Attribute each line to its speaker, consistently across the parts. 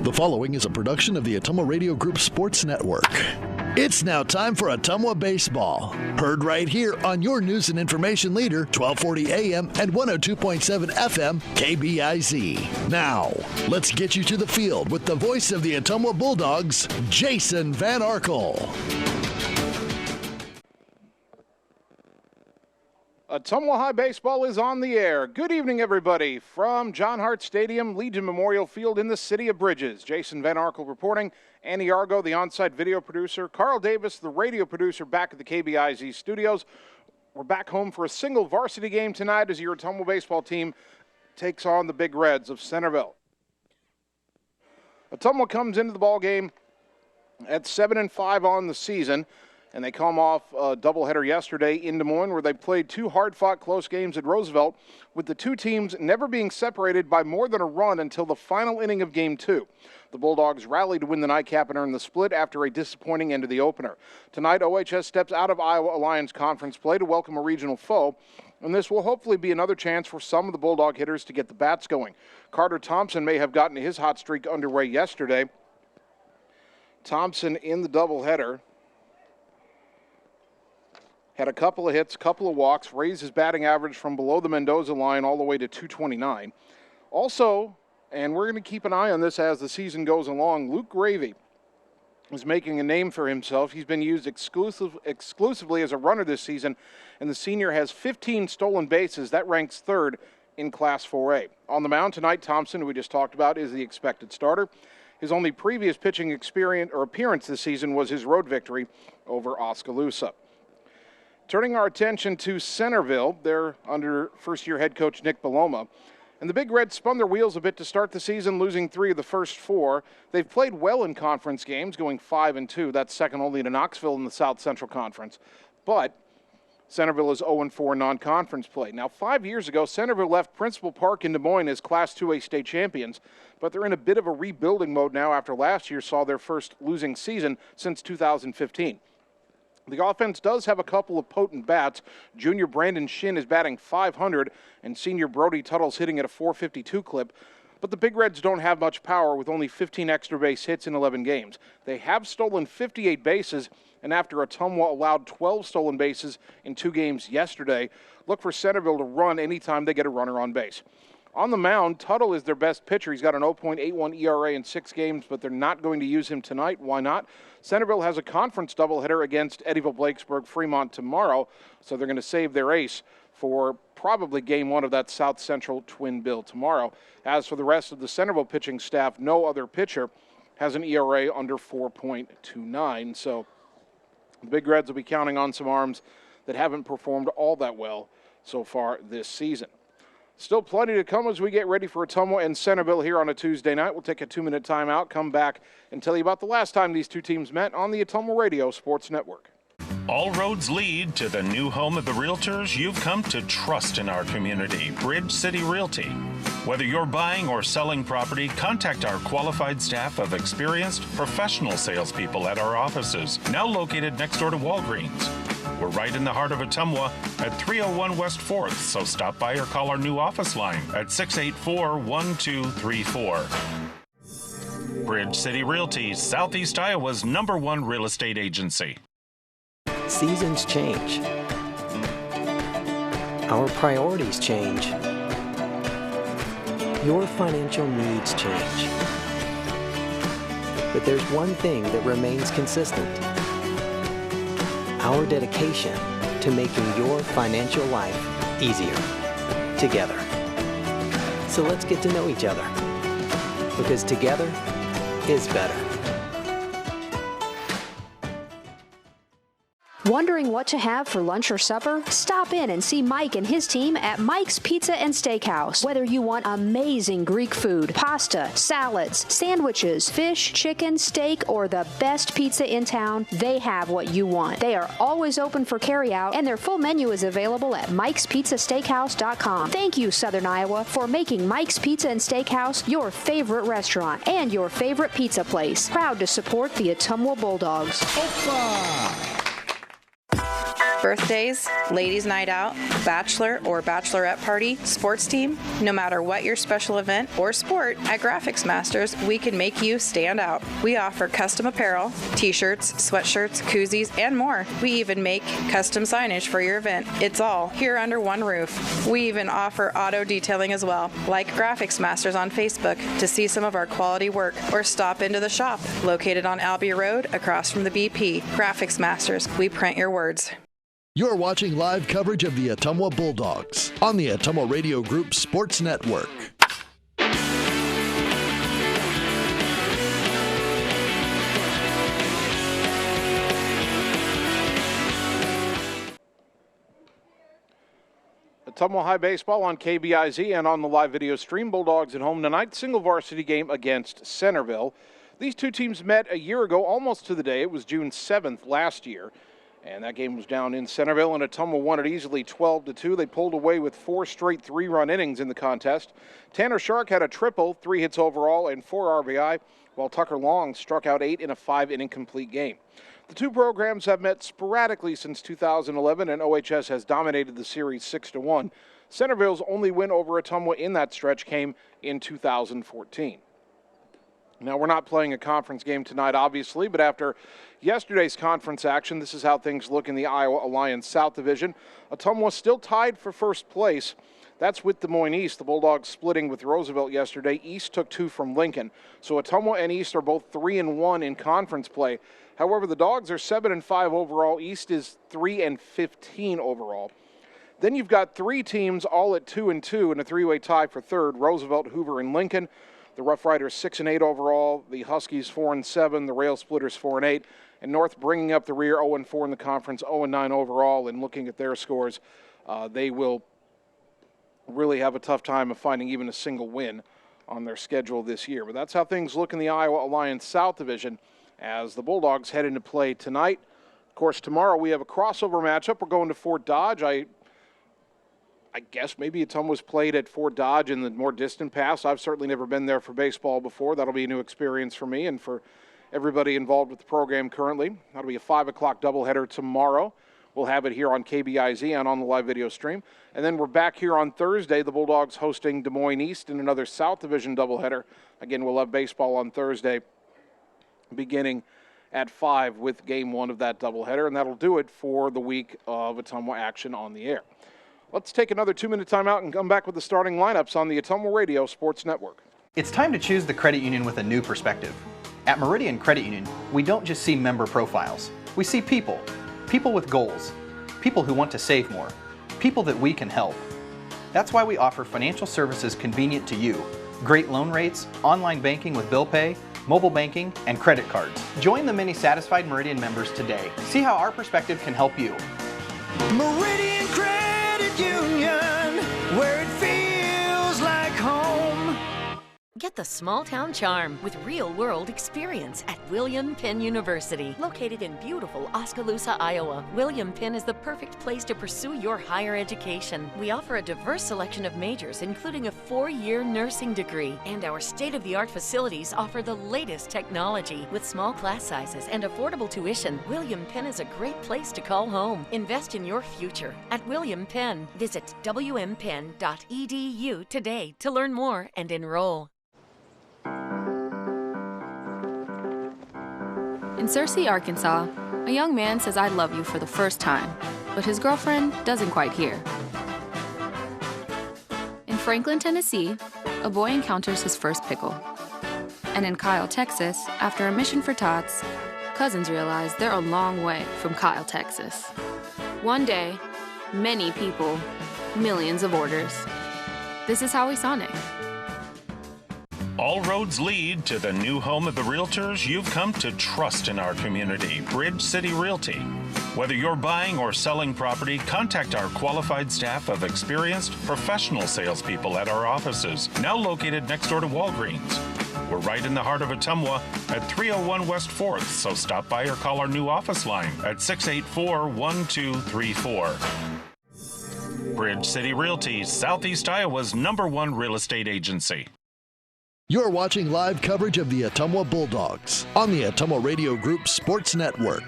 Speaker 1: The following is a production of the Ottumwa Radio Group Sports Network. It's now time for Ottumwa Baseball. Heard right here on your news and information leader, 1240 AM and 102.7 FM, KBIZ. Now, let's get you to the field with the voice of the Ottumwa Bulldogs, Jason Van Arkel.
Speaker 2: Ottumwa High Baseball is on the air. Good evening, everybody. From John Hart Stadium, Legion Memorial Field in the city of Bridges. Jason Van Arkel reporting. Annie Argo, the on-site video producer. Carl Davis, the radio producer, back at the KBIZ studios. We're back home for a single varsity game tonight as your Ottumwa baseball team takes on the Big Reds of Centerville. Ottumwa comes into the ball game at 7-5 on the season. And they come off a doubleheader yesterday in Des Moines where they played two hard-fought close games at Roosevelt, with the two teams never being separated by more than a run until the final inning of Game 2. The Bulldogs rallied to win the nightcap and earn the split after a disappointing end to the opener. Tonight, OHS steps out of Iowa Alliance Conference play to welcome a regional foe, and this will hopefully be another chance for some of the Bulldog hitters to get the bats going. Carter Thompson may have gotten his hot streak underway yesterday. Thompson in the doubleheader had a couple of hits, couple of walks, raised his batting average from below the Mendoza line all the way to 229. Also, and we're going to keep an eye on this as the season goes along, Luke Gravy is making a name for himself. He's been used exclusively as a runner this season, and the senior has 15 stolen bases. That ranks third in Class 4A. On the mound tonight, Thompson, who we just talked about, is the expected starter. His only previous pitching experience or appearance this season was his road victory over Oskaloosa. Turning our attention to Centerville, they're under first-year head coach Nick Beloma. And the Big Reds spun their wheels a bit to start the season, losing 3 of the first 4. They've played well in conference games, going 5-2. That's second only to Knoxville in the South Central Conference. But Centerville is 0-4 non-conference play. Now, 5 years ago, Centerville left Principal Park in Des Moines as Class 2A state champions, but they're in a bit of a rebuilding mode now after last year saw their first losing season since 2015. The offense does have a couple of potent bats. Junior Brandon Shin is batting .500, and senior Brody Tuttle's hitting at a .452 clip. But the Big Reds don't have much power with only 15 extra base hits in 11 games. They have stolen 58 bases, and after Ottumwa allowed 12 stolen bases in 2 games yesterday, look for Centerville to run anytime they get a runner on base. On the mound, Tuttle is their best pitcher. He's got an 0.81 ERA in 6 games, but they're not going to use him tonight. Why not? Centerville has a conference doubleheader against Eddyville-Blakesburg Fremont tomorrow, so they're going to save their ace for probably Game 1 of that South Central twin bill tomorrow. As for the rest of the Centerville pitching staff, no other pitcher has an ERA under 4.29, so the Big Reds will be counting on some arms that haven't performed all that well so far this season. Still plenty to come as we get ready for Ottumwa and Centerville here on a Tuesday night. We'll take a 2-minute timeout, come back, and tell you about the last time these two teams met on the Ottumwa Radio Sports Network.
Speaker 3: All roads lead to the new home of the realtors you've come to trust in our community, Bridge City Realty. Whether you're buying or selling property, contact our qualified staff of experienced professional salespeople at our offices, now located next door to Walgreens. We're right in the heart of Ottumwa at 301 West 4th, so stop by or call our new office line at 684-1234. Bridge City Realty, Southeast Iowa's #1 real estate agency.
Speaker 4: Seasons change. Our priorities change. Your financial needs change. But there's one thing that remains consistent: our dedication to making your financial life easier together. So let's get to know each other, because together is better.
Speaker 5: Wondering what to have for lunch or supper? Stop in and see Mike and his team at Mike's Pizza and Steakhouse. Whether you want amazing Greek food, pasta, salads, sandwiches, fish, chicken, steak, or the best pizza in town, they have what you want. They are always open for carryout, and their full menu is available at mikespizzasteakhouse.com. Thank you, Southern Iowa, for making Mike's Pizza and Steakhouse your favorite restaurant and your favorite pizza place. Proud to support the Ottumwa Bulldogs.
Speaker 1: Opa!
Speaker 6: Birthdays, ladies' night out, bachelor or bachelorette party, sports team, no matter what your special event or sport, at Graphics Masters, we can make you stand out. We offer custom apparel, t-shirts, sweatshirts, koozies, and more. We even make custom signage for your event. It's all here under one roof. We even offer auto detailing as well. Like Graphics Masters on Facebook to see some of our quality work, or stop into the shop located on Albee Road across from the BP. Graphics Masters, we print your words.
Speaker 1: You're watching live coverage of the Ottumwa Bulldogs on the Ottumwa Radio Group Sports Network.
Speaker 2: Ottumwa High Baseball on KBIZ and on the live video stream. Bulldogs at home tonight. Single varsity game against Centerville. These two teams met a year ago, almost to the day. It was June 7th last year. And that game was down in Centerville, and Ottumwa won it easily 12-2. They pulled away with 4 straight 3-run innings in the contest. Tanner Shark had a triple, 3 hits overall, and 4 RBI, while Tucker Long struck out 8 in a 5-inning complete game. The two programs have met sporadically since 2011, and OHS has dominated the series 6-1. Centerville's only win over Ottumwa in that stretch came in 2014. Now, we're not playing a conference game tonight, obviously, but after yesterday's conference action, this is how things look in the Iowa Alliance South Division. Ottumwa still tied for first place. That's with Des Moines East. The Bulldogs splitting with Roosevelt yesterday. East took 2 from Lincoln. So Ottumwa and East are both 3-1 in conference play. However, the Dogs are 7-5 overall. East is 3-15 overall. Then you've got 3 teams all at 2-2 in a 3-way tie for third: Roosevelt, Hoover, and Lincoln. The Rough Riders 6-8 overall, the Huskies 4-7, the Rail Splitters 4-8, and North bringing up the rear 0-4 in the conference, 0-9 overall. And looking at their scores, they will really have a tough time of finding even a single win on their schedule this year. But that's how things look in the Iowa Alliance South Division as the Bulldogs head into play tonight. Of course, tomorrow we have a crossover matchup. We're going to Fort Dodge. I guess maybe Ottumwa was played at Fort Dodge in the more distant past. I've certainly never been there for baseball before. That'll be a new experience for me and for everybody involved with the program currently. That'll be a 5 o'clock doubleheader tomorrow. We'll have it here on KBIZ and on the live video stream. And then we're back here on Thursday, the Bulldogs hosting Des Moines East in another South Division doubleheader. Again, we'll have baseball on Thursday beginning at 5 with game 1 of that doubleheader. And that'll do it for the week of Ottumwa action on the air. Let's take another 2-minute timeout and come back with the starting lineups on the Ottumwa Radio Sports Network.
Speaker 7: It's time to choose the credit union with a new perspective. At Meridian Credit Union, we don't just see member profiles. We see people. People with goals. People who want to save more. People that we can help. That's why we offer financial services convenient to you. Great loan rates, online banking with bill pay, mobile banking, and credit cards. Join the many satisfied Meridian members today. See how our perspective can help you.
Speaker 8: Meridian Credit Union, where it feels like home.
Speaker 9: Get the small town charm with real-world experience at William Penn University. Located in beautiful Oskaloosa, Iowa, William Penn is the perfect place to pursue your higher education. We offer a diverse selection of majors, including a 4-year nursing degree, and our state-of-the-art facilities offer the latest technology. With small class sizes and affordable tuition, William Penn is a great place to call home. Invest in your future at William Penn. Visit wmpenn.edu today to learn more and enroll.
Speaker 10: In Searcy, Arkansas, a young man says I love you for the first time, but his girlfriend doesn't quite hear. In Franklin, Tennessee, a boy encounters his first pickle. And in Kyle, Texas, after a mission for tots, cousins realize they're a long way from Kyle, Texas. One day, many people, millions of orders. This is Howie Sonic.
Speaker 3: All roads lead to the new home of the realtors you've come to trust in our community, Bridge City Realty. Whether you're buying or selling property, contact our qualified staff of experienced professional salespeople at our offices, now located next door to Walgreens. We're right in the heart of Ottumwa at 301 West 4th, so stop by or call our new office line at 684-1234. Bridge City Realty, Southeast Iowa's #1 real estate agency.
Speaker 1: You're watching live coverage of the Ottumwa Bulldogs on the Ottumwa Radio Group Sports Network.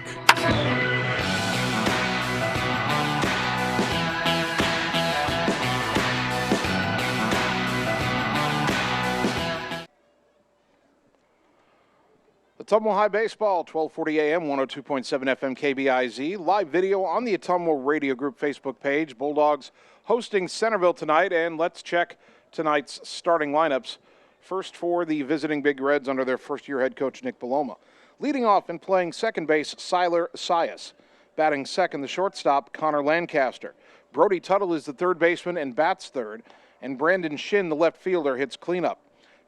Speaker 2: Ottumwa High Baseball, 1240 AM, 102.7 FM KBIZ. Live video on the Ottumwa Radio Group Facebook page. Bulldogs hosting Centerville tonight, and let's check tonight's starting lineups. First for the visiting Big Reds under their first-year head coach, Nick Paloma. Leading off and playing second base, Siler Sias. Batting second, the shortstop, Connor Lancaster. Brody Tuttle is the third baseman and bats third, and Brandon Shin, the left fielder, hits cleanup.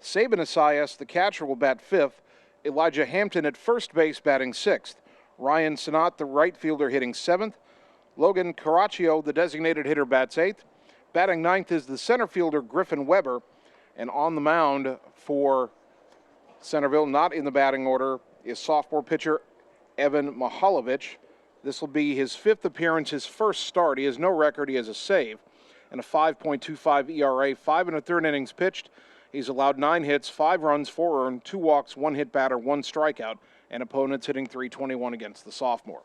Speaker 2: Saban Asias, the catcher, will bat fifth. Elijah Hampton at first base batting sixth. Ryan Sinat, the right fielder, hitting seventh. Logan Caraccio, the designated hitter, bats eighth. Batting ninth is the center fielder, Griffin Weber. And on the mound for Centerville, not in the batting order, is sophomore pitcher Evan Mahalovic. This will be his fifth appearance, his first start. He has no record, he has a save, and a 5.25 ERA, 5 1/3 innings pitched. He's allowed 9 hits, 5 runs, 4 earned, 2 walks, 1 hit batter, 1 strikeout, and opponents hitting .321 against the sophomore.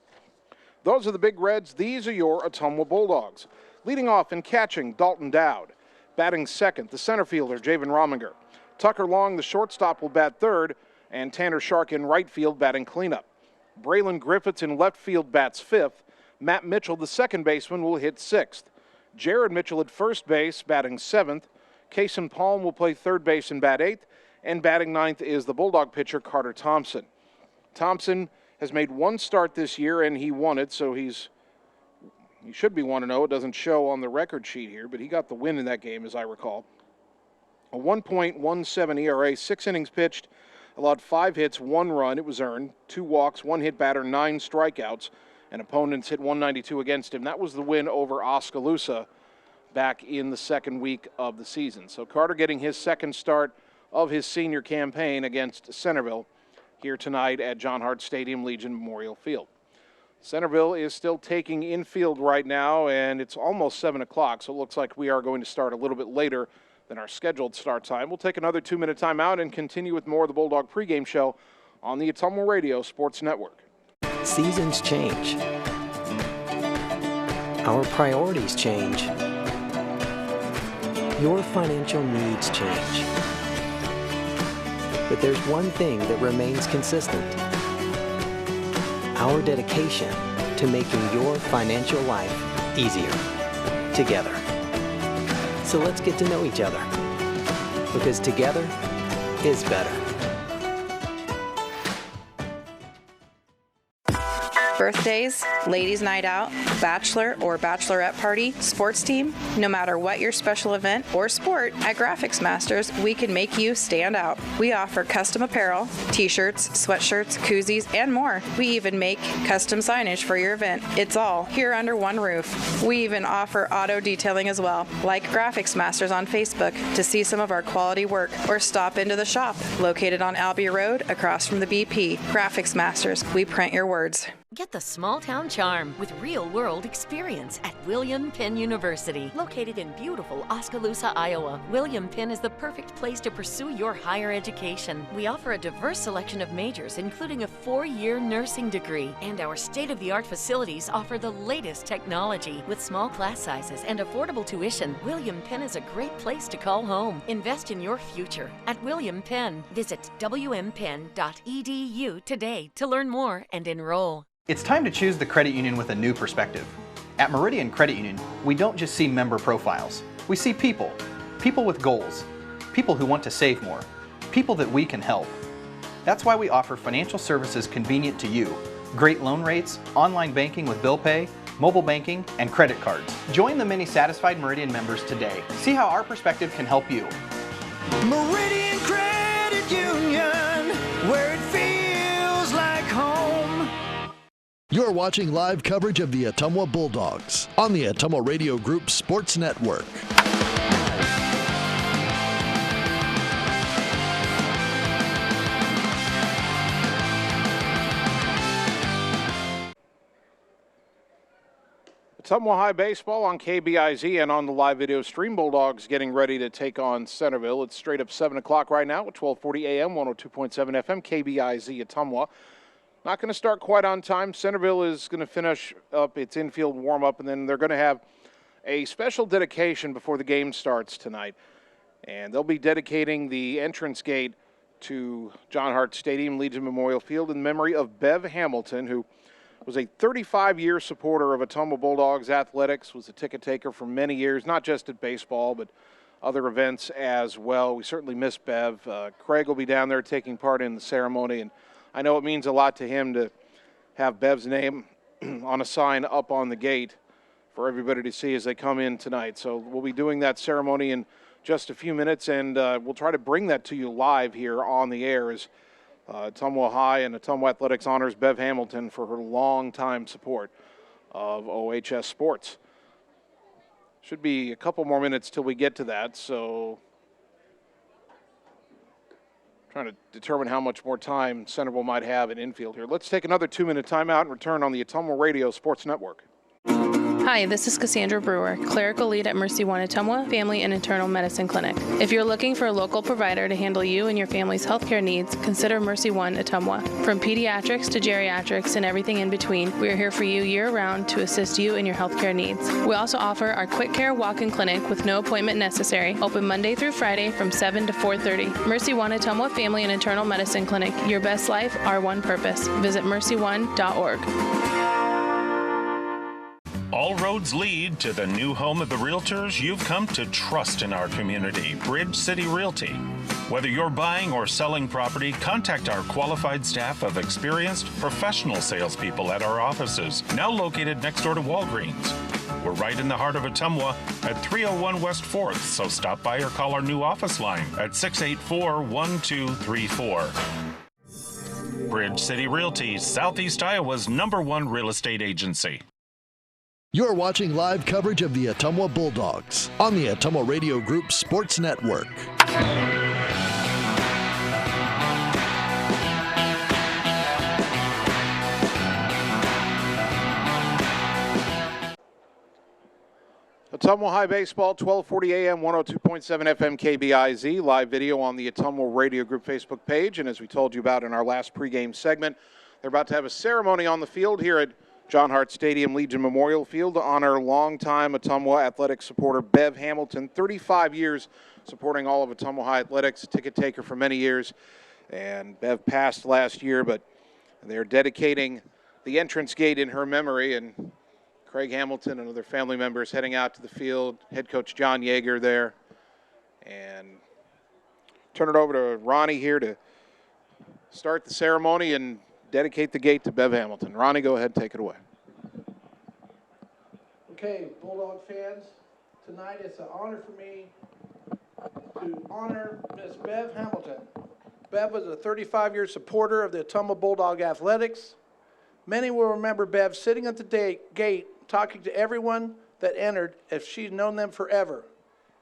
Speaker 2: Those are the Big Reds. These are your Ottumwa Bulldogs. Leading off and catching, Dalton Dowd. Batting second, the center fielder, Javen Rominger. Tucker Long, the shortstop, will bat third, and Tanner Shark in right field batting cleanup. Braylon Griffiths in left field bats fifth. Matt Mitchell, the second baseman, will hit sixth. Jared Mitchell at first base batting seventh. Kason Palm will play third base and bat eighth, and batting ninth is the Bulldog pitcher Carter Thompson. Thompson has made one start this year, and he won it, so he should be 1-0. It doesn't show on the record sheet here, but he got the win in that game, as I recall. A 1.17 ERA, 6 innings pitched, allowed 5 hits, 1 run. It was earned, 2 walks, 1 hit batter, 9 strikeouts, and opponents hit .192 against him. That was the win over Oskaloosa back in the second week of the season. So Carter getting his second start of his senior campaign against Centerville here tonight at John Hart Stadium, Legion Memorial Field. Centerville is still taking infield right now, and it's almost 7 o'clock, so it looks like we are going to start a little bit later than our scheduled start time. We'll take another 2-minute timeout and continue with more of the Bulldog pregame show on the Ottumwa Radio Sports Network.
Speaker 4: Seasons change. Our priorities change. Your financial needs change. But there's one thing that remains consistent: our dedication to making your financial life easier together. So let's get to know each other, because together is better.
Speaker 6: Birthdays, ladies' night out, bachelor or bachelorette party, sports team, no matter what your special event or sport, at Graphics Masters, we can make you stand out. We offer custom apparel, t-shirts, sweatshirts, koozies, and more. We even make custom signage for your event. It's all here under one roof. We even offer auto detailing as well. Like Graphics Masters on Facebook to see some of our quality work, or stop into the shop located on Albee Road across from the BP. Graphics Masters, we print your words.
Speaker 9: Get the small town charm with real-world experience at William Penn University. Located in beautiful Oskaloosa, Iowa, William Penn is the perfect place to pursue your higher education. We offer a diverse selection of majors, including a 4-year nursing degree. And our state-of-the-art facilities offer the latest technology. With small class sizes and affordable tuition, William Penn is a great place to call home. Invest in your future at William Penn. Visit wmpenn.edu today to learn more and enroll.
Speaker 7: It's time to choose the credit union with a new perspective. At Meridian Credit Union, we don't just see member profiles. We see people. People with goals. People who want to save more. People that we can help. That's why we offer financial services convenient to you. Great loan rates, online banking with bill pay, mobile banking, and credit cards. Join the many satisfied Meridian members today. See how our perspective can help you.
Speaker 8: Meridian Credit Union, where it feels like home.
Speaker 1: You're watching live coverage of the Ottumwa Bulldogs on the Ottumwa Radio Group Sports Network.
Speaker 2: Ottumwa High Baseball on KBIZ and on the live video stream. Bulldogs getting ready to take on Centerville. It's straight up 7 o'clock right now at 1240 AM, 102.7 FM, KBIZ Ottumwa. Not going to start quite on time. Centerville is going to finish up its infield warm-up, and then they're going to have a special dedication before the game starts tonight. And they'll be dedicating the entrance gate to John Hart Stadium, Legion Memorial Field, in memory of Bev Hamilton, who was a 35-year supporter of Ottumwa Bulldogs athletics, was a ticket taker for many years, not just at baseball, but other events as well. We certainly miss Bev. Craig will be down there taking part in the ceremony, and I know it means a lot to him to have Bev's name on a sign up on the gate for everybody to see as they come in tonight. So we'll be doing that ceremony in just a few minutes, and we'll try to bring that to you live here on the air as Ottumwa High and Ottumwa Athletics honors Bev Hamilton for her long-time support of OHS sports. Should be a couple more minutes till we get to that, so trying to determine how much more time Centerville might have in infield here. Let's take another 2-minute timeout and return on the Ottumwa Radio Sports Network.
Speaker 11: Hi, this is Cassandra Brewer, clerical lead at Mercy One Ottumwa Family and Internal Medicine Clinic. If you're looking for a local provider to handle you and your family's healthcare needs, consider Mercy One Ottumwa. From pediatrics to geriatrics and everything in between, we are here for you year-round to assist you in your healthcare needs. We also offer our quick care walk-in clinic with no appointment necessary, open Monday through Friday from 7 to 4:30. Mercy One Ottumwa Family and Internal Medicine Clinic. Your best life, our one purpose. Visit mercyone.org.
Speaker 3: All roads lead to the new home of the realtors you've come to trust in our community, Bridge City Realty. Whether you're buying or selling property, contact our qualified staff of experienced professional salespeople at our offices, now located next door to Walgreens. We're right in the heart of Ottumwa at 301 West 4th, so stop by or call our new office line at 684-1234. Bridge City Realty, Southeast Iowa's #1 real estate agency.
Speaker 1: You're watching live coverage of the Ottumwa Bulldogs on the Ottumwa Radio Group Sports Network.
Speaker 2: Ottumwa High Baseball, 1240 AM, 102.7 FM KBIZ. Live video on the Ottumwa Radio Group Facebook page. And as we told you about in our last pregame segment, they're about to have a ceremony on the field here at John Hart Stadium, Legion Memorial Field, to honor longtime Ottumwa athletics supporter Bev Hamilton, 35 years supporting all of Ottumwa High athletics, a ticket taker for many years. And Bev passed last year, but they're dedicating the entrance gate in her memory, and Craig Hamilton and other family members heading out to the field, head coach John Yeager there. And turn it over to Ronnie here to start the ceremony and dedicate the gate to Bev Hamilton. Ronnie, go ahead, take it away.
Speaker 12: Okay, Bulldog fans, tonight it's an honor for me to honor Miss Bev Hamilton. Bev was a 35-year supporter of the Ottumwa Bulldog athletics. Many will remember Bev sitting at the gate talking to everyone that entered if she'd known them forever.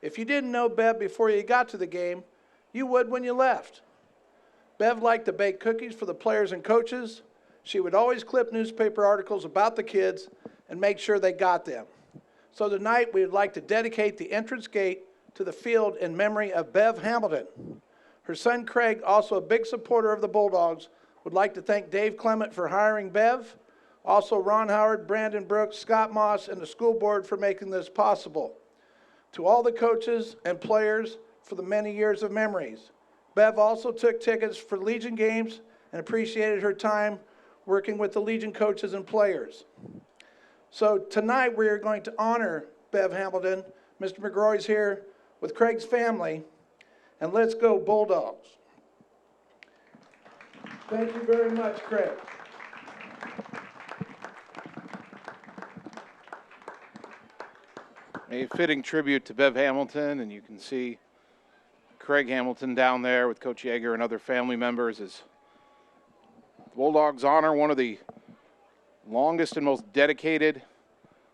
Speaker 12: If you didn't know Bev before you got to the game, you would when you left. Bev liked to bake cookies for the players and coaches. She would always clip newspaper articles about the kids and make sure they got them. So tonight we would like to dedicate the entrance gate to the field in memory of Bev Hamilton. Her son Craig, also a big supporter of the Bulldogs, would like to thank Dave Clement for hiring Bev, also Ron Howard, Brandon Brooks, Scott Moss, and the school board for making this possible. To all the coaches and players for the many years of memories. Bev also took tickets for Legion games and appreciated her time working with the Legion coaches and players. So tonight we are going to honor Bev Hamilton. Mr. McGrory's here with Craig's family, and let's go Bulldogs. Thank you very much, Craig.
Speaker 2: A fitting tribute to Bev Hamilton, and you can see Craig Hamilton down there with Coach Yeager and other family members as the Bulldogs honor one of the longest and most dedicated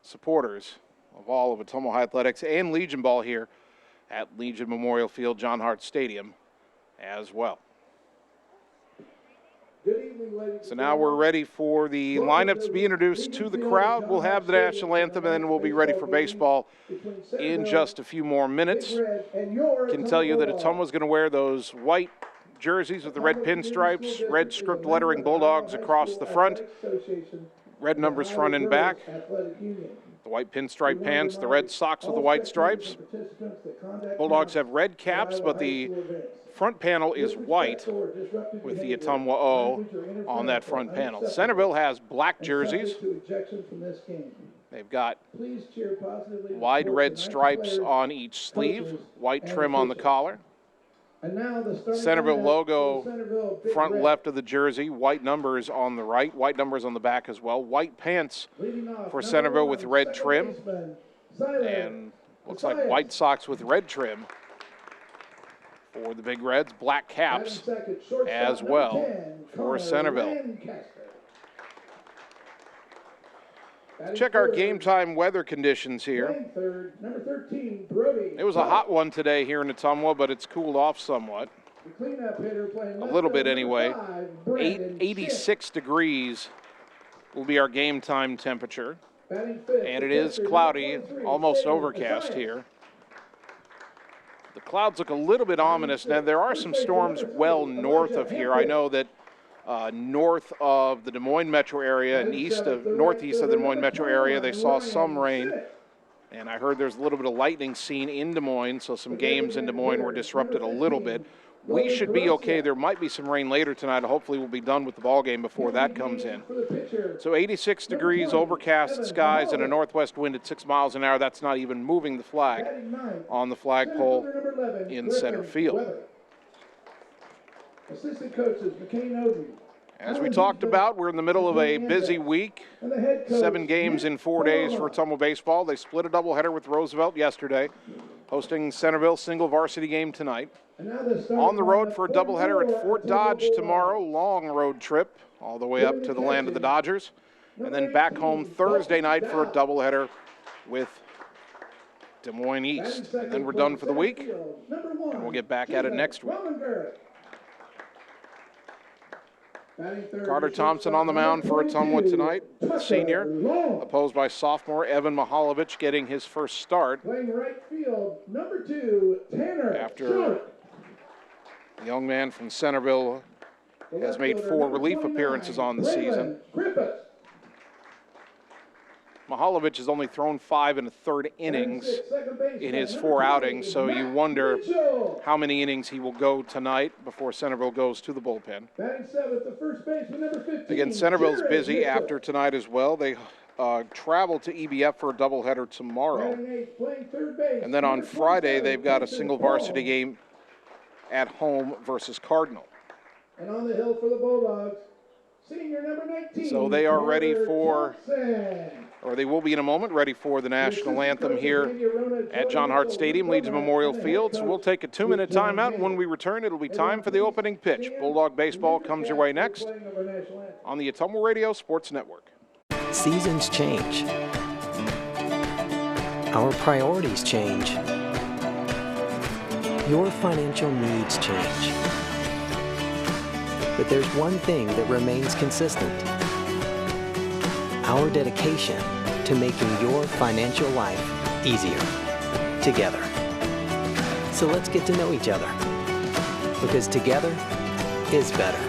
Speaker 2: supporters of all of Ottumwa High Athletics and Legion ball here at Legion Memorial Field, John Hart Stadium as well. So now we're ready for the lineups to be introduced to the crowd. We'll have the national anthem, and then we'll be ready for baseball in just a few more minutes. Can tell you that Ottumwa's going to wear those white jerseys with the red pinstripes, red script lettering Bulldogs across the front, red numbers front and back. The The white pinstripe pants, the red socks with the white stripes. Bulldogs have red caps, but the front panel is white with the Ottumwa O on that front panel. Centerville has black jerseys. They've got wide red stripes on each sleeve, white trim on the collar. Centerville logo front left of the jersey, white numbers on the right, white numbers on the back as well. White pants for Centerville with red trim, and looks like white socks with red trim for the Big Reds. Black caps as well for Centerville. Check our game time weather conditions here. It was a hot one today here in Ottumwa, but it's cooled off somewhat. A little bit anyway. 86 degrees will be our game time temperature. And it is cloudy, almost overcast here. The clouds look a little bit ominous. Now, there are some storms well north of here. I know that north of the Des Moines metro area and northeast of the Des Moines metro area, they saw some rain. And I heard there's a little bit of lightning seen in Des Moines, so some games in Des Moines were disrupted a little bit. We should be okay. There might be some rain later tonight. Hopefully we'll be done with the ball game before that comes in. So 86 degrees, overcast skies, and a northwest wind at 6 miles an hour. That's not even moving the flag on the flagpole in center field.
Speaker 12: Assistant coaches, McCain Odin.
Speaker 2: As we talked about, we're in the middle of a busy week. 7 games in 4 days for Ottumwa baseball. They split a doubleheader with Roosevelt yesterday, hosting Centerville single varsity game tonight. On the road for a doubleheader at Fort Dodge tomorrow, long road trip all the way up to the land of the Dodgers. And then back home Thursday night for a doubleheader with Des Moines East. And then we're done for the week, and we'll get back at it next week. Carter Thompson on the mound for Ottumwa tonight, senior, opposed by sophomore Evan Mihalovich, getting his first start after the young man from Centerville has made 4 relief appearances on the season. Mihalovich has only thrown 5 1/3 innings in his 4 outings, so you wonder how many innings he will go tonight before Centerville goes to the bullpen. Again, Centerville's busy after tonight as well. They travel to EBF for a doubleheader tomorrow. And then on Friday, they've got a single varsity game at home versus Cardinal.
Speaker 12: And on the hill for the Bulldogs, senior number 19.
Speaker 2: So they are ready for, or they will be in a moment, ready for the national anthem here at John Hart Stadium, Leeds Memorial Field. So we'll take a 2-minute timeout, and when we return, it'll be time for the opening pitch. Bulldog baseball comes your way next on the Ottumwa Radio Sports Network.
Speaker 4: Seasons change. Our priorities change. Your financial needs change. But there's one thing that remains consistent: our dedication to making your financial life easier together. So let's get to know each other, because together is better.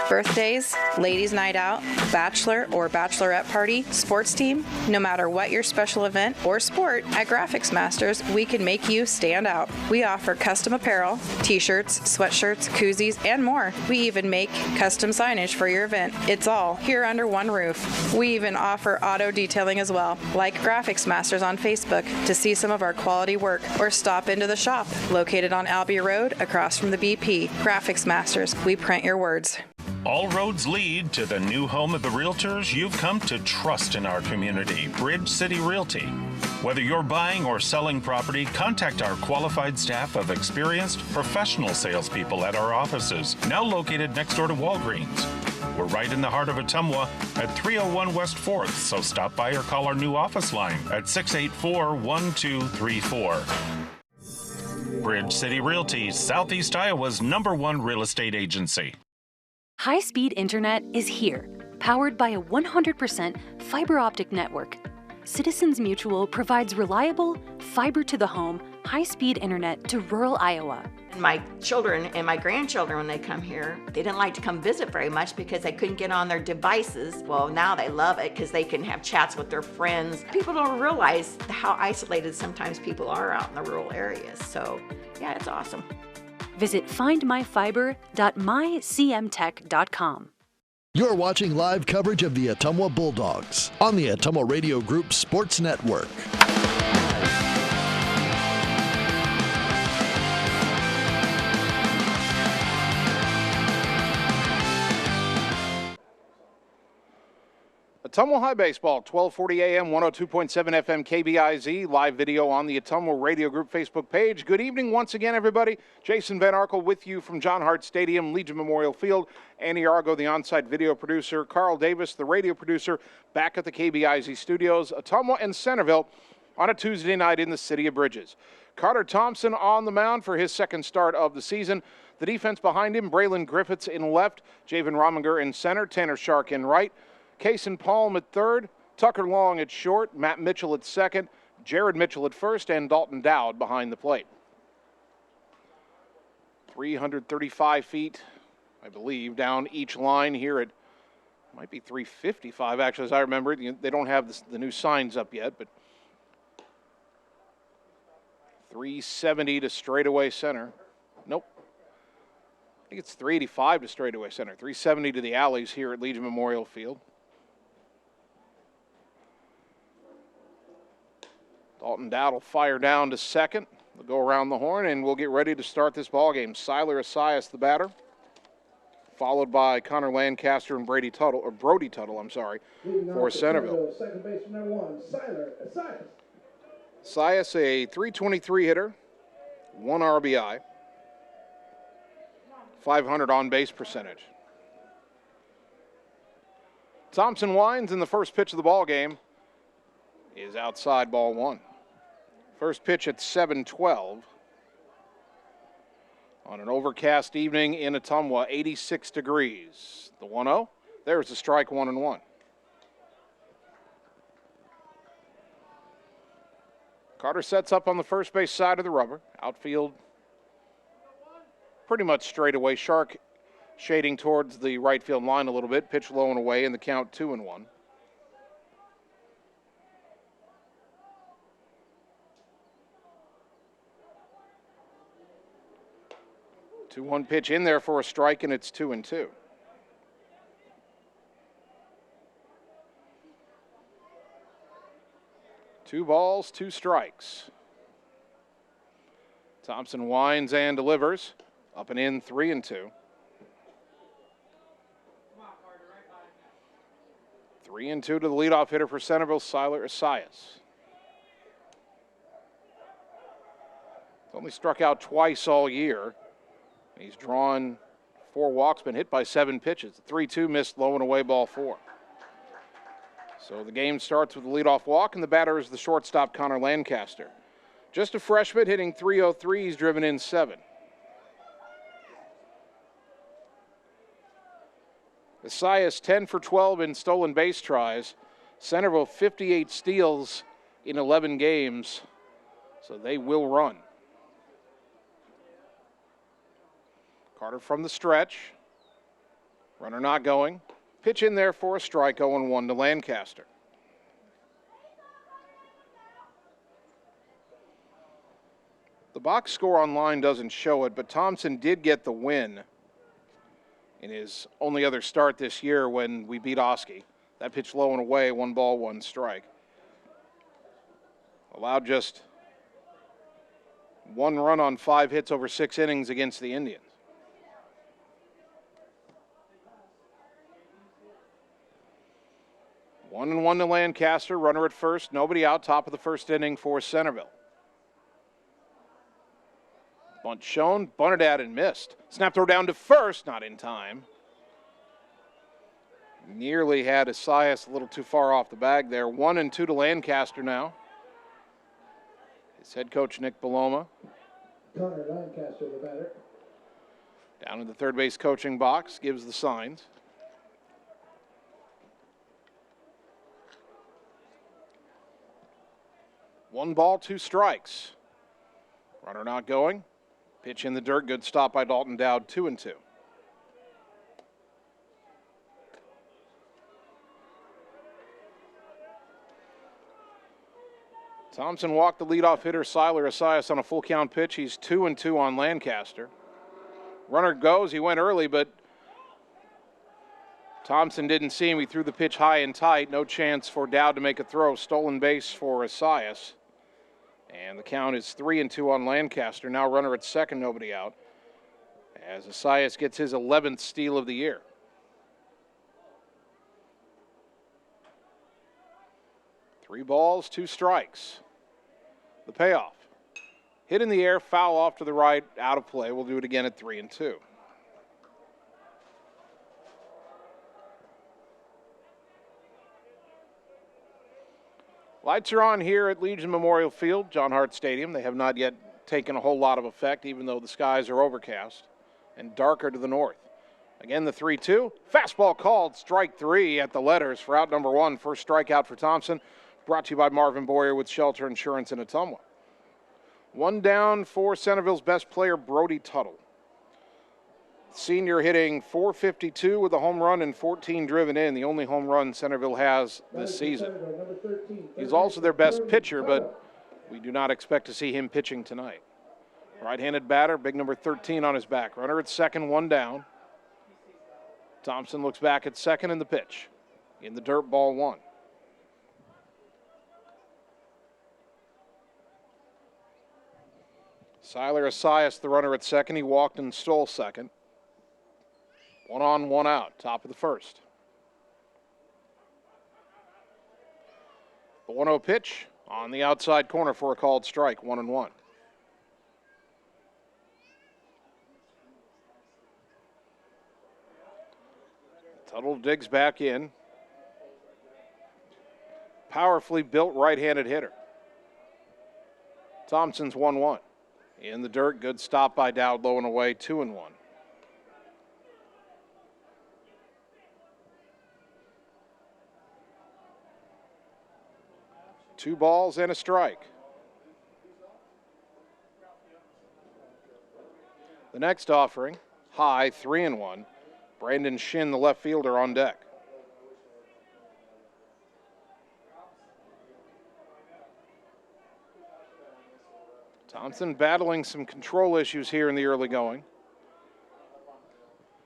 Speaker 6: Birthdays, ladies' night out, bachelor or bachelorette party, sports team, no matter what your special event or sport, at Graphics Masters, we can make you stand out. We offer custom apparel, t-shirts, sweatshirts, koozies, and more. We even make custom signage for your event. It's all here under one roof. We even offer auto detailing as well. Like Graphics Masters on Facebook to see some of our quality work, or stop into the shop located on Albia Road across from the BP. Graphics Masters, we print your words.
Speaker 3: All roads lead to the new home of the realtors you've come to trust in our community, Bridge City Realty. Whether you're buying or selling property, contact our qualified staff of experienced professional salespeople at our offices, now located next door to Walgreens. We're right in the heart of Ottumwa at 301 West 4th, so stop by or call our new office line at 684-1234. Bridge City Realty, Southeast Iowa's #1 real estate agency.
Speaker 13: High-speed internet is here, powered by a 100% fiber optic network. Citizens Mutual provides reliable, fiber-to-the-home, high-speed internet to rural Iowa.
Speaker 14: My children and my grandchildren, when they come here, they didn't like to come visit very much because they couldn't get on their devices. Well, now they love it because they can have chats with their friends. People don't realize how isolated sometimes people are out in the rural areas. So, yeah, it's awesome.
Speaker 13: Visit findmyfiber.mycmtech.com.
Speaker 1: You're watching live coverage of the Ottumwa Bulldogs on the Ottumwa Radio Group Sports Network.
Speaker 2: Ottumwa High Baseball, 1240 AM, 102.7 FM KBIZ, live video on the Ottumwa Radio Group Facebook page. Good evening once again, everybody. Jason Van Arkel with you from John Hart Stadium, Legion Memorial Field. Annie Argo, the on-site video producer. Carl Davis, the radio producer, back at the KBIZ studios. Ottumwa and Centerville on a Tuesday night in the city of Bridges. Carter Thompson on the mound for his second start of the season. The defense behind him, Braylon Griffiths in left, Javen Rominger in center, Tanner Shark in right. Kason Palm at third, Tucker Long at short, Matt Mitchell at second, Jared Mitchell at first, and Dalton Dowd behind the plate. 335 feet, I believe, down each line here at, might be 355 actually, as I remember it. They don't have the new signs up yet, but 370 to straightaway center. Nope. I think it's 385 to straightaway center. 370 to the alleys here at Legion Memorial Field. Dalton Dowd will fire down to second. They'll go around the horn, and we'll get ready to start this ball game. Siler Asias, the batter, followed by Connor Lancaster and Brody Tuttle, for Centerville.
Speaker 12: Second baseman number 1, Siler Asias.
Speaker 2: Asias, a .323 hitter, 1 RBI, 500 on-base percentage. Thompson winds, in the first pitch of the ball game is outside, ball 1. First pitch at 7:12 on an overcast evening in Ottumwa, 86 degrees. The 1-0. There's the strike, 1-1. Carter sets up on the first base side of the rubber. Outfield pretty much straight away. Shark shading towards the right field line a little bit. Pitch low and away, and the count 2-1. 2-1 pitch in there for a strike, and it's 2-2. Two balls, 2 strikes. Thompson winds and delivers. Up and in, 3-2. 3-2 to the leadoff hitter for Centerville, Siler Asias. He's only struck out twice all year. He's drawn 4 walks, been hit by 7 pitches. 3-2 missed low and away, ball 4. So the game starts with a leadoff walk, and the batter is the shortstop, Connor Lancaster. Just a freshman, hitting .303. He's driven in 7. Asias 10 for 12 in stolen base tries. Centerville 58 steals in 11 games, so they will run. Carter from the stretch. Runner not going. Pitch in there for a strike, 0-1 to Lancaster. The box score online doesn't show it, but Thompson did get the win in his only other start this year when we beat Oski. That pitch low and away, 1 ball, 1 strike. Allowed just 1 run on 5 hits over 6 innings against the Indians. 1-1 to Lancaster, runner at first, nobody out, top of the first inning for Centerville. Bunt shown, bunted at and missed. Snap throw down to first, not in time. Nearly had Asias a little too far off the bag there. 1-2 to Lancaster now. His head coach, Nick Paloma.
Speaker 12: Connor Lancaster, the batter.
Speaker 2: Down in the third base coaching box, gives the signs. One ball, 2 strikes. Runner not going. Pitch in the dirt. Good stop by Dalton Dowd, 2-2. Thompson walked the leadoff hitter, Siler Asias, on a full count pitch. He's 2-2 on Lancaster. Runner goes. He went early, but Thompson didn't see him. He threw the pitch high and tight. No chance for Dowd to make a throw. Stolen base for Asias. And the count is 3-2 on Lancaster. Now runner at second, nobody out, as Asias gets his 11th steal of the year. Three balls, two strikes. The payoff. Hit in the air, foul off to the right, out of play. We'll do it again at 3-2. Lights are on here at Legion Memorial Field, John Hart Stadium. They have not yet taken a whole lot of effect, even though the skies are overcast and darker to the north. Again, the 3-2. Fastball called, strike three at the letters for out number one. First strikeout for Thompson. Brought to you by Marvin Boyer with Shelter Insurance in Ottumwa. One down for Centerville's best player, Brody Tuttle. Senior hitting .452 with a home run and 14 driven in, the only home run Centerville has this season. He's also their best pitcher, but we do not expect to see him pitching tonight. Right-handed batter, big number 13 on his back. Runner at second, one down. Thompson looks back at second in the pitch. In the dirt, ball one. Siler Asias, the runner at second. He walked and stole second. 1 on, 1 out, top of the first. The 1-0 pitch on the outside corner for a called strike, 1-1. Tuttle digs back in. Powerfully built right-handed hitter. Thompson's 1-1. In the dirt, good stop by Dowd, low and away, 2-1. Two balls and a strike. The next offering, high, 3-1. Brandon Shin, the left fielder, on deck. Thompson battling some control issues here in the early going.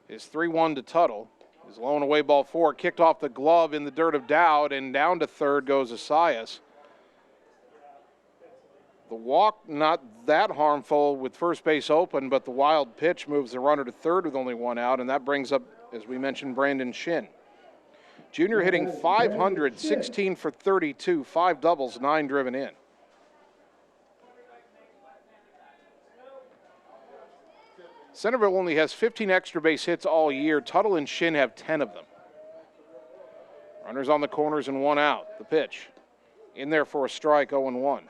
Speaker 2: His 3-1 to Tuttle. His low and away ball four, kicked off the glove in the dirt of Dowd, and down to third goes Asias. The walk not that harmful with first base open, but the wild pitch moves the runner to third with only one out, and that brings up, as we mentioned, Brandon Shin. Junior hitting .500, 16 for 32, 5 doubles, 9 driven in. Centerville only has 15 extra base hits all year. Tuttle and Shin have 10 of them. Runners on the corners and 1 out. The pitch in there for a strike, 0-1.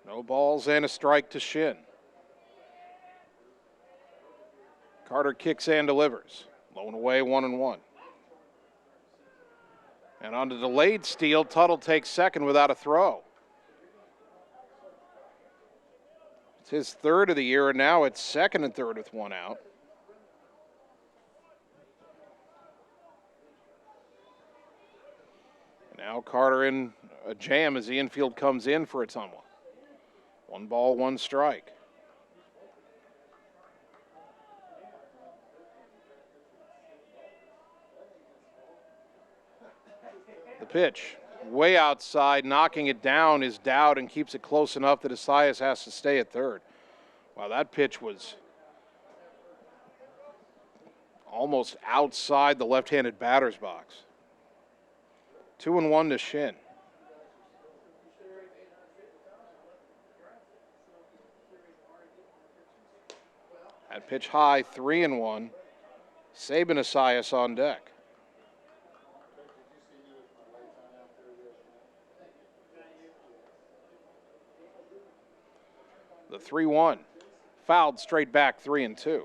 Speaker 2: No balls and a strike to Shin. Carter kicks and delivers. Low and away, 1-1. And on the delayed steal, Tuttle takes second without a throw. It's his third of the year, and now it's second and third with 1 out. And now Carter in a jam as the infield comes in for Ottumwa. 1 ball, 1 strike. The pitch, way outside, knocking it down is Dowd and keeps it close enough that Asias has to stay at third. Wow, that pitch was almost outside the left-handed batter's box. 2-1 to Shin. That pitch high, 3-1. Saban Asias on deck. The 3-1. Fouled straight back, 3-2.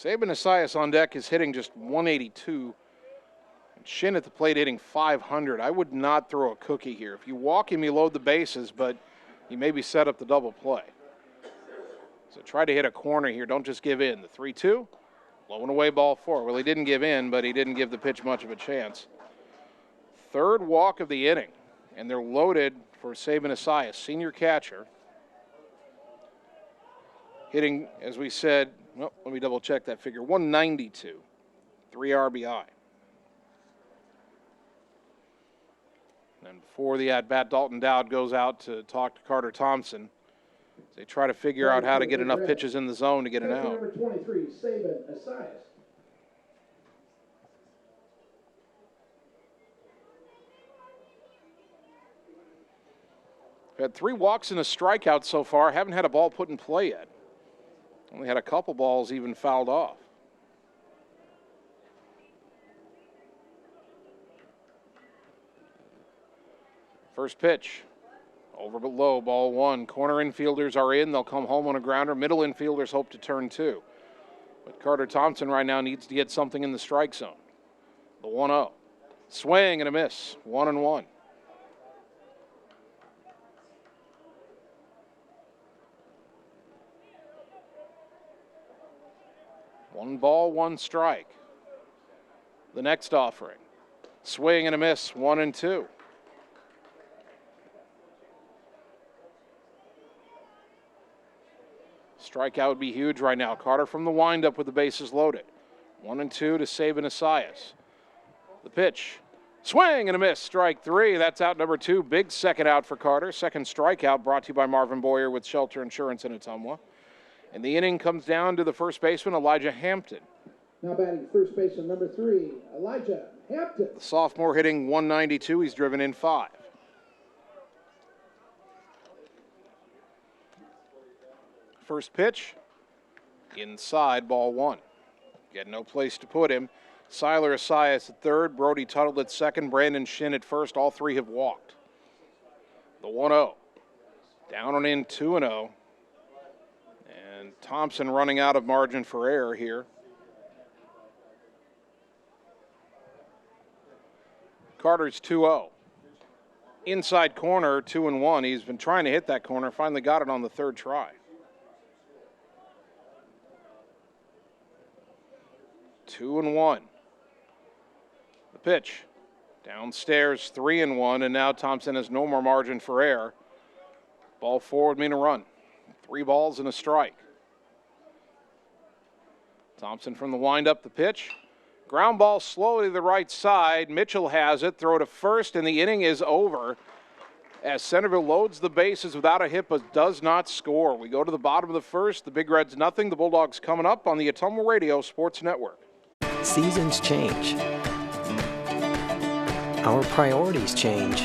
Speaker 2: Saban Asias on deck is hitting just 182. And Shin at the plate hitting 500. I would not throw a cookie here. If you walk him, you load the bases, but you maybe set up the double play. So try to hit a corner here. Don't just give in. The 3-2, low and away, ball 4. Well, he didn't give in, but he didn't give the pitch much of a chance. Third walk of the inning, and they're loaded for Saban Asias, senior catcher. Hitting, as we said, well, let me double check that figure, 192, 3 RBI. And before the at-bat, Dalton Dowd goes out to talk to Carter Thompson. They try to figure out how to get enough pitches in the zone to get an out.
Speaker 12: Number 23, Saban Asias.
Speaker 2: Had 3 walks and a strikeout so far. Haven't had a ball put in play yet. Only had a couple balls even fouled off. First pitch. Over but low, ball 1. Corner infielders are in. They'll come home on a grounder. Middle infielders hope to turn 2. But Carter Thompson right now needs to get something in the strike zone. The 1-0. Swing and a miss. 1-1. One ball, 1 strike. The next offering. Swing and a miss, 1-2. Strikeout would be huge right now. Carter from the windup with the bases loaded. 1-2 to Saban Asias. The pitch. Swing and a miss, strike 3. That's out number 2. Big second out for Carter. Second strikeout brought to you by Marvin Boyer with Shelter Insurance in Ottumwa. And the inning comes down to the first baseman, Elijah Hampton.
Speaker 12: Now batting first baseman number 3, Elijah Hampton.
Speaker 2: The sophomore hitting 192. He's driven in 5. First pitch, inside, ball 1. Get no place to put him. Siler Asias at third, Brody Tuttle at second, Brandon Shin at first. All 3 have walked. The 1-0. Down and in, 2-0. And Thompson running out of margin for error here. Carter's 2-0. Inside corner, 2-1. He's been trying to hit that corner, finally got it on the 3rd try. 2-1. The pitch. Downstairs, 3-1, and now Thompson has no more margin for error. Ball 4 would mean a run. 3 balls and a strike. Thompson from the windup, the pitch. Ground ball slowly to the right side. Mitchell has it. Throw to first, and the inning is over as Centerville loads the bases without a hit but does not score. We go to the bottom of the first. The Big Reds nothing. The Bulldogs coming up on the Ottumwa Radio Sports Network.
Speaker 4: Seasons change. Our priorities change.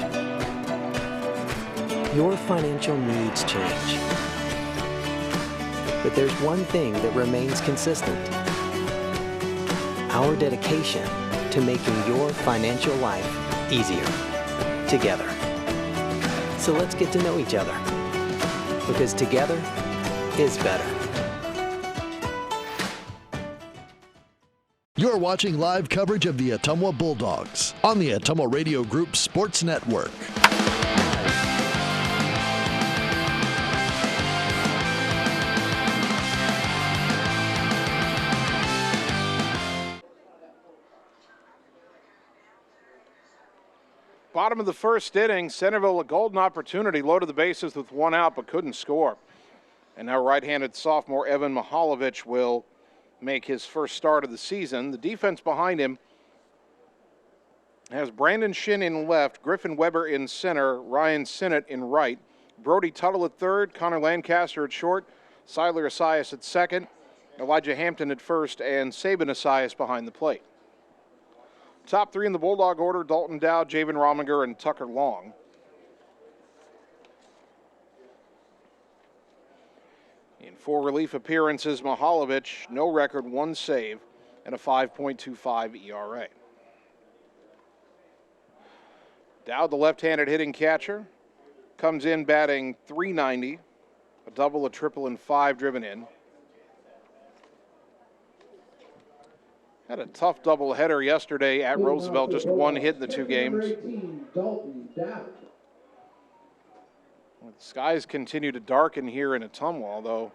Speaker 4: Your financial needs change. But there's one thing that remains consistent. Our dedication to making your financial life easier together. So let's get to know each other, because together is better.
Speaker 1: You're watching live coverage of the Ottumwa Bulldogs on the Ottumwa Radio Group Sports Network.
Speaker 2: Bottom of the first inning, Centerville a golden opportunity, loaded the bases with 1 out but couldn't score. And now right-handed sophomore Evan Mihalovich will make his first start of the season. The defense behind him has Brandon Shin in left, Griffin Weber in center, Ryan Sinnott in right, Brody Tuttle at third, Connor Lancaster at short, Siler Asias at second, Elijah Hampton at first, and Saban Asias behind the plate. Top 3 in the Bulldog order: Dalton Dowd, Javen Rominger, and Tucker Long. In 4 relief appearances, Mihalovich, no record, 1 save, and a 5.25 ERA. Dowd, the left-handed hitting catcher, comes in batting .390, a double, a triple, and 5 driven in. Had a tough doubleheader yesterday at Roosevelt, just one hit in the 2 games. The skies continue to darken here in Ottumwa, although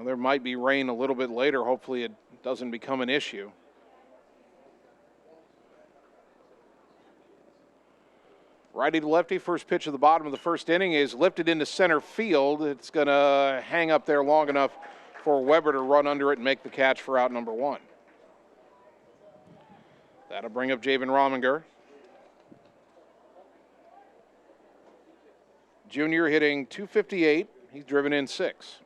Speaker 2: there might be rain a little bit later. Hopefully it doesn't become an issue. Righty to lefty, first pitch of the bottom of the first inning is lifted into center field. It's going to hang up there long enough for Weber to run under it and make the catch for out number 1. That'll bring up Javen Rominger. Junior hitting .258. He's driven in 6.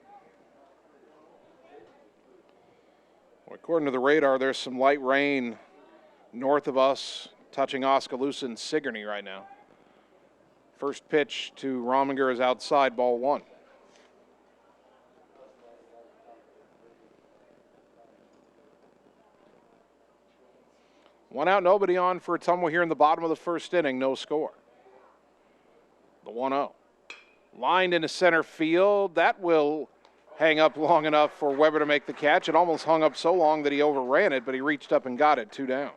Speaker 2: Well, according to the radar, there's some light rain north of us, touching Oskaloosa and Sigourney right now. First pitch to Rominger is outside, ball 1. One out, nobody on for Ottumwa here in the bottom of the first inning, no score. The 1-0. Lined into center field. That will hang up long enough for Weber to make the catch. It almost hung up so long that he overran it, but he reached up and got it, 2 down.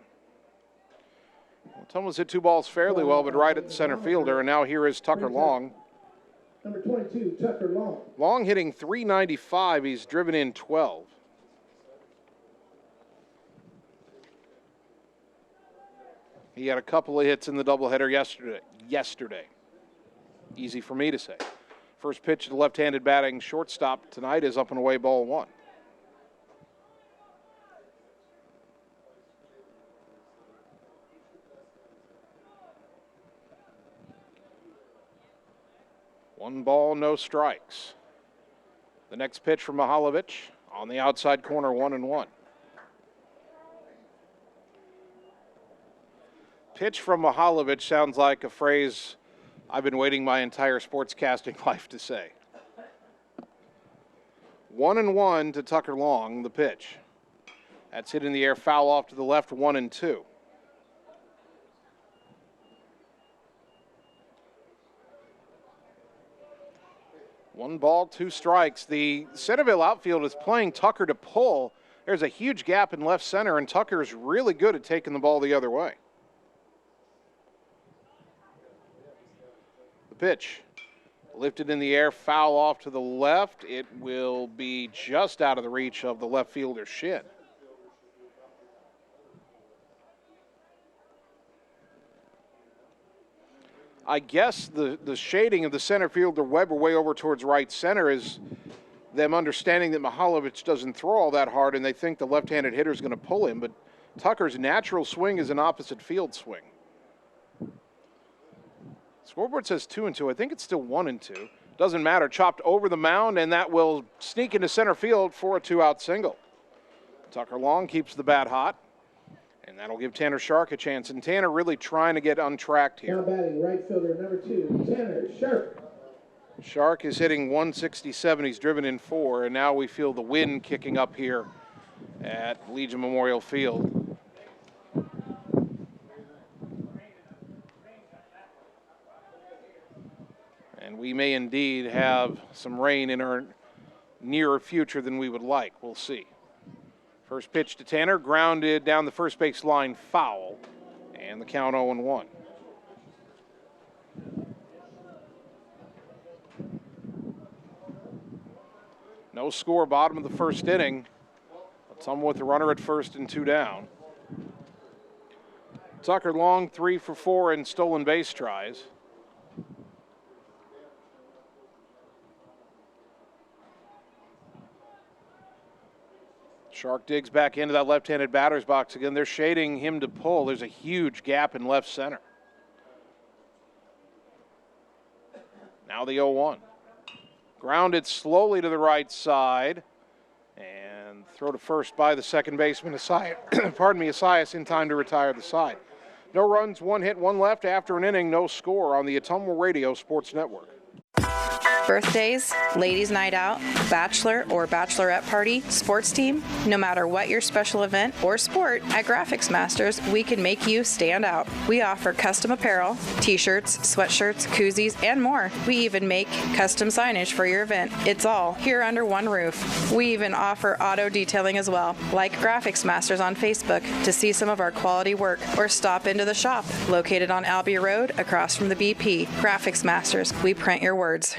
Speaker 2: Ottumwa's hit 2 balls fairly well, but right at the center fielder, and now here is Tucker Long.
Speaker 12: Number 22, Tucker Long.
Speaker 2: Long hitting .395. He's driven in 12. He had a couple of hits in the doubleheader yesterday. Easy for me to say. First pitch to the left-handed batting shortstop tonight is up and away, ball 1. One ball, no strikes. The next pitch from Mihalovic on the outside corner, 1-1. Pitch from Mihalovic sounds like a phrase I've been waiting my entire sportscasting life to say. 1-1 to Tucker Long, the pitch. That's hit in the air, foul off to the left, 1-2. One ball, 2 strikes. The Centerville outfield is playing Tucker to pull. There's a huge gap in left center, and Tucker is really good at taking the ball the other way. The pitch, lifted in the air, foul off to the left. It will be just out of the reach of the left fielder's shin. I guess the shading of the center fielder Weber way over towards right center is them understanding that Mihalovic doesn't throw all that hard and they think the left-handed hitter is going to pull him, but Tucker's natural swing is an opposite field swing. Scoreboard says 2-2. I think it's still 1-2. Doesn't matter. Chopped over the mound, and that will sneak into center field for a 2-out single. Tucker Long keeps the bat hot. And that'll give Tanner Shark a chance. And Tanner really trying to get untracked here.
Speaker 12: Now batting right fielder number 2, Tanner Shark.
Speaker 2: Shark is hitting .167. He's driven in 4. And now we feel the wind kicking up here at Legion Memorial Field. And we may indeed have some rain in our nearer future than we would like. We'll see. First pitch to Tanner, grounded down the first base line, foul, and the count 0-1. No score, bottom of the first inning. Ottumwa with the runner at first and 2 down. Tucker Long, 3 for 4 in stolen base tries. Shark digs back into that left-handed batter's box again. They're shading him to pull. There's a huge gap in left center. Now the 0-1. Grounded slowly to the right side. And throw to first by the second baseman, Asias in time to retire the side. No runs, 1 hit, 1 left after an inning, no score on the Ottumwa Radio Sports Network.
Speaker 6: Birthdays, ladies' night out, bachelor or bachelorette party, sports team, no matter what your special event or sport, at Graphics Masters, we can make you stand out. We offer custom apparel, t-shirts, sweatshirts, koozies, and more. We even make custom signage for your event. It's all here under one roof. We even offer auto detailing as well. Like Graphics Masters on Facebook to see some of our quality work, or stop into the shop located on Albee Road across from the BP. Graphics Masters, we print your words.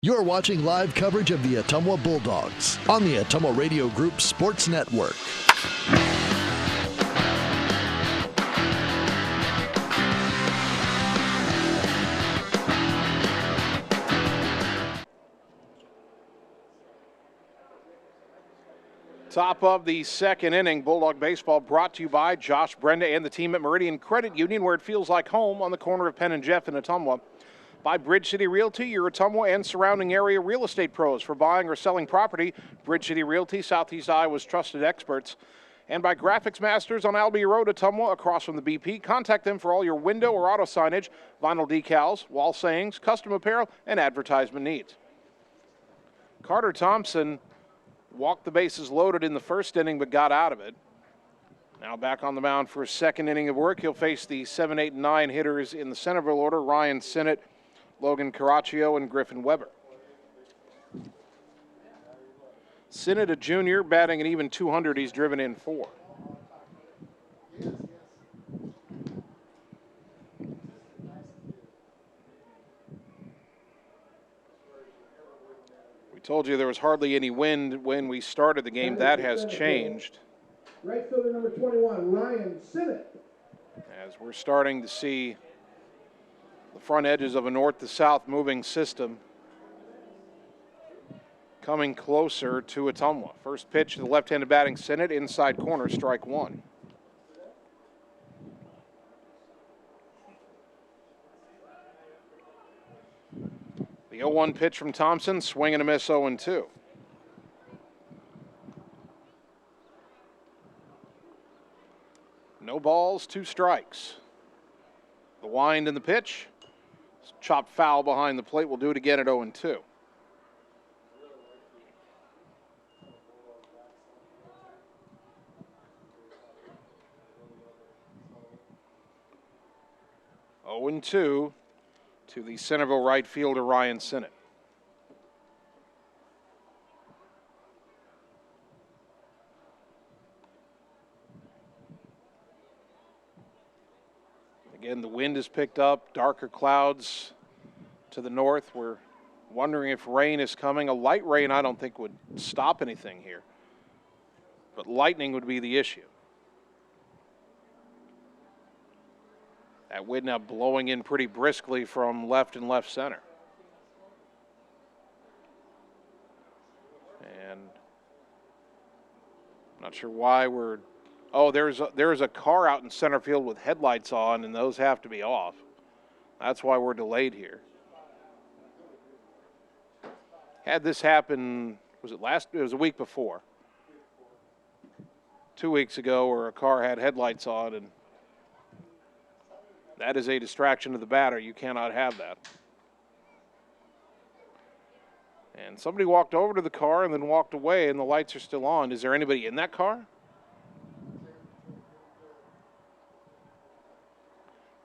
Speaker 1: You're watching live coverage of the Ottumwa Bulldogs on the Ottumwa Radio Group Sports Network.
Speaker 2: Top of the second inning, Bulldog baseball brought to you by Josh Brenda and the team at Meridian Credit Union, where it feels like home on the corner of Penn and Jeff in Ottumwa. By Bridge City Realty, your Ottumwa and surrounding area real estate pros for buying or selling property. Bridge City Realty, Southeast Iowa's trusted experts. And by Graphics Masters on Albee Road, Ottumwa, across from the BP. Contact them for all your window or auto signage, vinyl decals, wall sayings, custom apparel, and advertisement needs. Carter Thompson walked the bases loaded in the first inning but got out of it. Now back on the mound for his second inning of work. He'll face the 7, 8, and 9 hitters in the Centerville order: Ryan Sinnott, Logan Caraccio, and Griffin Weber. Sinnott, a junior, batting an even 200. He's driven in 4. We told you there was hardly any wind when we started the game. That has changed.
Speaker 12: Right fielder number 21, Ryan Sinnott.
Speaker 2: As we're starting to see the front edges of a north to south moving system coming closer to Ottumwa. First pitch to the left-handed batting Sinnott, inside corner, strike 1. The 0-1 pitch from Thompson, swing and a miss, 0-2. No balls, 2 strikes. The wind and the pitch. Chopped foul behind the plate. We'll do it again at 0-2. To the Centerville right fielder, Ryan Sinnott. Again, the wind has picked up, darker clouds to the north. We're wondering if rain is coming. A light rain I don't think would stop anything here, but lightning would be the issue. That wind now blowing in pretty briskly from left and left center. And I'm not sure why we're... Oh, there's a car out in center field with headlights on, and those have to be off. That's why we're delayed here. Had this happen, it was a week before. 2 weeks ago, where a car had headlights on, and that is a distraction to the batter. You cannot have that. And somebody walked over to the car and then walked away, and the lights are still on. Is there anybody in that car?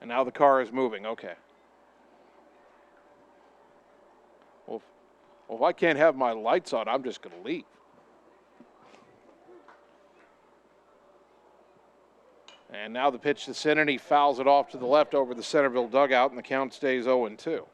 Speaker 2: And now the car is moving. Okay. Well, if I can't have my lights on, I'm just going to leave. And now the pitch to Sinnott. He fouls it off to the left over the Centerville dugout, and the count stays 0-2.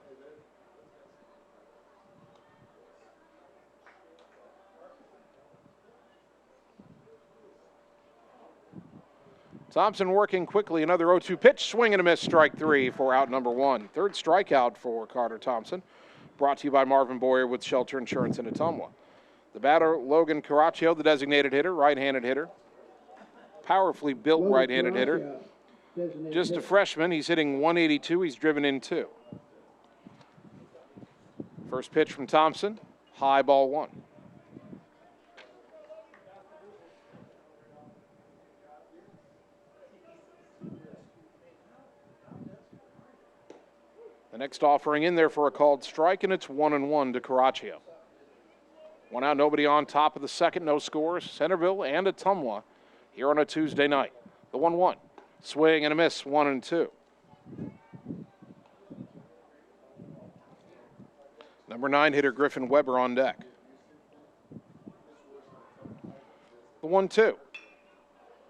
Speaker 2: Thompson working quickly. Another 0-2 pitch. Swing and a miss. Strike 3 for out number 1. Third strikeout for Carter Thompson. Brought to you by Marvin Boyer with Shelter Insurance in Ottumwa. The batter, Logan Caraccio, the designated hitter, right-handed hitter. Powerfully built right-handed hitter. Just a freshman. He's hitting 182. He's driven in 2. First pitch from Thompson. High, ball 1. The next offering in there for a called strike, and it's 1-1 to Caraccio. One out, nobody on, top of the second, no scores. Centerville and Ottumwa here on a Tuesday night. The 1-1. Swing and a miss, 1-2. Number 9 hitter Griffin Weber on deck. The 1-2.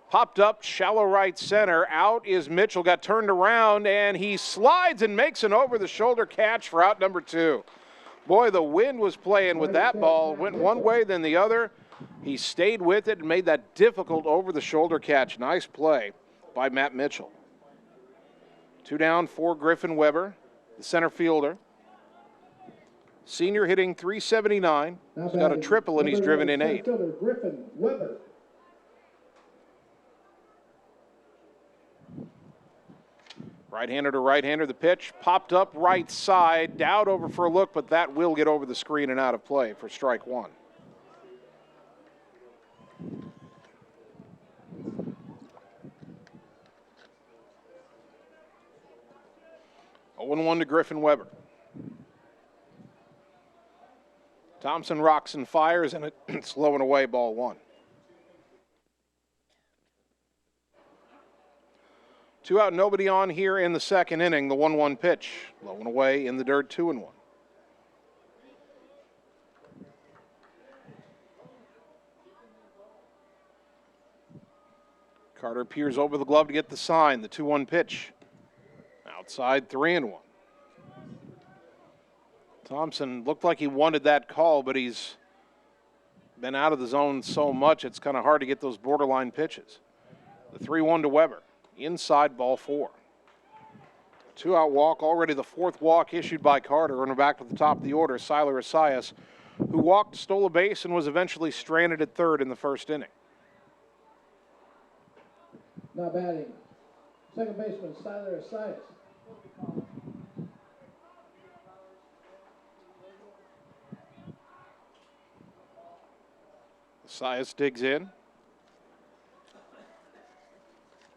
Speaker 2: Popped up, shallow right center. Out is Mitchell, got turned around, and he slides and makes an over-the-shoulder catch for out number 2. Boy, the wind was playing with that ball. Went one way, then the other. He stayed with it and made that difficult over-the-shoulder catch. Nice play by Matt Mitchell. 2 down for Griffin Weber, the center fielder. Senior hitting .379. He's got a triple, and he's driven in 8.
Speaker 12: Griffin Weber.
Speaker 2: Right-hander to right-hander, the pitch popped up right side. Dowd over for a look, but that will get over the screen and out of play for strike 1. Oh, 1-1 to Griffin Weber. Thompson rocks and fires, and it's low and away, ball 1. 2 out, nobody on here in the second inning. The 1-1 pitch, low and away in the dirt, 2-1. Carter peers over the glove to get the sign. The 2-1 pitch, outside, 3-1. Thompson looked like he wanted that call, but he's been out of the zone so much it's kind of hard to get those borderline pitches. The 3-1 to Weber. Inside, ball 4. 2-out walk, already the 4th walk issued by Carter. Running back to the top of the order, Siler Asias, who walked, stole a base, and was eventually stranded at third in the first inning.
Speaker 12: Now batting, second baseman Siler Asias.
Speaker 2: Asias digs in.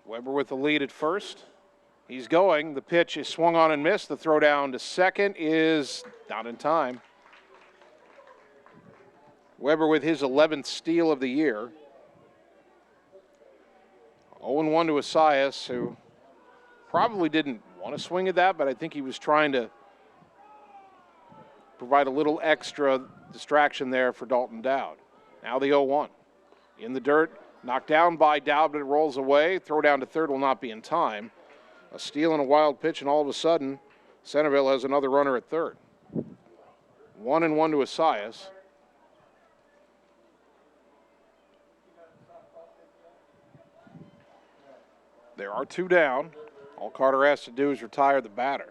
Speaker 2: Weber with the lead at first. He's going. The pitch is swung on and missed. The throw down to second is not in time. Weber with his 11th steal of the year. 0-1 to Asias, who probably didn't want to swing at that, but I think he was trying to provide a little extra distraction there for Dalton Dowd. Now the 0-1. In the dirt. Knocked down by Dowd, but it rolls away. Throw down to third will not be in time. A steal and a wild pitch, and all of a sudden, Centerville has another runner at third. 1-1 to Asias. There are 2 down. All Carter has to do is retire the batter.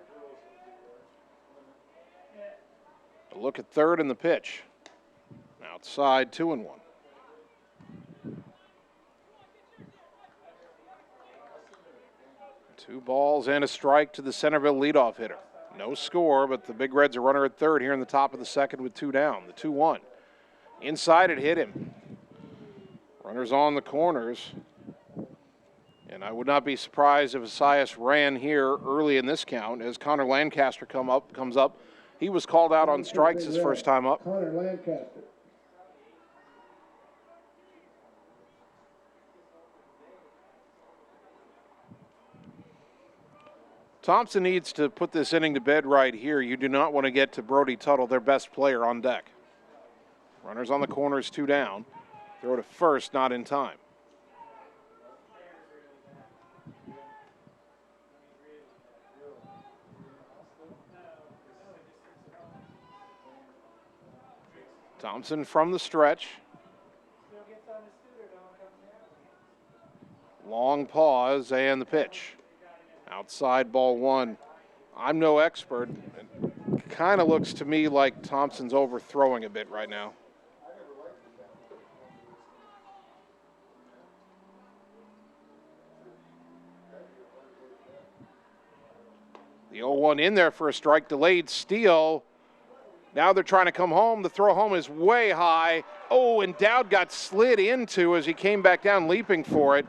Speaker 2: A look at third and the pitch. Outside, 2-1. 2 balls and a strike to the Centerville leadoff hitter. No score, but the Big Reds are runner at third here in the top of the second with 2 down. The 2-1. Inside, it hit him. Runners on the corners. And I would not be surprised if Asias ran here early in this count as Connor Lancaster comes up. He was called out on strikes his first time up.
Speaker 12: Connor Lancaster.
Speaker 2: Thompson needs to put this inning to bed right here. You do not want to get to Brody Tuttle, their best player, on deck. Runners on the corners, 2 down. Throw to first, not in time. Thompson from the stretch. Long pause and the pitch. Outside, ball 1. I'm no expert. It kind of looks to me like Thompson's overthrowing a bit right now. The 0-1 in there for a strike, delayed steal. Now they're trying to come home. The throw home is way high. Oh, and Dowd got slid into as he came back down leaping for it.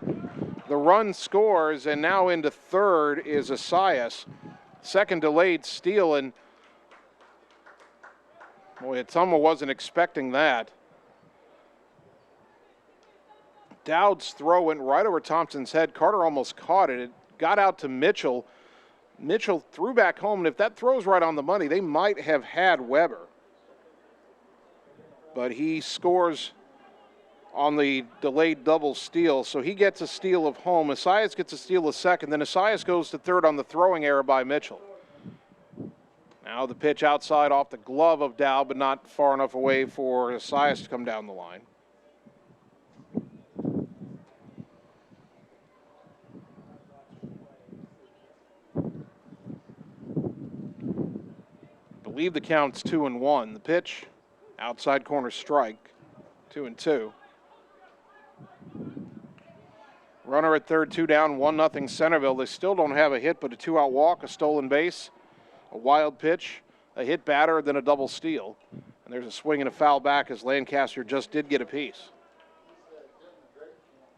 Speaker 2: The run scores, and now into third is Asias. Second delayed steal, and boy, Ottumwa wasn't expecting that. Dowd's throw went right over Thompson's head. Carter almost caught it. It got out to Mitchell. Mitchell threw back home, and if that throw's right on the money, they might have had Weber. But he scores on the delayed double steal, so he gets a steal of home. Esias gets a steal of second, then Esias goes to third on the throwing error by Mitchell. Now the pitch outside off the glove of Dowd, but not far enough away for Esias to come down the line. I believe the count's 2-1. The pitch, outside corner strike, 2-2. Runner at third, 2 down, 1-0 Centerville. They still don't have a hit, but a 2-out walk, a stolen base, a wild pitch, a hit batter, then a double steal. And there's a swing and a foul back as Lancaster just did get a piece.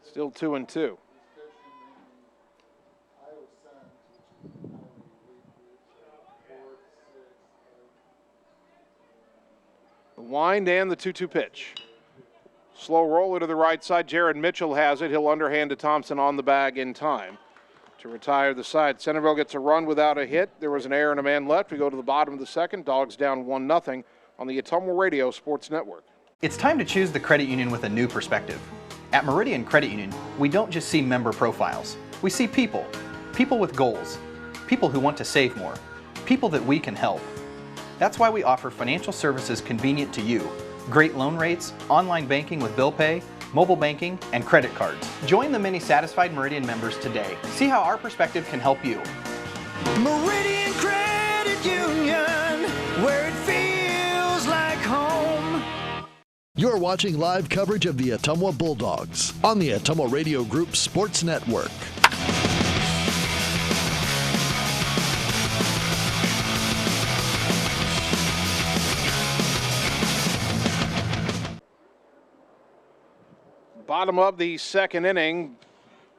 Speaker 2: Still 2-2. The wind and the 2-2 pitch. Slow roller to the right side. Jared Mitchell has it. He'll underhand to Thompson on the bag in time to retire the side. Centerville gets a run without a hit. There was an error and a man left. We go to the bottom of the second. Dogs down 1-0 on the Ottumwa Radio Sports Network.
Speaker 7: It's time to choose the credit union with a new perspective. At Meridian Credit Union, we don't just see member profiles. We see people. People with goals. People who want to save more. People that we can help. That's why we offer financial services convenient to you. Great loan rates, online banking with bill pay, mobile banking, and credit cards. Join the many satisfied Meridian members today. See how our perspective can help you.
Speaker 8: Meridian Credit Union, where it feels like home.
Speaker 1: You're watching live coverage of the Ottumwa Bulldogs on the Ottumwa Radio Group Sports Network.
Speaker 2: Bottom of the second inning,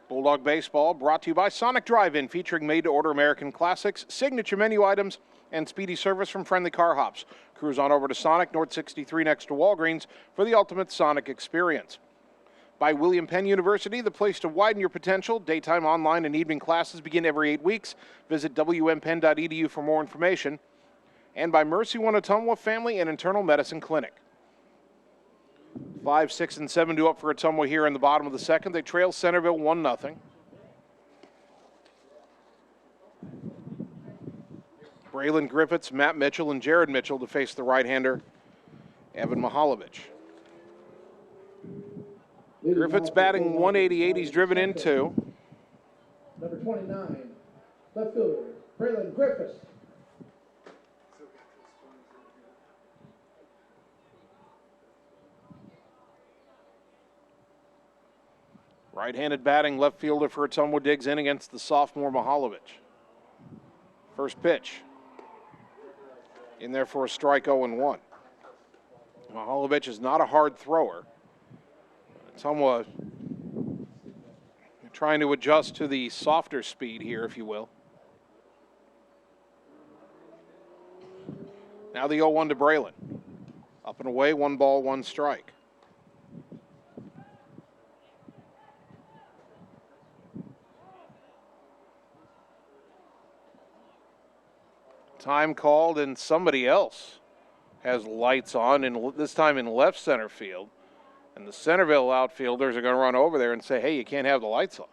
Speaker 2: Bulldog Baseball brought to you by Sonic Drive-In, featuring made-to-order American classics, signature menu items, and speedy service from friendly car hops. Cruise on over to Sonic, North 63 next to Walgreens for the ultimate Sonic experience. By William Penn University, the place to widen your potential. Daytime, online, and evening classes begin every 8 weeks. Visit wmpenn.edu for more information. And by Mercy One Ottumwa Family and Internal Medicine Clinic. 5, 6, and 7 due up for Ottumwa here in the bottom of the second. They trail Centerville 1-0. Braylon Griffiths, Matt Mitchell, and Jared Mitchell to face the right-hander, Evan Mihalovich. Griffiths batting 188. He's driven in 2.
Speaker 12: Number 29, left fielder, Braylon Griffiths.
Speaker 2: Right-handed batting left fielder for Ottumwa digs in against the sophomore Mihalovich. First pitch. In there for a strike, 0-1. Mihalovich is not a hard thrower. Ottumwa trying to adjust to the softer speed here, if you will. Now the 0-1 to Braylon. Up and away, 1 ball, 1 strike. Time called, and somebody else has lights on, and this time in left center field. And the Centerville outfielders are going to run over there and say, hey, you can't have the lights on.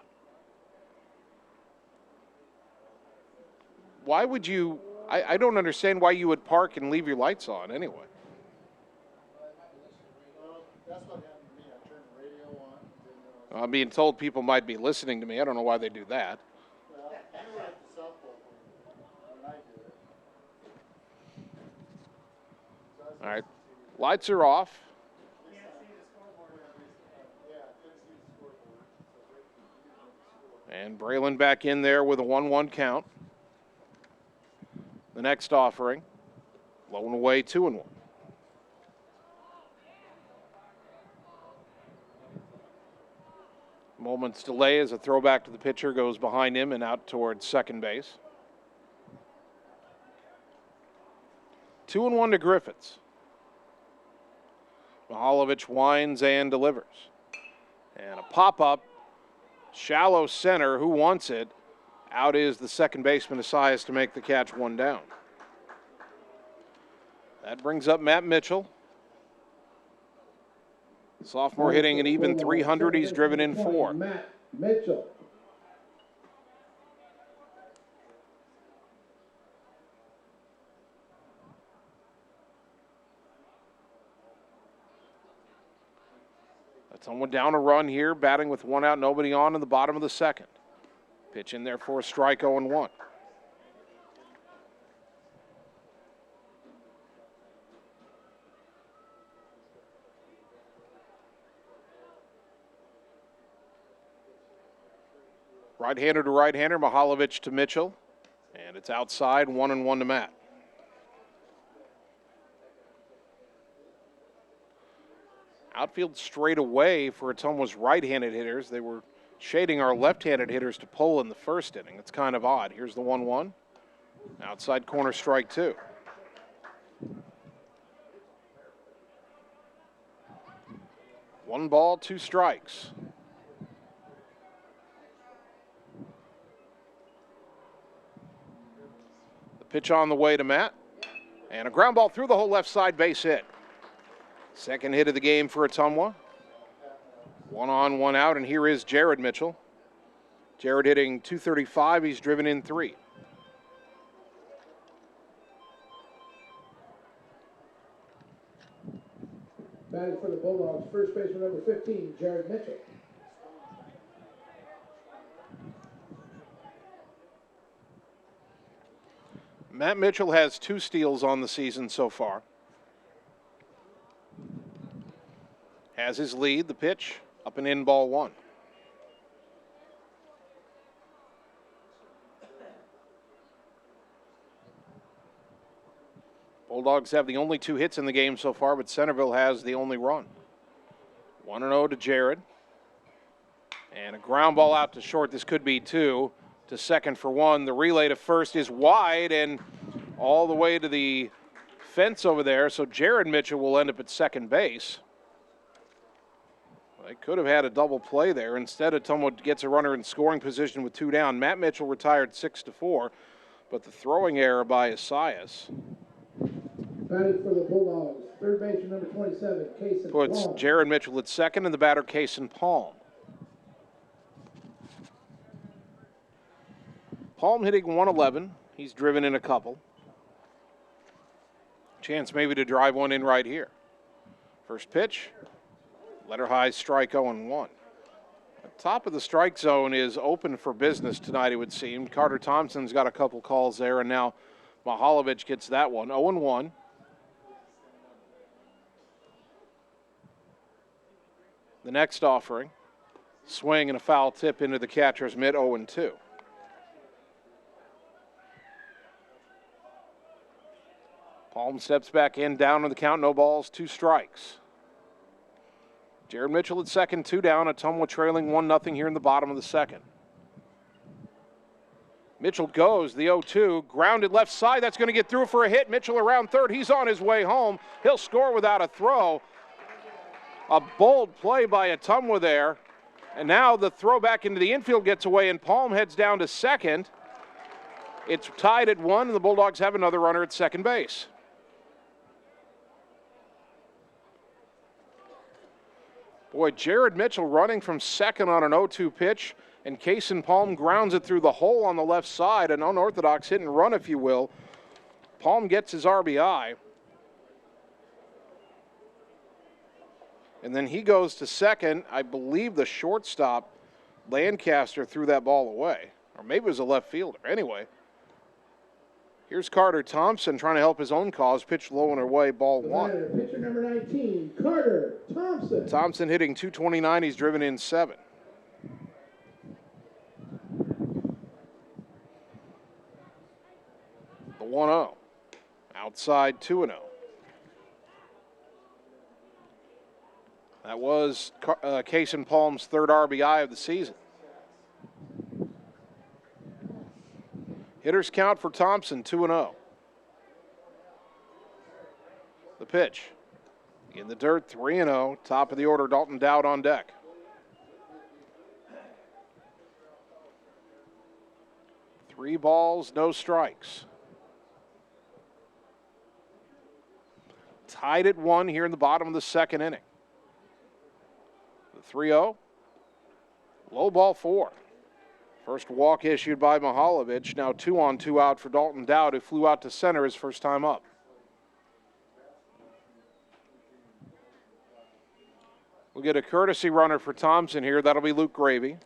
Speaker 2: Why would you, I don't understand why you would park and leave your lights on anyway.
Speaker 15: That's what happened to me. I turned the radio on.
Speaker 2: I'm being told people might be listening to me. I don't know why they do that.
Speaker 15: Well, you were at the softball when I did it.
Speaker 2: All right, lights are off. And Braylon back in there with a 1-1 count. The next offering, low and away, 2-1. Moment's delay as a throwback to the pitcher goes behind him and out towards second base. 2-1 to Griffiths. Mihalovich winds and delivers. And a pop-up, shallow center. Who wants it? Out is the second baseman, Asias, to make the catch, 1 down. That brings up Matt Mitchell. Sophomore hitting an even .300. He's driven in 4.
Speaker 12: Matt Mitchell.
Speaker 2: Someone down a run here, batting with 1 out, nobody on in the bottom of the second. Pitch in there for a strike, 0-1. Right-hander to right-hander, Mihalovich to Mitchell. And it's outside, 1-1 to Matt. Outfield straight away for Ottumwa's right-handed hitters. They were shading our left-handed hitters to pull in the first inning. It's kind of odd. Here's the 1-1. Outside corner, strike 2. One ball, 2 strikes. The pitch on the way to Matt. And a ground ball through the whole left side, base hit. Second hit of the game for Ottumwa. 1 on, 1 out, and here is Jared Mitchell. Jared hitting .235. He's driven in 3.
Speaker 12: Batting for the Bulldogs, first baseman number 15, Jared Mitchell.
Speaker 2: Matt Mitchell has 2 steals on the season so far. Has his lead, the pitch, up and in, ball 1. Bulldogs have the only 2 hits in the game so far, but Centerville has the only run. 1-0 to Jared. And a ground ball out to short. This could be 2. To second for 1. The relay to first is wide and all the way to the fence over there. So Jared Mitchell will end up at second base. They could have had a double play there. Instead, Ottumwa gets a runner in scoring position with 2 down. Matt Mitchell retired 6-4, but the throwing error by Asias
Speaker 12: Batting for the Bulldogs, third baseman number 27, Cason
Speaker 2: puts
Speaker 12: Palm.
Speaker 2: Jared Mitchell at second and the batter Cason Palm. Palm hitting 111. He's driven in a couple. Chance maybe to drive one in right here. First pitch. Letter high, strike, 0-1. The top of the strike zone is open for business tonight, it would seem. Carter Thompson's got a couple calls there, and now Mihalovich gets that one. 0-1. The next offering. Swing and a foul tip into the catcher's mitt, 0-2. Palm steps back in, down on the count, no balls, 2 strikes. Jared Mitchell at second, 2 down. Ottumwa trailing 1-0 here in the bottom of the second. Mitchell goes, the 0-2, grounded left side. That's going to get through for a hit. Mitchell around third. He's on his way home. He'll score without a throw. A bold play by Ottumwa there. And now the throw back into the infield gets away, and Palm heads down to second. It's tied at 1, and the Bulldogs have another runner at second base. Boy, Jared Mitchell running from second on an 0-2 pitch, and Cason Palm grounds it through the hole on the left side, an unorthodox hit and run, if you will. Palm gets his RBI. And then he goes to second. I believe the shortstop, Lancaster, threw that ball away. Or maybe it was a left fielder. Anyway, here's Carter Thompson trying to help his own cause. Pitch low and away, ball 1.
Speaker 12: Pitcher number 19, Carter Thompson.
Speaker 2: Thompson hitting .229. He's driven in 7. The 1-0. Outside 2-0. That was Cason Palm's third RBI of the season. Hitters count for Thompson, 2-0. pitch. In the dirt, 3-0. Top of the order, Dalton Dowd on deck. Three balls, no strikes. Tied at 1 here in the bottom of the second inning. The 3-0. Low ball 4. First walk issued by Mihalovic. Now 2 on, 2 out for Dalton Dowd, who flew out to center his first time up. We'll get a courtesy runner for Thompson here. That'll be Luke Gravy.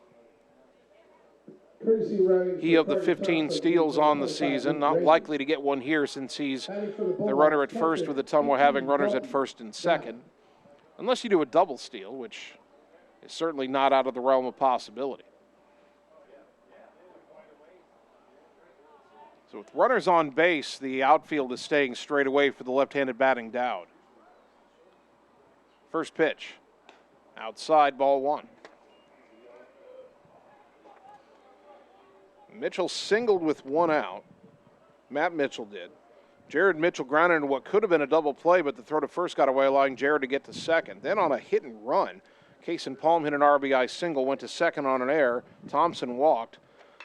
Speaker 2: He of the 15 steals on the season, not likely to get one here since he's the runner at first with Ottumwa having runners at first and second. Unless you do a double steal, which is certainly not out of the realm of possibility. So with runners on base, the outfield is staying straight away for the left-handed batting Dowd. First pitch, outside, ball 1. Mitchell singled with 1 out. Matt Mitchell did. Jared Mitchell grounded into what could have been a double play, but the throw to first got away, allowing Jared to get to second. Then on a hit and run, Kason Palm hit an RBI single, went to second on an error. Thompson walked.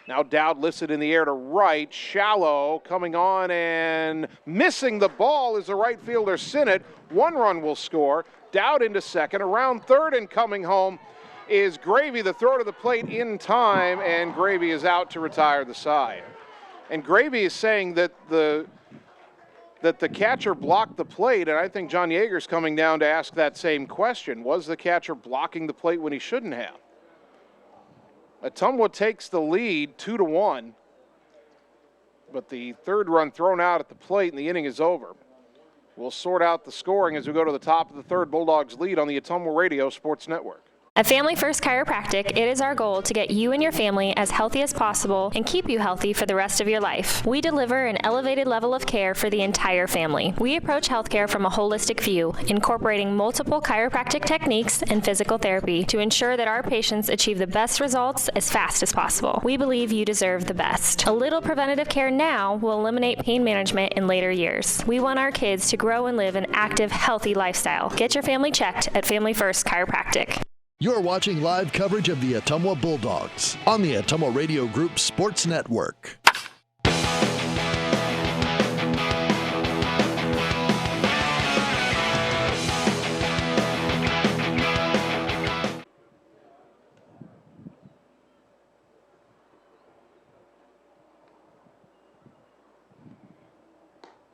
Speaker 2: Now Dowd lifts it in the air to right. Shallow coming on and missing the ball is the right fielder Sinnott. 1 run will score. Dowd into second. Around third and coming home is Gravy. The throw to the plate in time, and Gravy is out to retire the side. And Gravy is saying that the catcher blocked the plate, and I think John Yeager's coming down to ask that same question. Was the catcher blocking the plate when he shouldn't have? Ottumwa takes the lead 2-1, but the third run thrown out at the plate and the inning is over. We'll sort out the scoring as we go to the top of the third. Bulldogs lead on the Ottumwa Radio Sports Network.
Speaker 16: At Family First Chiropractic, it is our goal to get you and your family as healthy as possible and keep you healthy for the rest of your life. We deliver an elevated level of care for the entire family. We approach healthcare from a holistic view, incorporating multiple chiropractic techniques and physical therapy to ensure that our patients achieve the best results as fast as possible. We believe you deserve the best. A little preventative care now will eliminate pain management in later years. We want our kids to grow and live an active, healthy lifestyle. Get your family checked at Family First Chiropractic.
Speaker 1: You're watching live coverage of the Ottumwa Bulldogs on the Ottumwa Radio Group Sports Network.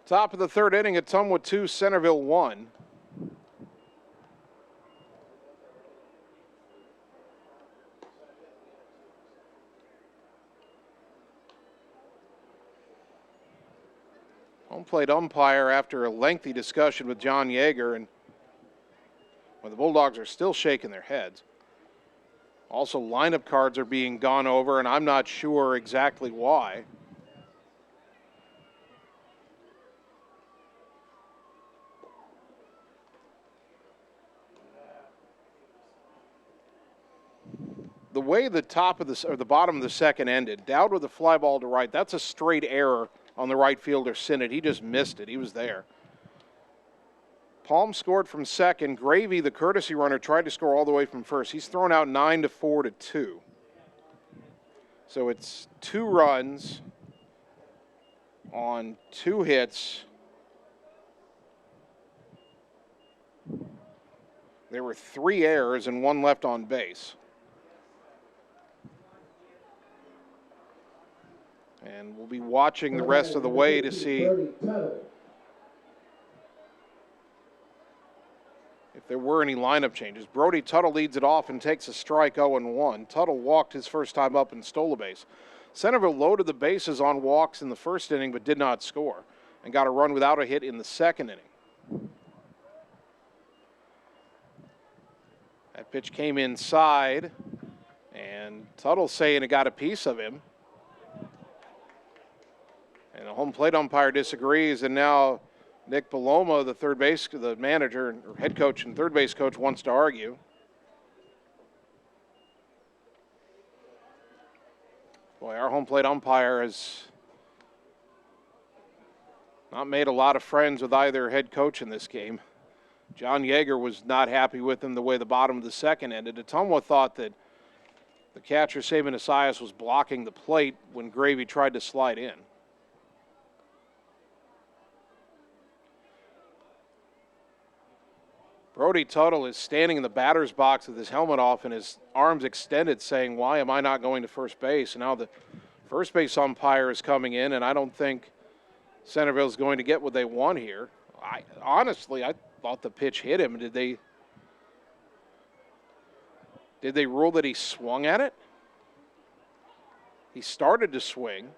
Speaker 2: Top of the third inning, Ottumwa 2, Centerville 1. Home plate umpire after a lengthy discussion with John Yeager, and when the Bulldogs are still shaking their heads. Also, lineup cards are being gone over, and I'm not sure exactly why. The way the top of the bottom of the second ended, Dowd with a fly ball to right. That's a straight error on the right fielder Sinnott. He just missed it. He was there. Palm scored from second. Gravy, the courtesy runner, tried to score all the way from first. He's thrown out 9-4 to 2. So it's 2 runs on 2 hits. There were 3 errors and 1 left on base. And we'll be watching the rest of the way to see if there were any lineup changes. Brody Tuttle leads it off and takes a strike 0-1. Tuttle walked his first time up and stole a base. Centerville loaded the bases on walks in the first inning but did not score and got a run without a hit in the second inning. That pitch came inside, and Tuttle saying it got a piece of him. And the home plate umpire disagrees, and now Nick Paloma, the manager or head coach and third base coach, wants to argue. Boy, our home plate umpire has Not made a lot of friends with either head coach in this game. John Yeager was not happy with him the way the bottom of the second ended. Ottumwa thought that the catcher, Saban Asias, was blocking the plate when Gravy tried to slide in. Brody Tuttle is standing in the batter's box with his helmet off and his arms extended, saying, "Why am I not going to first base?" And now the first base umpire is coming in, and I don't think Centerville is going to get what they want here. Honestly, I thought the pitch hit him. Did they rule that he swung at it? He started to swing.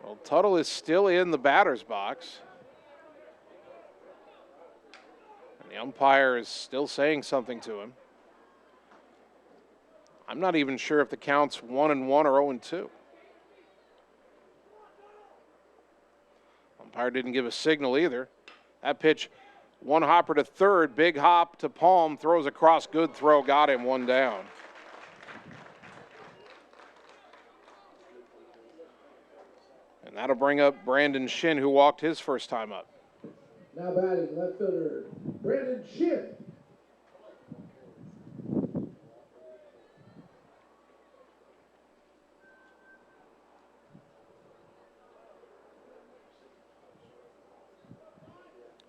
Speaker 2: Well, Tuttle is still in the batter's box. And the umpire is still saying something to him. I'm not even sure if the count's 1-1 or 0-2. Umpire didn't give a signal either. That pitch, one hopper to third, big hop to Palm, throws across, good throw, got him, one down. And that'll bring up Brandon Shin, who walked his first time up.
Speaker 12: Now batting left fielder, Brandon Shin.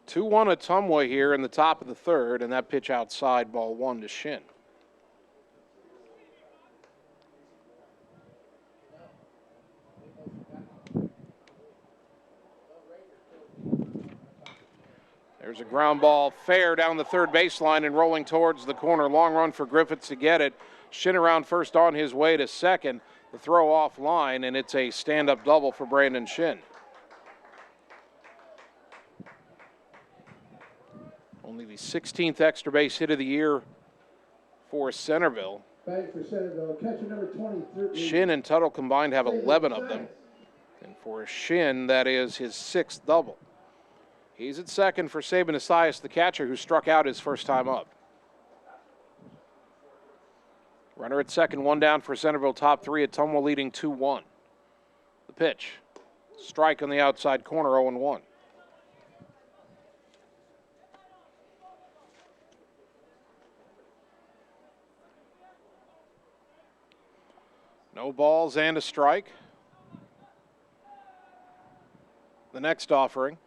Speaker 2: Two-one Ottumwa here in the top of the third, and that pitch outside, ball one to Shin. There's a ground ball fair down the third baseline and rolling towards the corner. Long run for Griffiths to get it. Shin around first on his way to second. The throw off line, and it's a stand-up double for Brandon Shin. Only the 16th extra base hit of the year for Centerville.
Speaker 12: Batting for Centerville, catcher number 23.
Speaker 2: Shin and Tuttle combined have 11 of them. And for Shin, that is his 6th double. He's at second for Saban Asias, the catcher, who struck out his first time up. Runner at second, one down for Centerville, top three. Ottumwa leading 2-1. The pitch. Strike on the outside corner, 0-1. No balls and a strike. The next offering.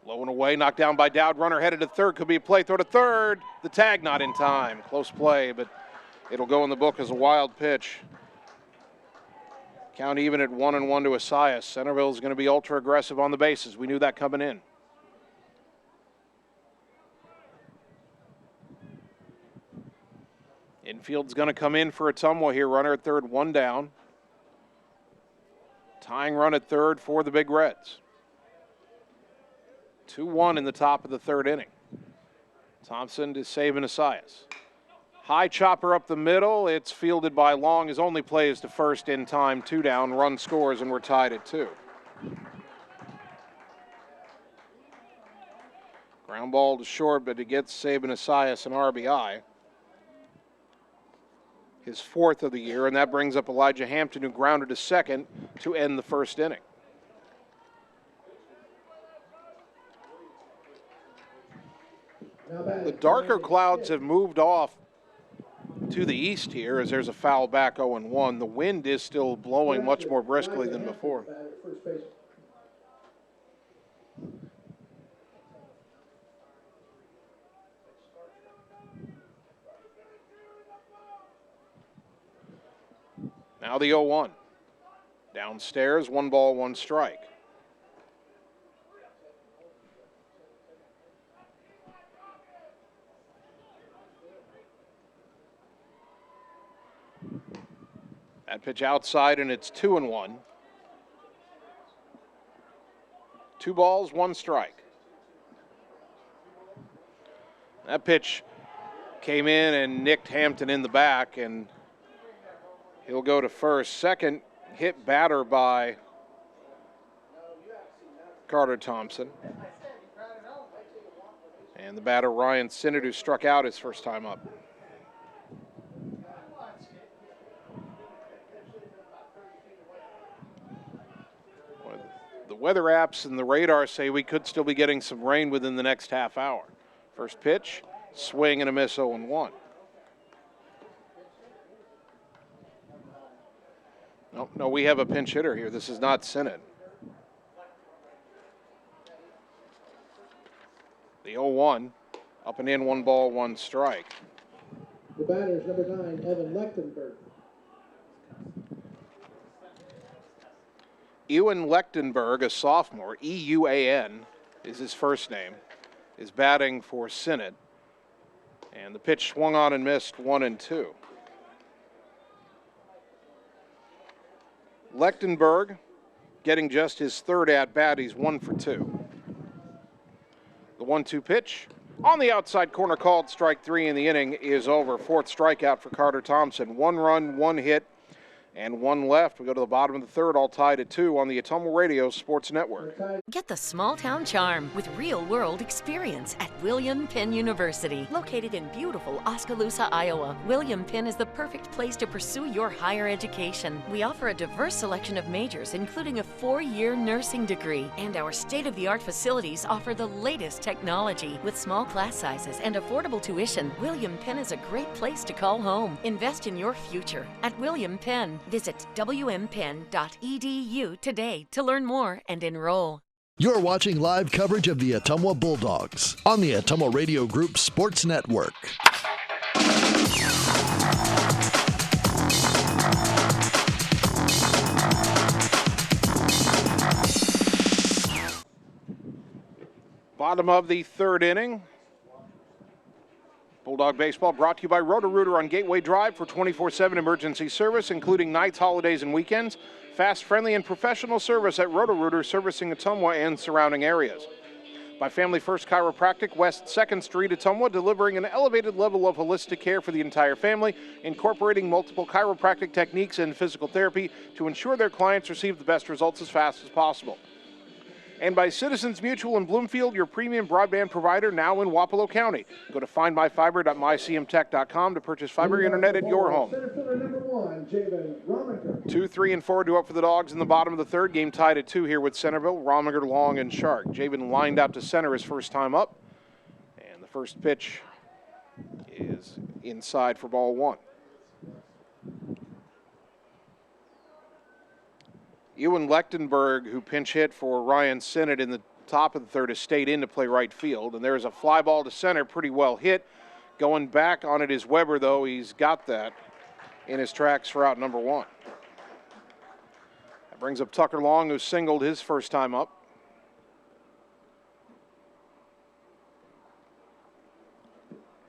Speaker 2: Low and away, knocked down by Dowd. Runner headed to third, could be a play, throw to third. The tag not in time. Close play, but it'll go in the book as a wild pitch. Count even at 1-1 to Asias. Centerville is going to be ultra aggressive on the bases. We knew that coming in. Infield's going to come in for Ottumwa here. Runner at third, one down. Tying run at third for the Big Reds. 2-1 in the top of the third inning. Thompson to Saban Asias. High chopper up the middle. It's fielded by Long. His only play is to first in time. 2 down. Run scores, and we're tied at 2. Ground ball to short, but it gets Saban Asias an RBI. His 4th of the year, and that brings up Elijah Hampton, who grounded to second to end the first inning. The darker clouds have moved off to the east here as there's a foul back 0-1. The wind is still blowing much more briskly than before. Now the 0-1. Downstairs, 1 ball, 1 strike. That pitch outside, and it's 2-1. 2 balls, 1 strike. That pitch came in and nicked Hampton in the back, and he'll go to first. Second hit batter by Carter Thompson. And the batter, Ryan Sinnott, who struck out his first time up. weather apps and the radar say we could still be getting some rain within the next half hour. First pitch, swing and a miss, 0-1. No, we have a pinch hitter here. This is not Sinnott. The 0-1, up and in, 1 ball, 1 strike.
Speaker 12: The batter is number 9, Evan Lechtenberg.
Speaker 2: Ewan Lechtenberg, a sophomore, E-U-A-N is his first name, is batting for Sinnott. And the pitch swung on and missed, 1-2. Lechtenberg getting just his third at-bat. He's 1 for 2. The 1-2 pitch on the outside corner, called strike 3, and the inning is over. 4th strikeout for Carter Thompson. 1 run, 1 hit, and 1 left. We go to the bottom of the 3rd, all tied at 2 on the Ottumwa Radio Sports Network.
Speaker 9: Get the small town charm with real-world experience at William Penn University. Located in beautiful Oskaloosa, Iowa, William Penn is the perfect place to pursue your higher education. We offer a diverse selection of majors, including a 4-year nursing degree. And our state-of-the-art facilities offer the latest technology. With small class sizes and affordable tuition, William Penn is a great place to call home. Invest in your future at William Penn. Visit wmpenn.edu today to learn more and enroll.
Speaker 1: You're watching live coverage of the Ottumwa Bulldogs on the Ottumwa Radio Group Sports Network.
Speaker 2: Bottom of the 3rd inning. Bulldog Baseball brought to you by Roto-Rooter on Gateway Drive for 24/7 emergency service, including nights, holidays, and weekends. Fast, friendly, and professional service at Roto-Rooter, servicing Ottumwa and surrounding areas. By Family First Chiropractic, West 2nd Street, Ottumwa, delivering an elevated level of holistic care for the entire family, incorporating multiple chiropractic techniques and physical therapy to ensure their clients receive the best results as fast as possible. And by Citizens Mutual in Bloomfield, your premium broadband provider now in Wapello County. Go to findmyfiber.mycmtech.com to purchase fiber internet at your home. 2, 3, and 4 do up for the Dogs in the bottom of the 3rd. Game tied at 2 here with Centerville, Rominger, Long, and Shark. Jabin lined out to center his first time up. And the first pitch is inside for ball 1. Ewan Lechtenberg, who pinch hit for Ryan Sinnott in the top of the 3rd, has stayed in to play right field. And there's a fly ball to center, pretty well hit. Going back on it is Weber, though. He's got that in his tracks for out number 1. That brings up Tucker Long, who singled his first time up.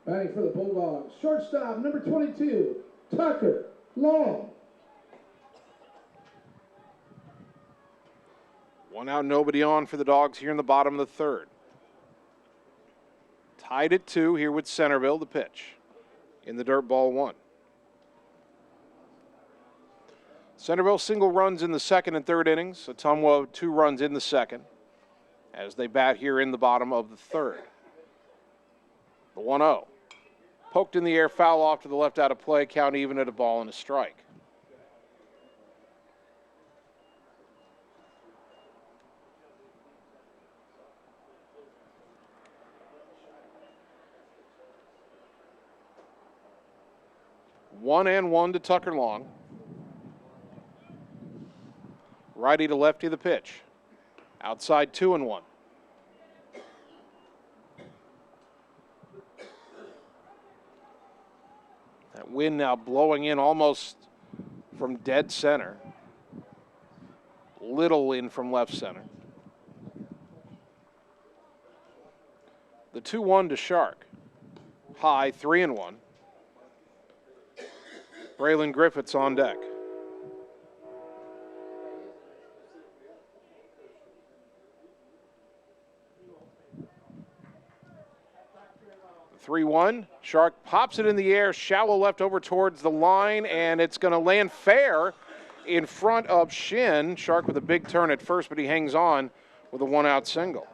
Speaker 12: Batting for the Bulldogs, shortstop, number 22, Tucker Long.
Speaker 2: 1 out, nobody on for the Dogs here in the bottom of the 3rd. Tied at 2 here with Centerville, the pitch. In the dirt, ball 1. Centerville single runs in the 2nd and 3rd innings. Ottumwa 2 runs in the 2nd as they bat here in the bottom of the 3rd. The 1-0. Poked in the air, foul off to the left out of play, count even at a ball and a strike. One and 1 to Tucker Long. Righty to lefty the pitch. Outside 2-1. That wind now blowing in almost from dead center. Little in from left center. The 2-1 to Shark. High, 3-1. Braylon Griffiths on deck. The 3-1. Shark pops it in the air, shallow left over towards the line, and it's going to land fair in front of Shin. Shark with a big turn at first, but he hangs on with a 1-out single.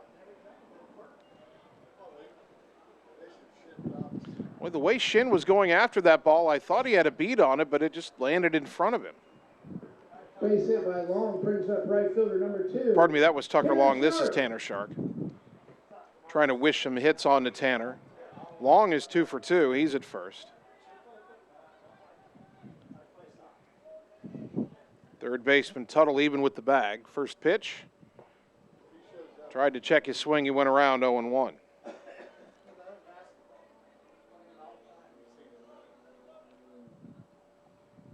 Speaker 2: Well, the way Shin was going after that ball, I thought he had a beat on it, but it just landed in front of him.
Speaker 12: Base hit by Long brings up right fielder number 2.
Speaker 2: Pardon me, that was Tucker Long. This is Tanner Shark. Trying to wish some hits on to Tanner. Long is 2 for 2. He's at first. Third baseman Tuttle even with the bag. First pitch. Tried to check his swing. He went around 0-1.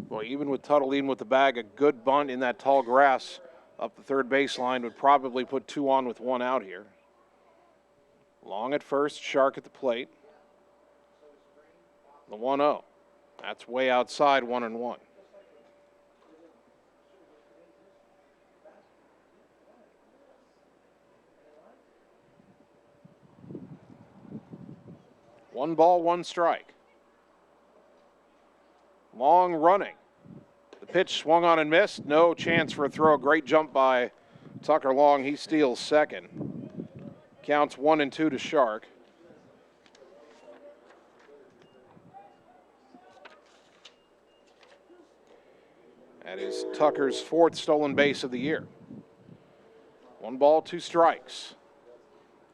Speaker 2: Boy, even with Tuttle even with the bag, a good bunt in that tall grass up the third baseline would probably put 2 on with 1 out here. Long at first, Shark at the plate. The 1-0. That's way outside, 1-1. One ball, 1 strike. Long running. The pitch swung on and missed. No chance for a throw. Great jump by Tucker Long. He steals second. Counts 1-2 to Shark. That is Tucker's 4th stolen base of the year. 1 ball, 2 strikes.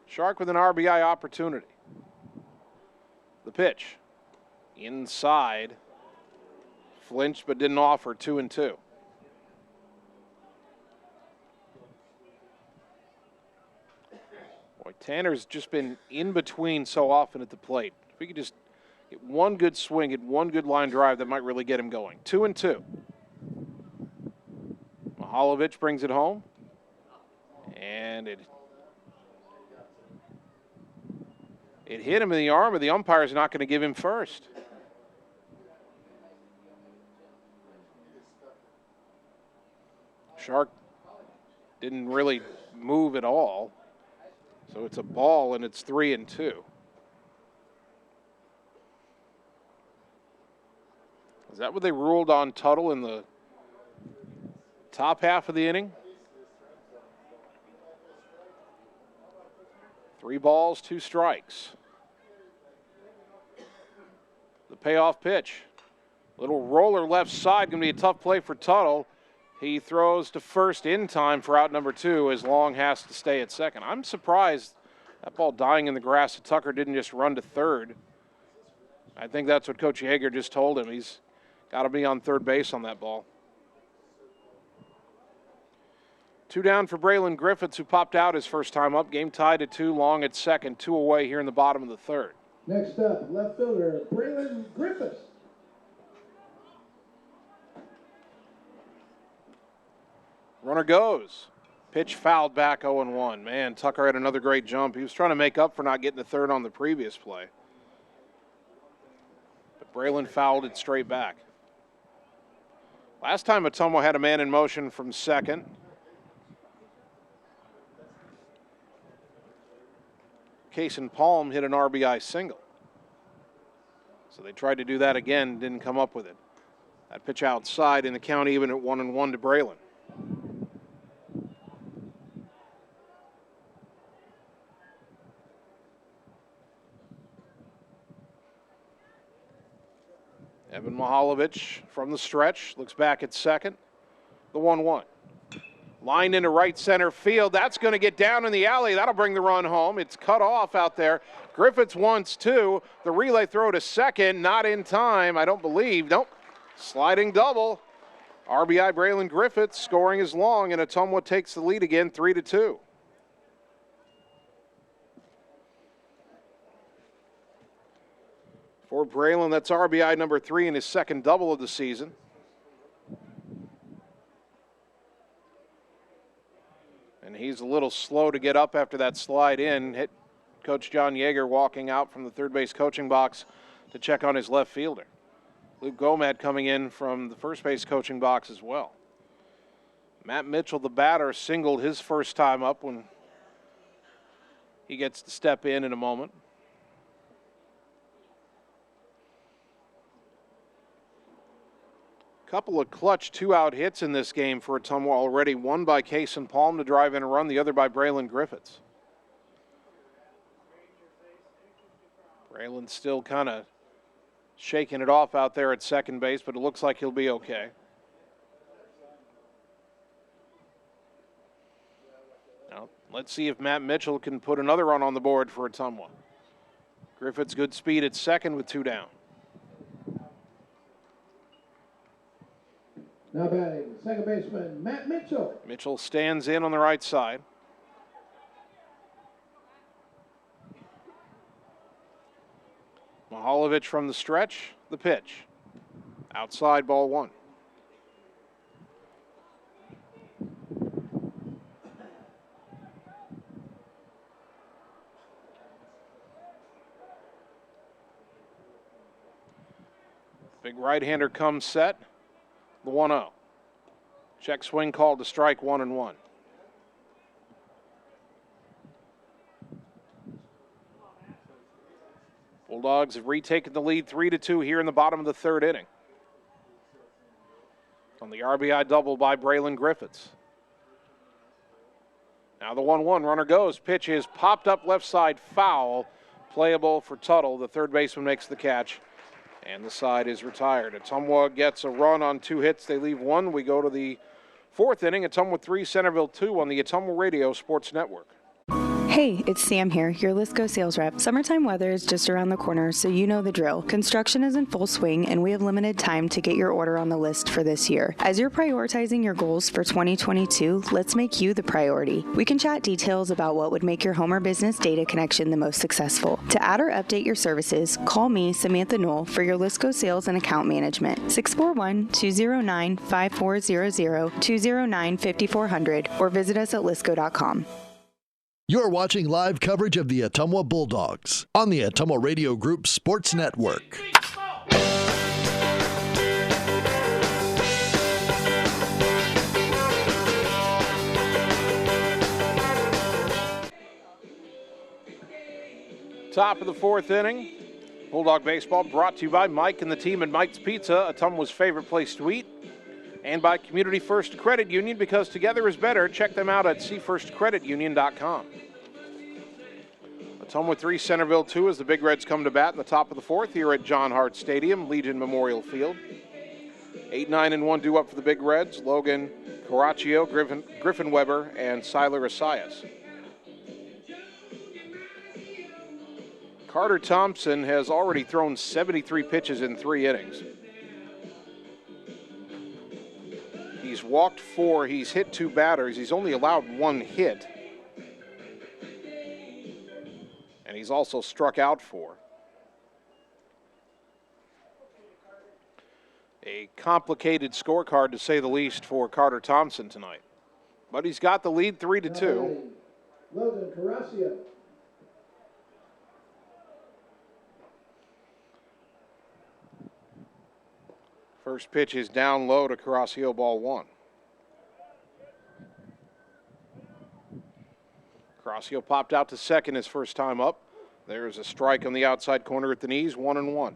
Speaker 2: Shark with an RBI opportunity. The pitch. Inside. Flinched but didn't offer, 2-2. Boy, Tanner's just been in between so often at the plate. If we could just get one good swing, get one good line drive, that might really get him going. 2-2. Mihalovich brings it home. And it hit him in the arm, but the umpire's not going to give him first. Shark didn't really move at all. So it's a ball, and it's 3-2. Is that what they ruled on Tuttle in the top half of the inning? 3 balls, 2 strikes. The payoff pitch. Little roller left side, going to be a tough play for Tuttle. He throws to first in time for out number 2 as Long has to stay at second. I'm surprised that ball dying in the grass that Tucker didn't just run to third. I think that's what Coach Yeager just told him. He's got to be on third base on that ball. 2 down for Braylon Griffiths, who popped out his first time up. Game tied at 2, Long at second, 2 away here in the bottom of the third.
Speaker 12: Next up, left fielder Braylon Griffiths.
Speaker 2: Runner goes. Pitch fouled back 0-1. Man, Tucker had another great jump. He was trying to make up for not getting the third on the previous play. But Braylon fouled it straight back. Last time Ottumwa had a man in motion from second. Kason Palm hit an RBI single. So they tried to do that again, didn't come up with it. That pitch outside in the count even at 1-1 to Braylon. Evan Mihalovich from the stretch, looks back at second. The 1-1. Lined into right center field. That's going to get down in the alley. That'll bring the run home. It's cut off out there. Griffiths wants 2. The relay throw to second. Not in time, I don't believe. Nope. Sliding double. RBI Braylon Griffiths scoring is Long, and Ottumwa takes the lead again, 3-2. For Braylon, that's RBI number 3 in his second double of the season. And he's a little slow to get up after that slide in. Hit Coach John Yeager walking out from the third base coaching box to check on his left fielder. Luke Gomad coming in from the first base coaching box as well. Matt Mitchell, the batter, singled his first time up when he gets to step in a moment. Couple of clutch 2-out hits in this game for Ottumwa already. One by Kason Palm to drive in a run, the other by Braylon Griffiths. Braylon still kind of shaking it off out there at second base, but it looks like he'll be okay. Let's see if Matt Mitchell can put another run on the board for Ottumwa. Griffith's good speed at second with 2 down.
Speaker 12: Now batting, second baseman, Matt Mitchell.
Speaker 2: Mitchell stands in on the right side. Mahalovic from the stretch, the pitch. Outside, ball 1. Big right-hander comes set, the 1-0. Check swing called to strike, 1-1. Bulldogs have retaken the lead 3-2 here in the bottom of the 3rd inning. On the RBI double by Braylon Griffiths. Now the 1-1, runner goes. Pitch is popped up left side, foul. Playable for Tuttle. The third baseman makes the catch, and the side is retired. Ottumwa gets a run on 2 hits. They leave 1. We go to the 4th inning. Ottumwa 3, Centerville 2 on the Ottumwa Radio Sports Network.
Speaker 17: Hey, it's Sam here, your Lisco sales rep. Summertime weather is just around the corner, so you know the drill. Construction is in full swing, and we have limited time to get your order on the list for this year. As you're prioritizing your goals for 2022, let's make you the priority. We can chat details about what would make your home or business data connection the most successful. To add or update your services, call me, Samantha Knoll, for your Lisco sales and account management. 641-209-5400, 209-5400, or visit us at lisco.com.
Speaker 1: You're watching live coverage of the Ottumwa Bulldogs on the Ottumwa Radio Group Sports Network.
Speaker 2: Top of the 4th inning. Bulldog baseball brought to you by Mike and the team at Mike's Pizza, Ottumwa's favorite place to eat, and by Community First Credit Union, because together is better. Check them out at cfirstcreditunion.com. Ottumwa 3, Centerville 2 as the Big Reds come to bat in the top of the 4th here at John Hart Stadium, Legion Memorial Field. 8-9-1 due up for the Big Reds. Logan Caraccio, Griffin Weber, and Siler Asias. Carter Thompson has already thrown 73 pitches in 3 innings. He's walked 4, he's hit 2 batters, he's only allowed 1 hit. And he's also struck out 4. A complicated scorecard, to say the least, for Carter Thompson tonight. But he's got the lead 3-2.
Speaker 12: Logan Caraccio.
Speaker 2: First pitch is down low to Caraccio, ball 1. Caraccio popped out to second his first time up. There's a strike on the outside corner at the knees, 1-1.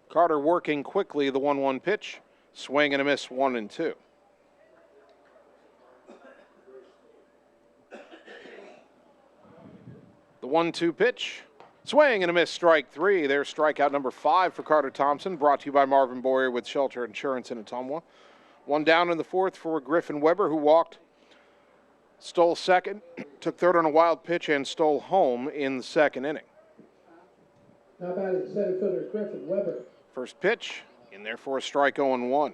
Speaker 2: Carter working quickly, the 1-1 pitch. Swing and a miss, 1-2. The 1-2 pitch. Swing and a miss, strike 3. There's strikeout number 5 for Carter Thompson, brought to you by Marvin Boyer with Shelter Insurance in Ottumwa. 1 down in the 4th for Griffin Weber, who walked, stole second, took third on a wild pitch, and stole home in the 2nd inning.
Speaker 12: Now batting, center fielder Griffin Weber.
Speaker 2: First pitch, in there for a strike, 0-1.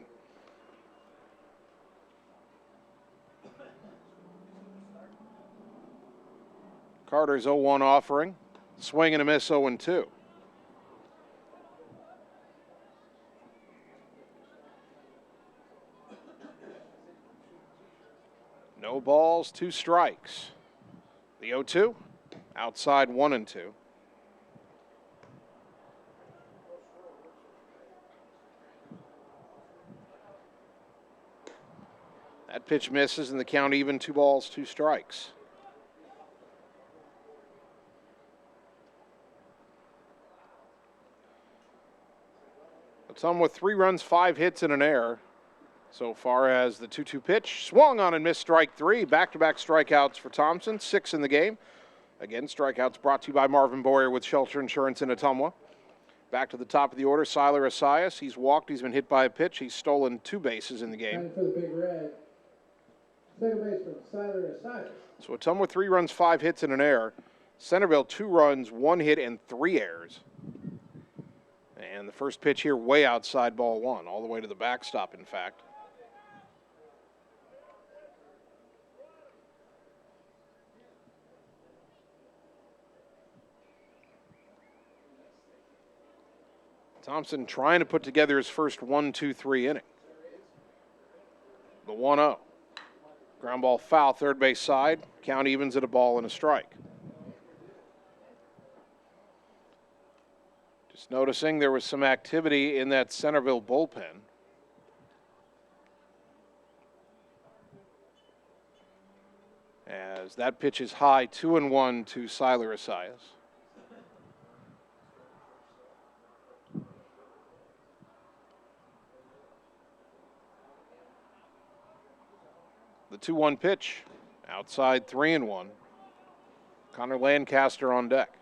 Speaker 2: Carter's 0-1 offering. Swing and a miss, 0-2. No balls, 2 strikes. The 0-2, outside 1-2. That pitch misses and the count even, 2 balls, 2 strikes. Some with 3 runs, 5 hits, and an error. So far as the 2-2 pitch, swung on and missed, strike 3. Back-to-back strikeouts for Thompson, 6 in the game. Again, strikeouts brought to you by Marvin Boyer with Shelter Insurance in Ottumwa. Back to the top of the order, Siler Asias. He's walked, he's been hit by a pitch. He's stolen 2 bases in the game.
Speaker 12: For the Big Red. Second baseman, Siler Asias.
Speaker 2: So Ottumwa 3 runs, 5 hits, and an error. Centerville 2 runs, 1 hit, and 3 errors. And the first pitch here way outside ball 1, all the way to the backstop, in fact. Thompson trying to put together his first 1-2-3 inning. The 1-0. Ground ball foul, third base side. Count evens at a ball and a strike. Just noticing there was some activity in that Centerville bullpen. As that pitch is high, 2-1 to Siler Asias. The 2-1 pitch, outside 3-1. Connor Lancaster on deck.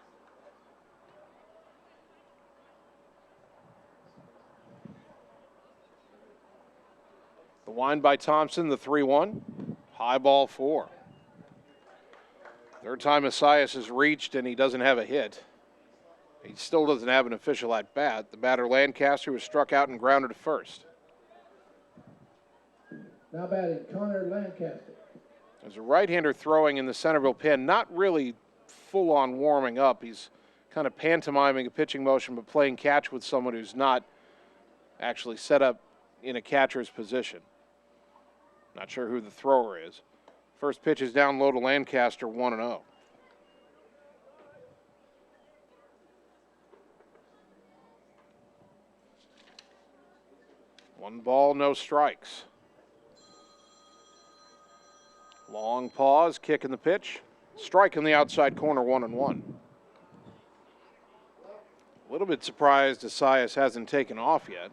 Speaker 2: The wind by Thompson, the 3-1. High ball 4. Third time Asias has reached and he doesn't have a hit. He still doesn't have an official at bat. The batter Lancaster was struck out and grounded to first.
Speaker 12: Now batting, Connor Lancaster.
Speaker 2: There's a right-hander throwing in the Centerville pen, not really full-on warming up. He's kind of pantomiming a pitching motion, but playing catch with someone who's not actually set up in a catcher's position. Not sure who the thrower is. First pitch is down low to Lancaster, 1-0. One ball, no strikes. Long pause, kick in the pitch. Strike in the outside corner, 1-1. A little bit surprised Asias hasn't taken off yet.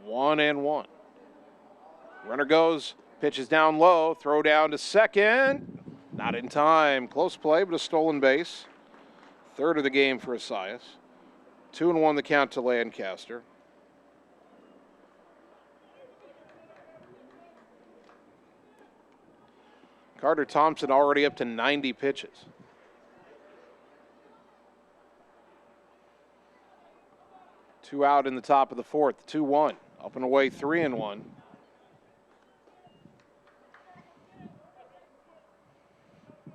Speaker 2: One and one. Runner goes, pitches down low, throw down to second. Not in time. Close play, but a stolen base. Third of the game for Asias. 2-1 the count to Lancaster. Carter Thompson already up to 90 pitches. Two out in the top of the fourth, 2-1. Up and away, 3-1.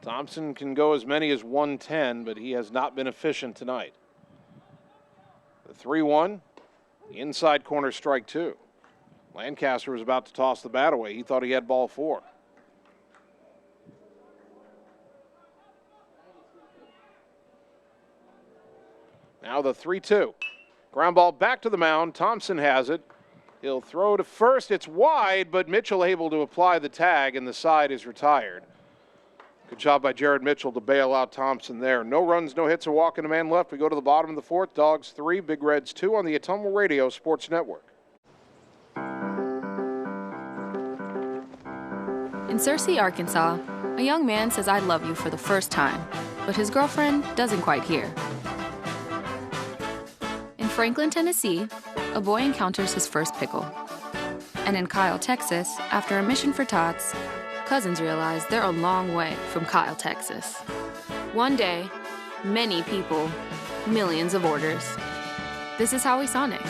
Speaker 2: Thompson can go as many as 110, but he has not been efficient tonight. The 3-1, inside corner, strike 2. Lancaster was about to toss the bat away. He thought he had ball 4. Now the 3-2. Ground ball back to the mound. Thompson has it. He'll throw to first. It's wide, but Mitchell able to apply the tag, and the side is retired. Good job by Jared Mitchell to bail out Thompson there. No runs, no hits, a walk, and a man left. We go to the bottom of the fourth. Dogs 3, Big Reds 2 on the Ottumwa Radio Sports Network.
Speaker 10: In Searcy, Arkansas, a young man says I love you for the first time, but his girlfriend doesn't quite hear. In Franklin, Tennessee, a boy encounters his first pickle. And in Kyle, Texas, after a mission for tots, cousins realize they're a long way from Kyle, Texas. One day, many people, millions of orders. This is Howie Sonic.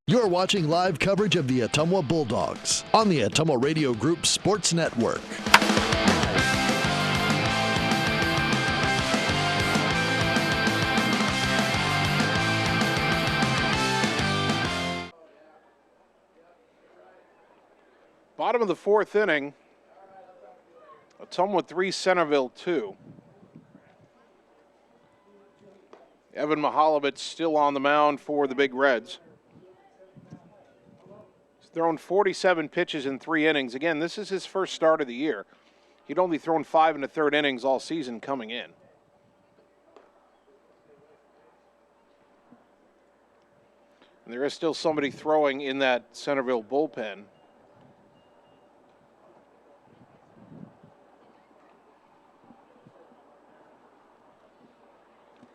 Speaker 1: You're watching live coverage of the Ottumwa Bulldogs on the Ottumwa Radio Group Sports Network.
Speaker 2: Bottom of the fourth inning. Ottumwa 3, Centerville 2. Evan Mihalowicz still on the mound for the Big Reds. He's thrown 47 pitches in 3 innings. Again, this is his first start of the year. He'd only thrown 5 1/3 innings all season coming in. And there is still somebody throwing in that Centerville bullpen.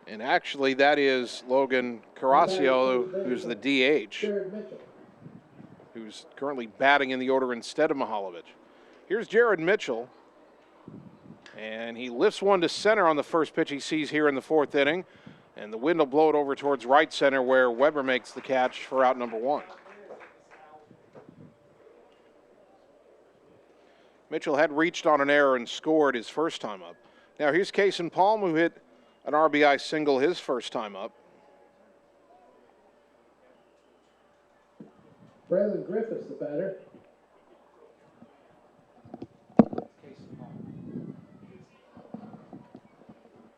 Speaker 2: And actually, that is Logan Carrasio, who's the DH, who's currently batting in the order instead of Mihaljevic. Here's Jared Mitchell, and he lifts one to center on the first pitch he sees here in the fourth inning, and the wind will blow it over towards right center where Weber makes the catch for out number one. Mitchell had reached on an error and scored his first time up. Now here's Kason Palm, who hit an RBI single his first time up.
Speaker 12: Braylon Griffiths, the batter.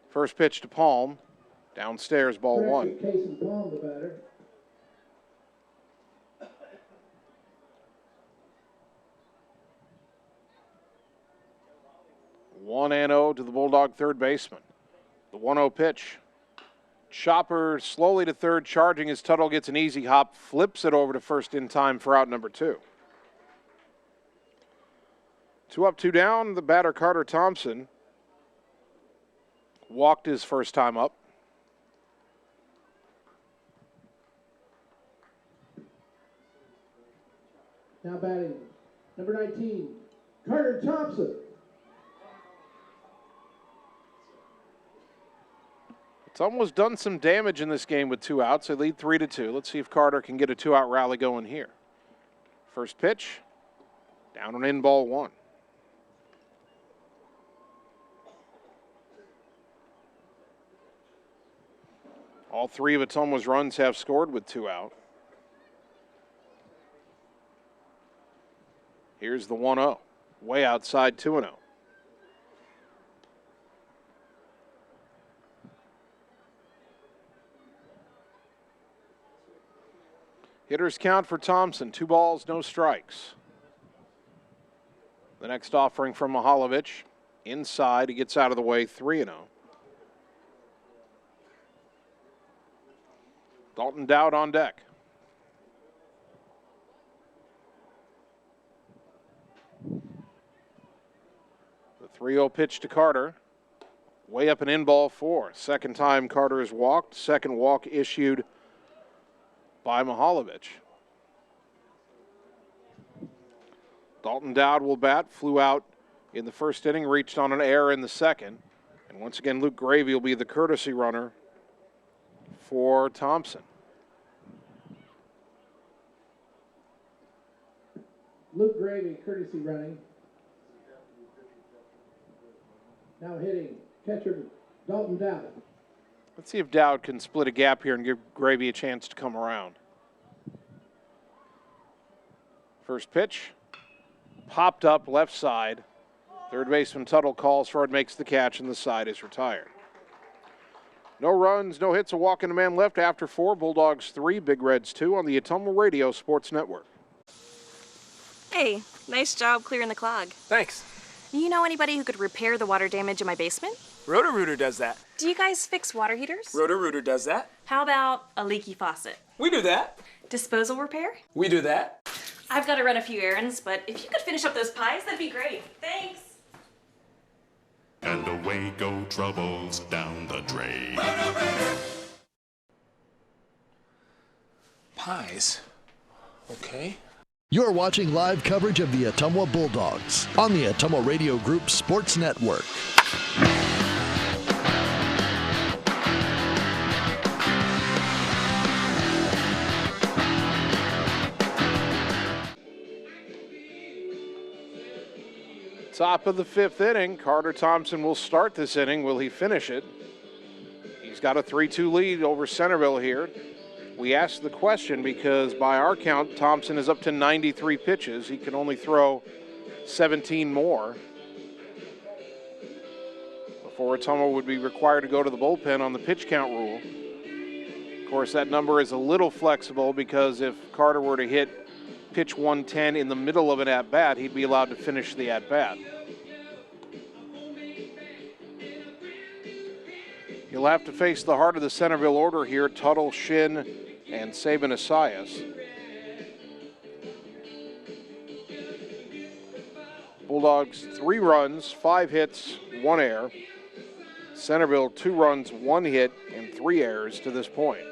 Speaker 2: First pitch to Palm. Downstairs, ball one.
Speaker 12: Kason Palm, the batter.
Speaker 2: One and 0 to the Bulldog third baseman. The 1-0 pitch. Chopper slowly to third, charging as Tuttle gets an easy hop, flips it over to first in time for out number two. 2 up, 2 down. The batter, Carter Thompson, walked his first time up.
Speaker 12: Now batting, number 19, Carter Thompson.
Speaker 2: Ottumwa's done some damage in this game with 2 outs. They lead 3-2. Let's see if Carter can get a 2-out rally going here. First pitch, down and in, ball one. All 3 of Ottumwa's runs have scored with 2 out. Here's the 1-0, way outside 2-0. Hitters count for Thompson, 2 balls, no strikes. The next offering from Mihaljevic, inside, he gets out of the way, 3-0. Dalton Dowd on deck. The 3-0 pitch to Carter, way up and in, ball 4. Second time Carter has walked, second walk issued by Mihaljevic. Dalton Dowd will bat, flew out in the first inning, reached on an error in the second. And once again, Luke Gravy will be the courtesy runner for Thompson.
Speaker 12: Luke Gravy, courtesy running. Now hitting, catcher Dalton Dowd.
Speaker 2: Let's see if Dowd can split a gap here and give Gravy a chance to come around. First pitch, popped up left side. Third baseman Tuttle calls for it, makes the catch, and the side is retired. No runs, no hits, a walk and a man left after 4. Bulldogs 3, Big Reds 2 on the Ottumwa Radio Sports Network.
Speaker 18: Hey, nice job clearing the clog.
Speaker 19: Thanks.
Speaker 18: You know anybody who could repair the water damage in my basement?
Speaker 19: Roto-Rooter does that.
Speaker 18: Do you guys fix water heaters?
Speaker 19: Roto-Rooter does that.
Speaker 18: How about a leaky faucet?
Speaker 19: We do that.
Speaker 18: Disposal repair?
Speaker 19: We do that.
Speaker 18: I've got to run a few errands, but if you could finish up those pies, that'd be great. Thanks.
Speaker 20: And away go troubles down the drain.
Speaker 19: Pies. Okay.
Speaker 1: You're watching live coverage of the Ottumwa Bulldogs on the Ottumwa Radio Group Sports Network.
Speaker 2: Top of the 5th inning, Carter Thompson will start this inning. Will he finish it? He's got a 3-2 lead over Centerville here. We asked the question because by our count, Thompson is up to 93 pitches. He can only throw 17 more before Ottumwa would be required to go to the bullpen on the pitch count rule. Of course, that number is a little flexible because if Carter were to hit pitch 110 in the middle of an at-bat, he'd be allowed to finish the at-bat. He'll have to face the heart of the Centerville order here, Tuttle, Shin, and Saban Asias. Bulldogs 3 runs, 5 hits, 1 error. Centerville 2 runs, 1 hit, and 3 errors to this point.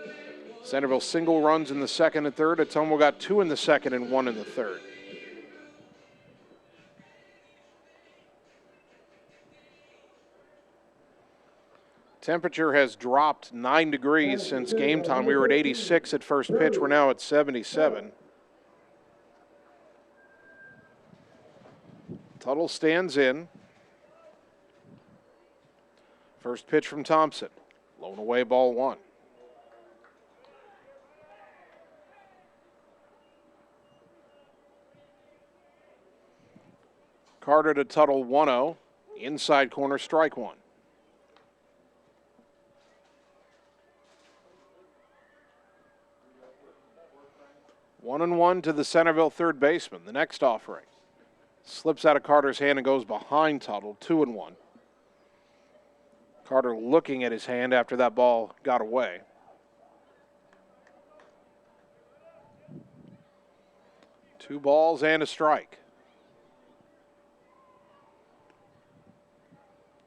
Speaker 2: Centerville single runs in the second and third. Ottumwa got 2 in the second and 1 in the third. Temperature has dropped 9 degrees since game time. We were at 86 at first pitch. We're now at 77. Tuttle stands in. First pitch from Thompson. Blown away, ball 1. Carter to Tuttle 1-0. Inside corner, strike 1. 1-1 to the Centerville third baseman. The next offering slips out of Carter's hand and goes behind Tuttle. 2-1. Carter looking at his hand after that ball got away. Two balls and a strike.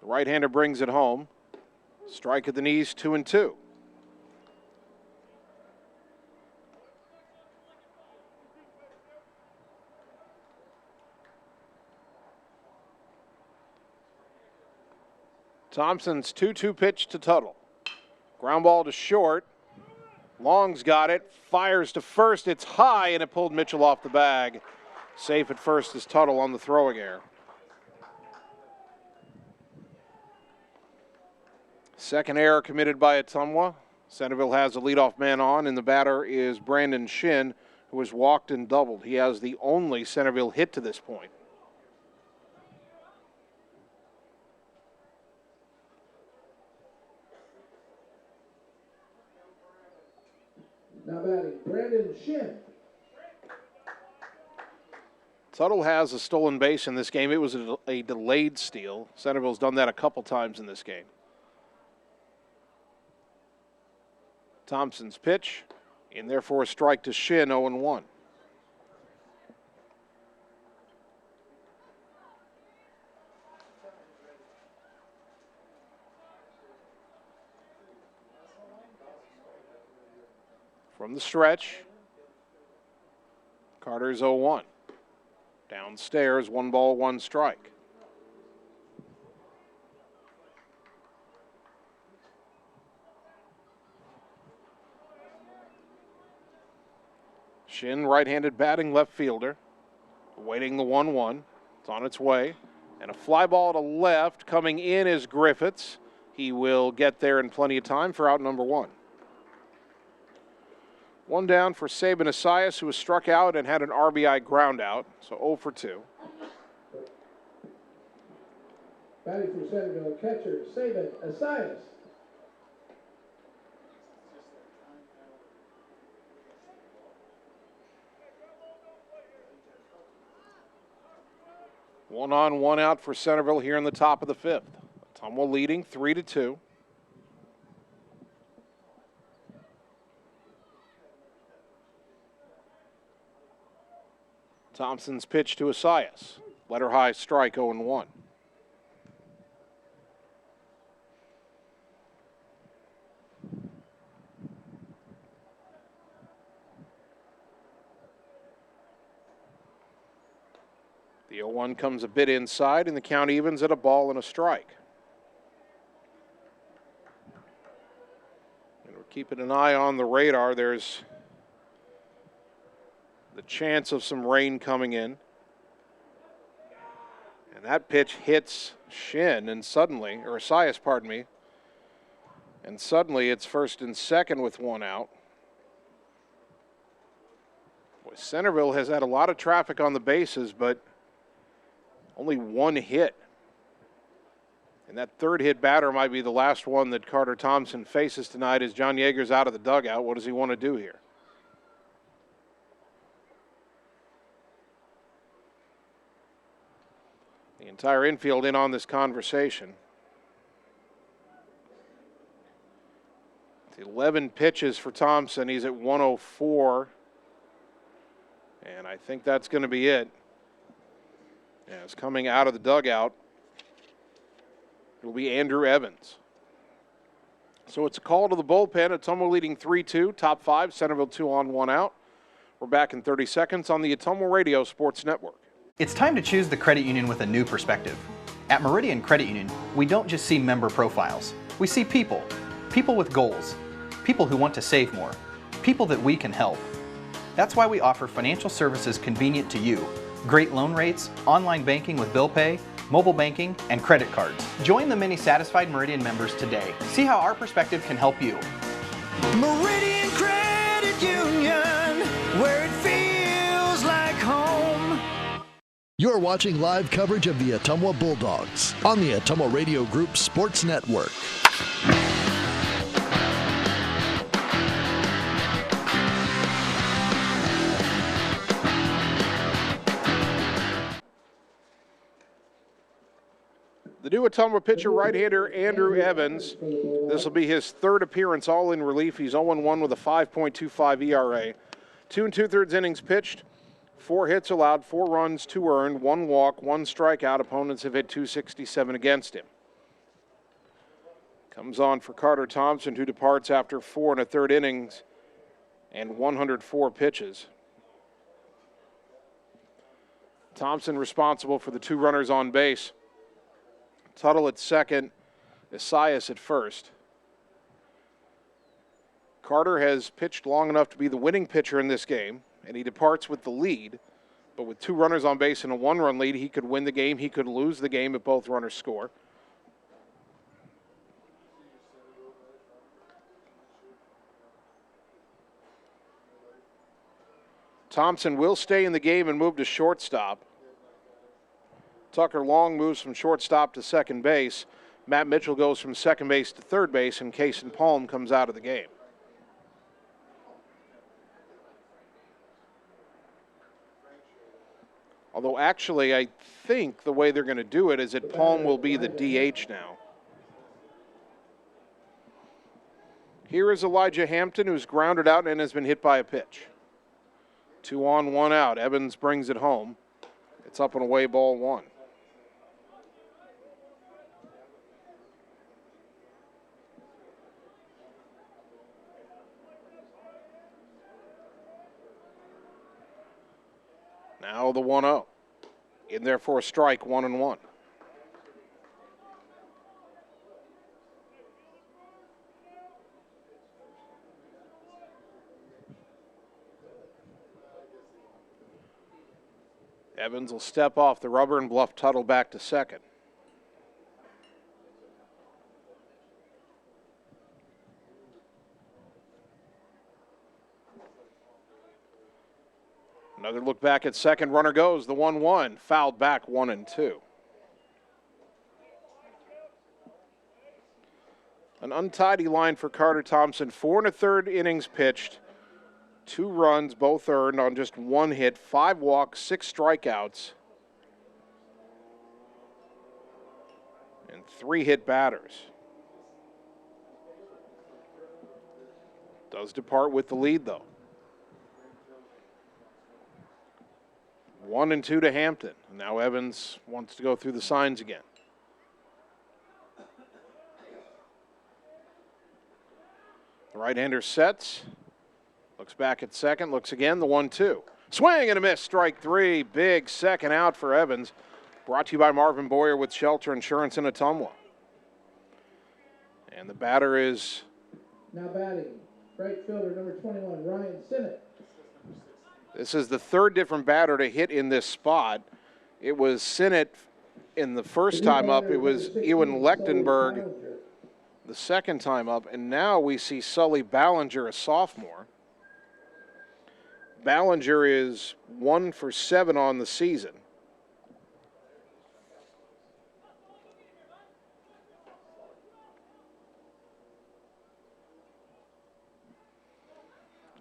Speaker 2: The right-hander brings it home. Strike at the knees, 2-2. Thompson's 2-2 pitch to Tuttle. Ground ball to short. Long's got it. Fires to first. It's high, and it pulled Mitchell off the bag. Safe at first is Tuttle on the throwing error. Second error committed by Ottumwa. Centerville has a leadoff man on, and the batter is Brandon Shin, who has walked and doubled. He has the only Centerville hit to this point.
Speaker 12: Now batting, Brandon Shin.
Speaker 2: Tuttle has a stolen base in this game. It was a delayed steal. Centerville's done that a couple times in this game. Thompson's pitch, and therefore a strike to Shin, 0-1. From the stretch, Carter's 0-1. Downstairs, 1 ball, 1 strike. Shin, right-handed batting left fielder, awaiting the 1-1. It's on its way. And a fly ball to left. Coming in is Griffiths. He will get there in plenty of time for out number 1. 1 down for Saban Asias, who was struck out and had an RBI ground out, so 0 for 2.
Speaker 12: Batting for Centerville, catcher Saban Asias.
Speaker 2: One on, 1 out for Centerville here in the top of the 5th. Ottumwa leading 3-2. Thompson's pitch to Asias. Letter high strike, 0-1. The 0-1 comes a bit inside, and the count evens at a ball and a strike. And we're keeping an eye on the radar. There's the chance of some rain coming in. And that pitch hits Shin, and suddenly, or Asias, pardon me, and suddenly it's first and second with 1 out. Boy, Centerville has had a lot of traffic on the bases, but only 1 hit. And that third hit batter might be the last one that Carter Thompson faces tonight as John Yeager's out of the dugout. What does he want to do here? The entire infield in on this conversation. 11 pitches for Thompson. He's at 104. And I think that's going to be it. Yeah, it's coming out of the dugout. It'll be Andrew Evans. So it's a call to the bullpen. Ottumwa leading 3-2, top 5, Centerville 2 on, 1 out. We're back in 30 seconds on the Ottumwa Radio Sports Network.
Speaker 7: It's time to choose the credit union with a new perspective. At Meridian Credit Union, we don't just see member profiles. We see people. People with goals. People who want to save more. People that we can help. That's why we offer financial services convenient to you. Great loan rates, online banking with bill pay, mobile banking, and credit cards. Join the many satisfied Meridian members today. See how our perspective can help you.
Speaker 8: Meridian Credit Union, where it feels like home.
Speaker 1: You're watching live coverage of the Ottumwa Bulldogs on the Ottumwa Radio Group Sports Network.
Speaker 2: The new Ottumwa pitcher, right-hander Andrew Evans. This will be his third appearance, all in relief. He's 0-1 with a 5.25 ERA. 2 2/3 innings pitched, 4 hits allowed, 4 runs, 2 earned, 1 walk, 1 strikeout. Opponents have hit .267 against him. Comes on for Carter Thompson, who departs after 4 1/3 innings and 104 pitches. Thompson responsible for the 2 runners on base. Tuttle at second, Esias at first. Carter has pitched long enough to be the winning pitcher in this game, and he departs with the lead. But with 2 runners on base and a 1-run lead, he could win the game. He could lose the game if both runners score. Thompson will stay in the game and move to shortstop. Tucker Long moves from shortstop to second base. Matt Mitchell goes from second base to third base, and Kaysen Palm comes out of the game. Although actually, I think the way they're going to do it is that Palm will be the DH now. Here is Elijah Hampton, who's grounded out and has been hit by a pitch. 2 on, 1 out. Evans brings it home. It's up and away, ball 1. Now the 1-0. In there for a strike, 1-1. Evans will step off the rubber and bluff Tuttle back to second. Another look back at second. Runner goes. The 1-1. Fouled back 1-2. An untidy line for Carter Thompson. 4 1/3 innings pitched. 2 runs, both earned on just 1 hit. 5 walks, 6 strikeouts. And 3 hit batters. Does depart with the lead, though. 1-2 to Hampton. Now Evans wants to go through the signs again. The right-hander sets. Looks back at second. Looks again. The 1-2. Swing and a miss. Strike 3. Big second out for Evans. Brought to you by Marvin Boyer with Shelter Insurance in Ottumwa. And the batter is...
Speaker 12: Now batting, right fielder number 21, Ryan Sinnott.
Speaker 2: This is the 3rd different batter to hit in this spot. It was Sinnott in the first time up. It was Ewan Lechtenberg the second time up. And now we see Sully Ballinger, a sophomore. Ballinger is 1 for 7 on the season.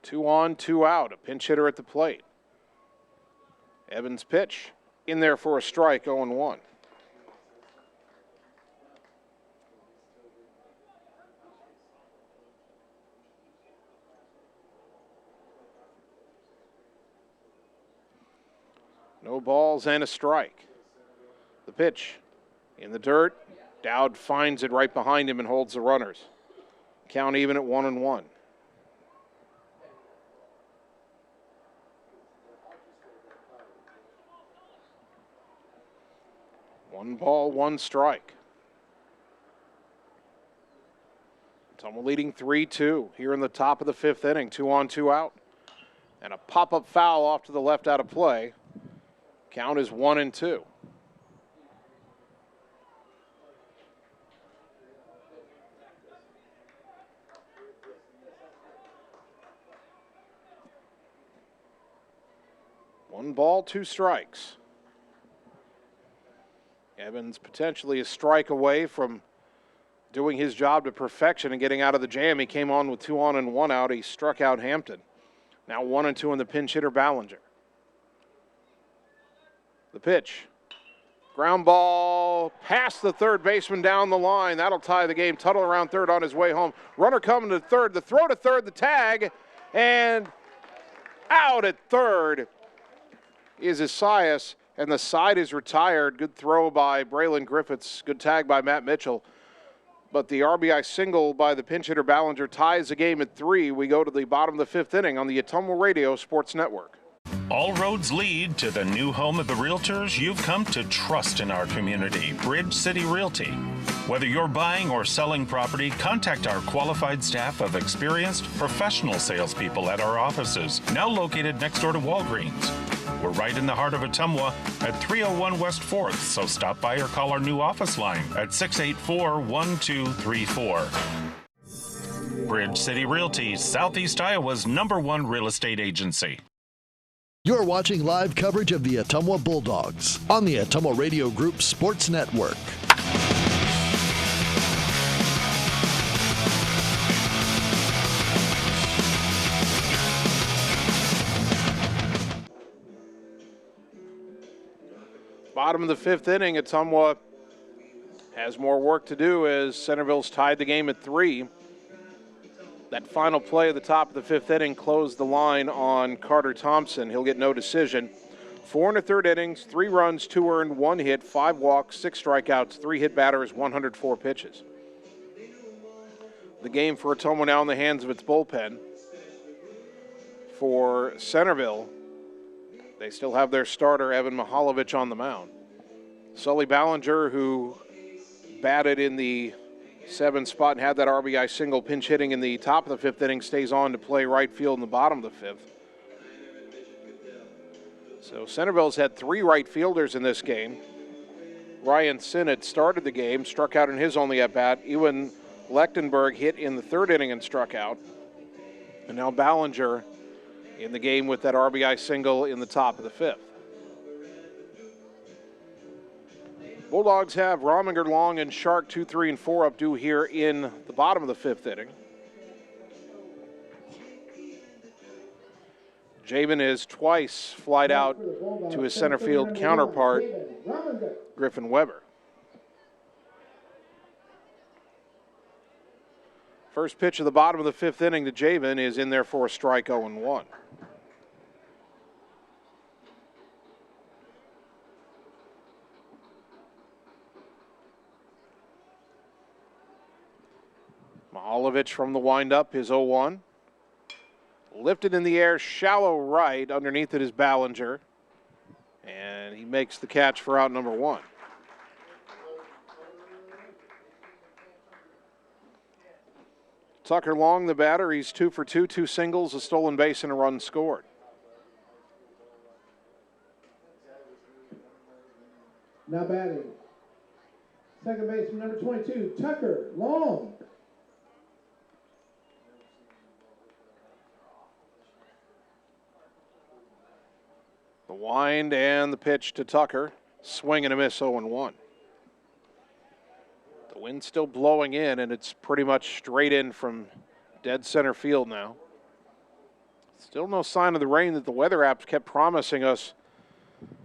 Speaker 2: Two on, 2 out. A pinch hitter at the plate. Evans pitch. In there for a strike, 0-1. No balls and a strike. The pitch in the dirt. Dowd finds it right behind him and holds the runners. Count even at 1-1. One ball, one strike. Ottumwa leading 3-2 here in the top of the fifth inning. 2 on, 2 out. And a pop-up foul off to the left out of play. Count is 1-2. One ball, 2 strikes. Evans potentially a strike away from doing his job to perfection and getting out of the jam. He came on with 2 on and 1 out. He struck out Hampton. Now 1-2 in the pinch hitter Ballinger. The pitch. Ground ball past the third baseman down the line. That'll tie the game. Tuttle around third on his way home. Runner coming to third. The throw to third, the tag, and out at third is Isias, and the side is retired. Good throw by Braylon Griffiths. Good tag by Matt Mitchell. But the RBI single by the pinch hitter Ballinger ties the game at 3. We go to the bottom of the fifth inning on the Ottumwa Radio Sports Network.
Speaker 3: All roads lead to the new home of the realtors you've come to trust in our community, Bridge City Realty. Whether you're buying or selling property, contact our qualified staff of experienced professional salespeople at our offices, now located next door to Walgreens. We're right in the heart of Ottumwa at 301 West 4th, so stop by or call our new office line at 684-1234. Bridge City Realty, Southeast Iowa's #1 real estate agency.
Speaker 1: You're watching live coverage of the Ottumwa Bulldogs on the Ottumwa Radio Group Sports Network.
Speaker 2: Bottom of the fifth inning, Ottumwa has more work to do as Centerville's tied the game at 3. That final play at the top of the fifth inning closed the line on Carter Thompson. He'll get no decision. 4 1/3 innings, 3 runs, 2 earned, 1 hit, 5 walks, 6 strikeouts, 3 hit batters, 104 pitches. The game for Ottumwa now in the hands of its bullpen. For Centerville, they still have their starter, Evan Mihalovich, on the mound. Sully Ballinger, who batted in the 7th spot and had that RBI single pinch hitting in the top of the fifth inning, stays on to play right field in the bottom of the fifth. So Centerville's had 3 right fielders in this game. Ryan Sinnott started the game, struck out in his only at-bat. Ewan Lechtenberg hit in the 3rd inning and struck out. And now Ballinger in the game with that RBI single in the top of the 5th. Bulldogs have Rominger, Long, and Shark 2, 3, and 4 up due here in the bottom of the 5th inning. Jabin is twice flied out to his center field counterpart, Griffin Weber. First pitch of the bottom of the 5th inning to Jabin is in there for a strike, 0-1. Mihalovich from the windup is 0-1. Lifted in the air, shallow right. Underneath it is Ballinger. And he makes the catch for out number 1. Tucker Long, the batter. He's 2 for 2, 2 singles, a stolen base, and a run scored.
Speaker 12: Now batting, second baseman number 22, Tucker Long.
Speaker 2: The wind and the pitch to Tucker. Swing and a miss, 0-1. The wind's still blowing in, and it's pretty much straight in from dead center field now. Still no sign of the rain that the weather apps kept promising us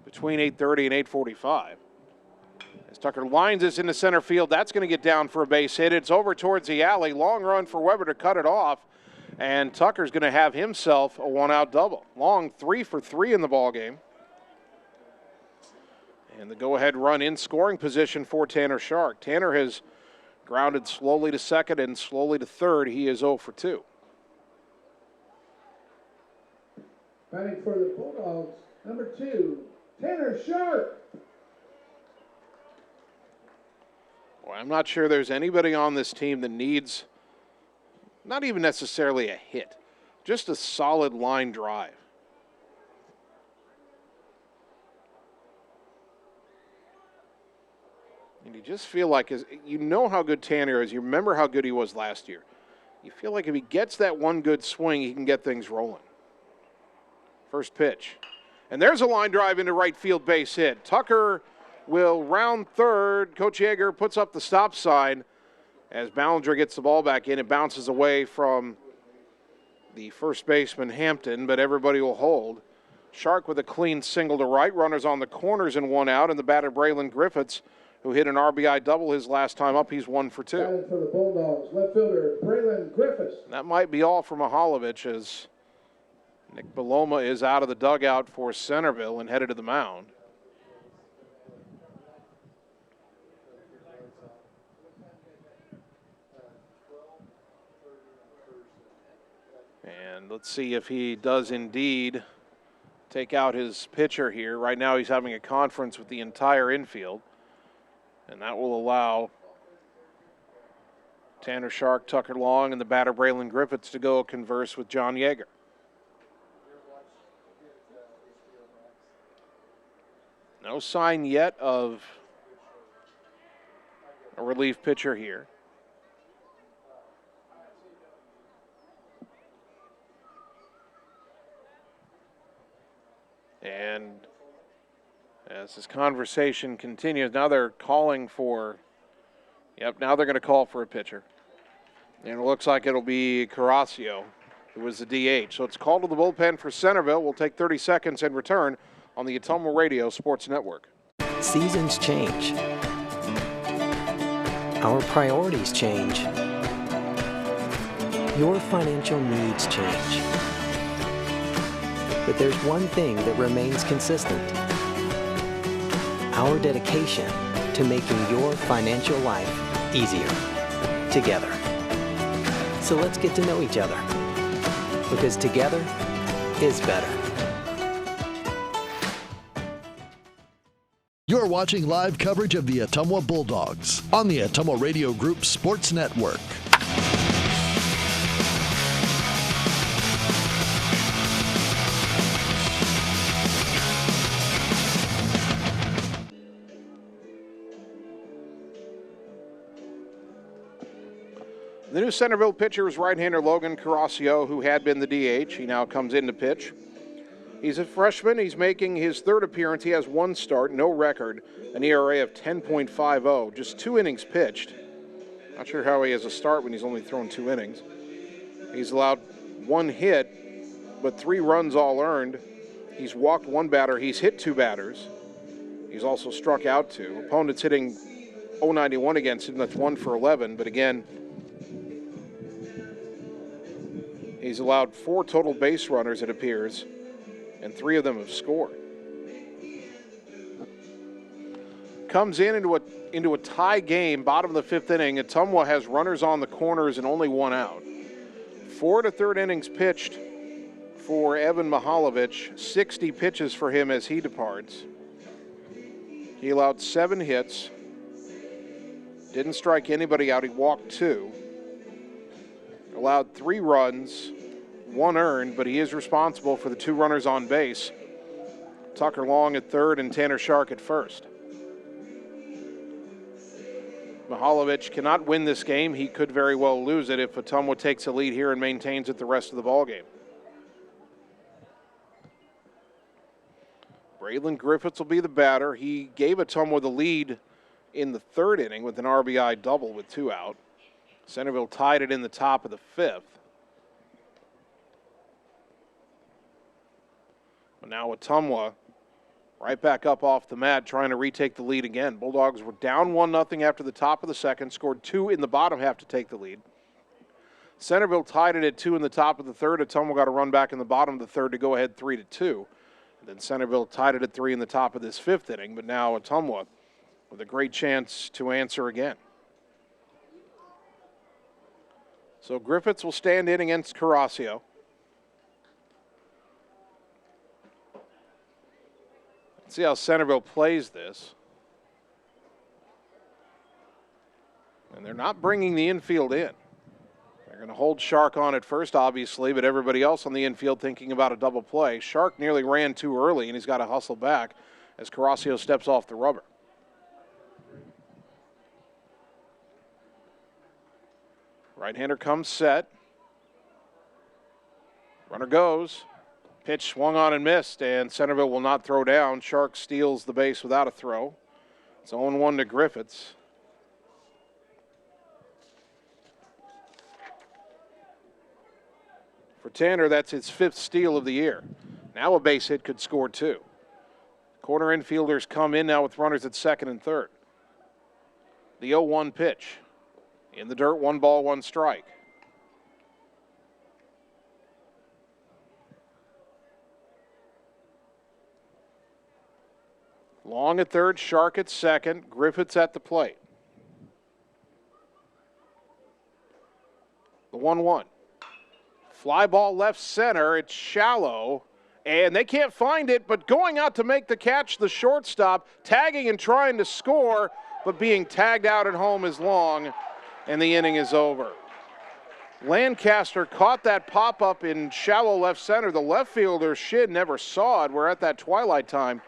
Speaker 2: between 8:30 and 8:45. As Tucker lines this into center field, that's going to get down for a base hit. It's over towards the alley. Long run for Weber to cut it off. And Tucker's going to have himself a 1-out double. Long 3 for 3 in the ballgame. And the go-ahead run in scoring position for Tanner Shark. Tanner has Grounded slowly to second and slowly to third. He is 0 for 2.
Speaker 12: Batting for the Bulldogs, number 2, Tanner Sharp.
Speaker 2: Well, I'm not sure there's anybody on this team that needs not even necessarily a hit, just a solid line drive. And you just feel like, you know how good Tanner is. You remember how good he was last year. You feel like if he gets that one good swing, he can get things rolling. First pitch. And there's a line drive into right field, base hit. Tucker will round third. Coach Yeager puts up the stop sign as Ballinger gets the ball back in. It bounces away from the first baseman, Hampton, but everybody will hold. Shark with a clean single to right. Runners on the corners and 1 out. And the batter, Braylon Griffiths, who hit an RBI double his last time up. He's 1 for 2.
Speaker 12: Batting for the Bulldogs, left fielder, Braylon Griffiths.
Speaker 2: That might be all for Mihaljevic as Nick Beloma is out of the dugout for Centerville and headed to the mound. And let's see if he does indeed take out his pitcher here. Right now he's having a conference with the entire infield, and that will allow Tanner Shark, Tucker Long, and the batter Braylon Griffiths to go converse with John Yeager. No sign yet of a relief pitcher here. And as this conversation continues, now they're calling for, now they're going to call for a pitcher. And it looks like it'll be Carrasco, who was the DH. So it's called to the bullpen for Centerville. We'll take 30 seconds and return on the Ottumwa Radio Sports Network.
Speaker 4: Seasons change. Our priorities change. Your financial needs change. But there's one thing that remains consistent: our dedication to making your financial life easier together. So let's get to know each other, because together is better.
Speaker 1: You're watching live coverage of the Ottumwa Bulldogs on the Ottumwa Radio Group Sports Network.
Speaker 2: The new Centerville pitcher is right-hander Logan Carrasco, who had been the DH. He now comes in to pitch. He's a freshman. He's making his third appearance. He has 1 start, no record, an ERA of 10.50, just 2 innings pitched. Not sure how he has a start when he's only thrown 2 innings. He's allowed 1 hit, but 3 runs all earned. He's walked 1 batter. He's hit 2 batters. He's also struck out 2. Opponents hitting .091 against him. That's 1 for 11, but again, he's allowed 4 total base runners, it appears, and 3 of them have scored. Comes into a tie game, bottom of the 5th inning. Ottumwa has runners on the corners and only 1 out. 4 to 3rd innings pitched for Evan Mihaljevic. 60 pitches for him as he departs. He allowed 7 hits. Didn't strike anybody out. He walked 2. Allowed 3 runs, 1 earned, but he is responsible for the 2 runners on base. Tucker Long at third and Tanner Shark at first. Mihaljevic cannot win this game. He could very well lose it if Ottumwa takes a lead here and maintains it the rest of the ballgame. Braylon Griffiths will be the batter. He gave Ottumwa the lead in the 3rd inning with an RBI double with 2 out. Centerville tied it in the top of the 5th. But now Ottumwa right back up off the mat trying to retake the lead again. Bulldogs were down 1-0 after the top of the 2nd, scored 2 in the bottom half to take the lead. Centerville tied it at 2 in the top of the 3rd. Ottumwa got a run back in the bottom of the 3rd to go ahead 3-2. And then Centerville tied it at 3 in the top of this 5th inning, but now Ottumwa with a great chance to answer again. So Griffiths will stand in against Carrasio. Let's see how Centerville plays this. And they're not bringing the infield in. They're going to hold Shark on at first, obviously, but everybody else on the infield thinking about a double play. Shark nearly ran too early, and he's got to hustle back as Carrasio steps off the rubber. Right-hander comes set. Runner goes. Pitch swung on and missed, and Centerville will not throw down. Shark steals the base without a throw. It's 0-1 to Griffiths. For Tanner, that's his 5th steal of the year. Now a base hit could score 2. Corner infielders come in now with runners at second and third. The 0-1 pitch. In the dirt, 1 ball, 1 strike. Long at third, Shark at second, Griffiths at the plate. The 1-1. Fly ball left center, it's shallow, and they can't find it, but going out to make the catch, the shortstop, tagging and trying to score, but being tagged out at home is long, and the inning is over. Lancaster caught that pop-up in shallow left center. The left fielder, Shid, never saw it. We're at that twilight time.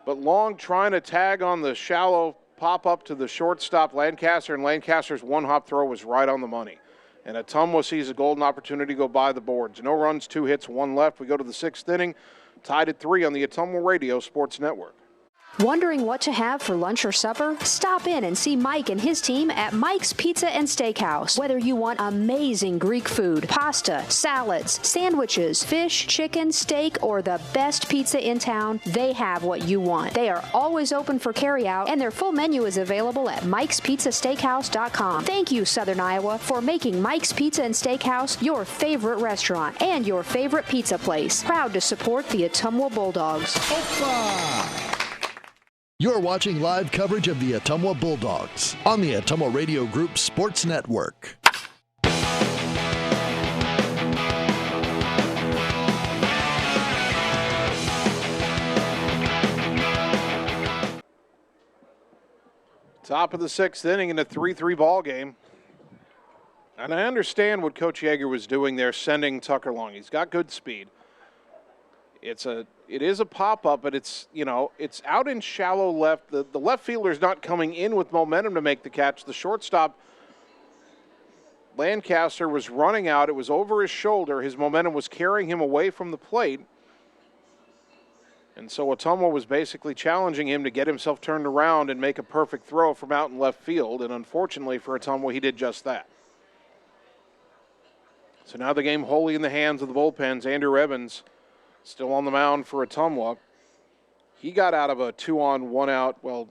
Speaker 2: But Long trying to tag on the shallow pop-up to the shortstop, Lancaster, and Lancaster's one-hop throw was right on the money. And Ottumwa sees a golden opportunity to go by the boards. No runs, 2 hits, 1 left. We go to the 6th inning, tied at 3 on the Ottumwa Radio Sports Network.
Speaker 5: Wondering what to have for lunch or supper? Stop in and see Mike and his team at Mike's Pizza and Steakhouse. Whether you want amazing Greek food, pasta, salads, sandwiches, fish, chicken, steak, or the best pizza in town, they have what you want. They are always open for carryout, and their full menu is available at mikespizzasteakhouse.com. Thank you, Southern Iowa, for making Mike's Pizza and Steakhouse your favorite restaurant and your favorite pizza place. Proud to support the Ottumwa Bulldogs.
Speaker 1: You're watching live coverage of the Ottumwa Bulldogs on the Ottumwa Radio Group Sports Network.
Speaker 2: Top of the 6th inning in a 3-3 ball game. And I understand what Coach Yeager was doing there, sending Tucker long. He's got good speed. It is a pop-up, but it's out in shallow left. The left fielder's not coming in with momentum to make the catch. The shortstop, Lancaster, was running out. It was over his shoulder. His momentum was carrying him away from the plate. And so Ottumwa was basically challenging him to get himself turned around and make a perfect throw from out in left field. And unfortunately for Ottumwa, he did just that. So now the game wholly in the hands of the bullpens. Andrew Evans still on the mound for Ottumwa. He got out of a 2-on, 1-out. Well,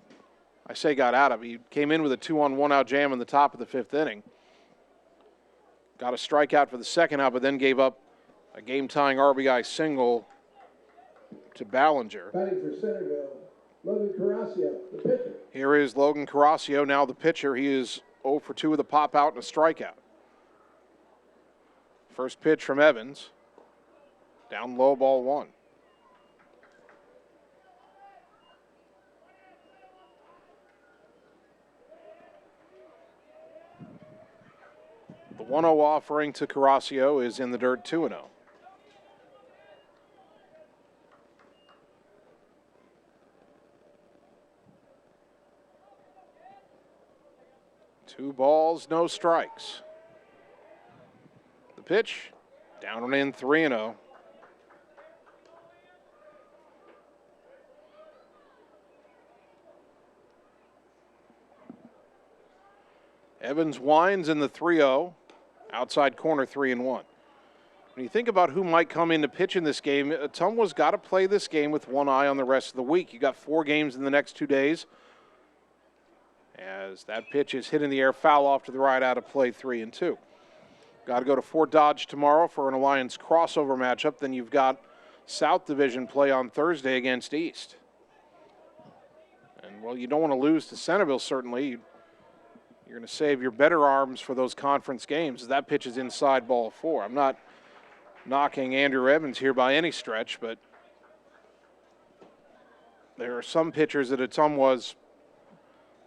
Speaker 2: I say got out of. He came in with a 2-on, 1-out jam in the top of the 5th inning. Got a strikeout for the second out, but then gave up a game-tying RBI single to Ballinger.
Speaker 12: Batting for Centerville, Logan Carrasio, the pitcher.
Speaker 2: Here is Logan Carrasio, now the pitcher. He is 0 for 2 with a pop-out and a strikeout. First pitch from Evans. Down low, ball 1. The 1-0 offering to Carrasio is in the dirt, 2-0. Two balls, no strikes. The pitch, down and in, 3-0. Evans winds in the 3-0, outside corner 3-1. When you think about who might come in to pitch in this game, Ottumwa's got to play this game with one eye on the rest of the week. You got 4 games in the next 2 days. As that pitch is hit in the air, foul off to the right, out of play, 3-2. Got to go to Fort Dodge tomorrow for an Alliance crossover matchup. Then you've got South Division play on Thursday against East. And, well, you don't want to lose to Centerville, certainly. You you're going to save your better arms for those conference games. That pitch is inside, ball 4. I'm not knocking Andrew Evans here by any stretch, but there are some pitchers that Ottumwa's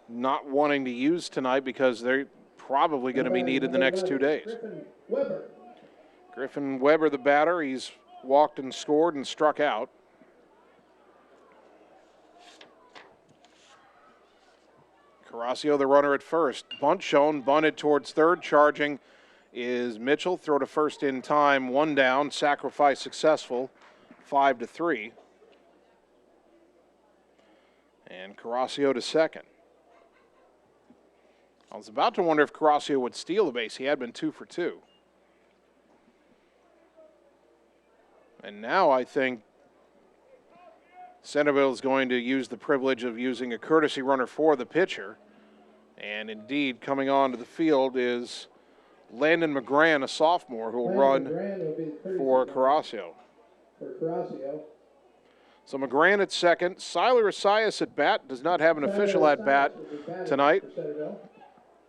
Speaker 2: not wanting to use tonight because they're probably going to be needed the next 2 days. Griffin Weber, the batter, he's walked and scored and struck out. Carrasco, the runner at first. Bunt shown, bunted towards third. Charging is Mitchell. Throw to first in time. 1 down. Sacrifice successful. 5-3. And Carrasco to second. I was about to wonder if Carrasco would steal the base. He had been 2 for 2. And now I think Centerville is going to use the privilege of using a courtesy runner for the pitcher. And indeed, coming onto the field is Landon McGran, a sophomore, who will run for Carrasco. So McGran at second. Siler Asias at bat. Does not have an official at bat tonight.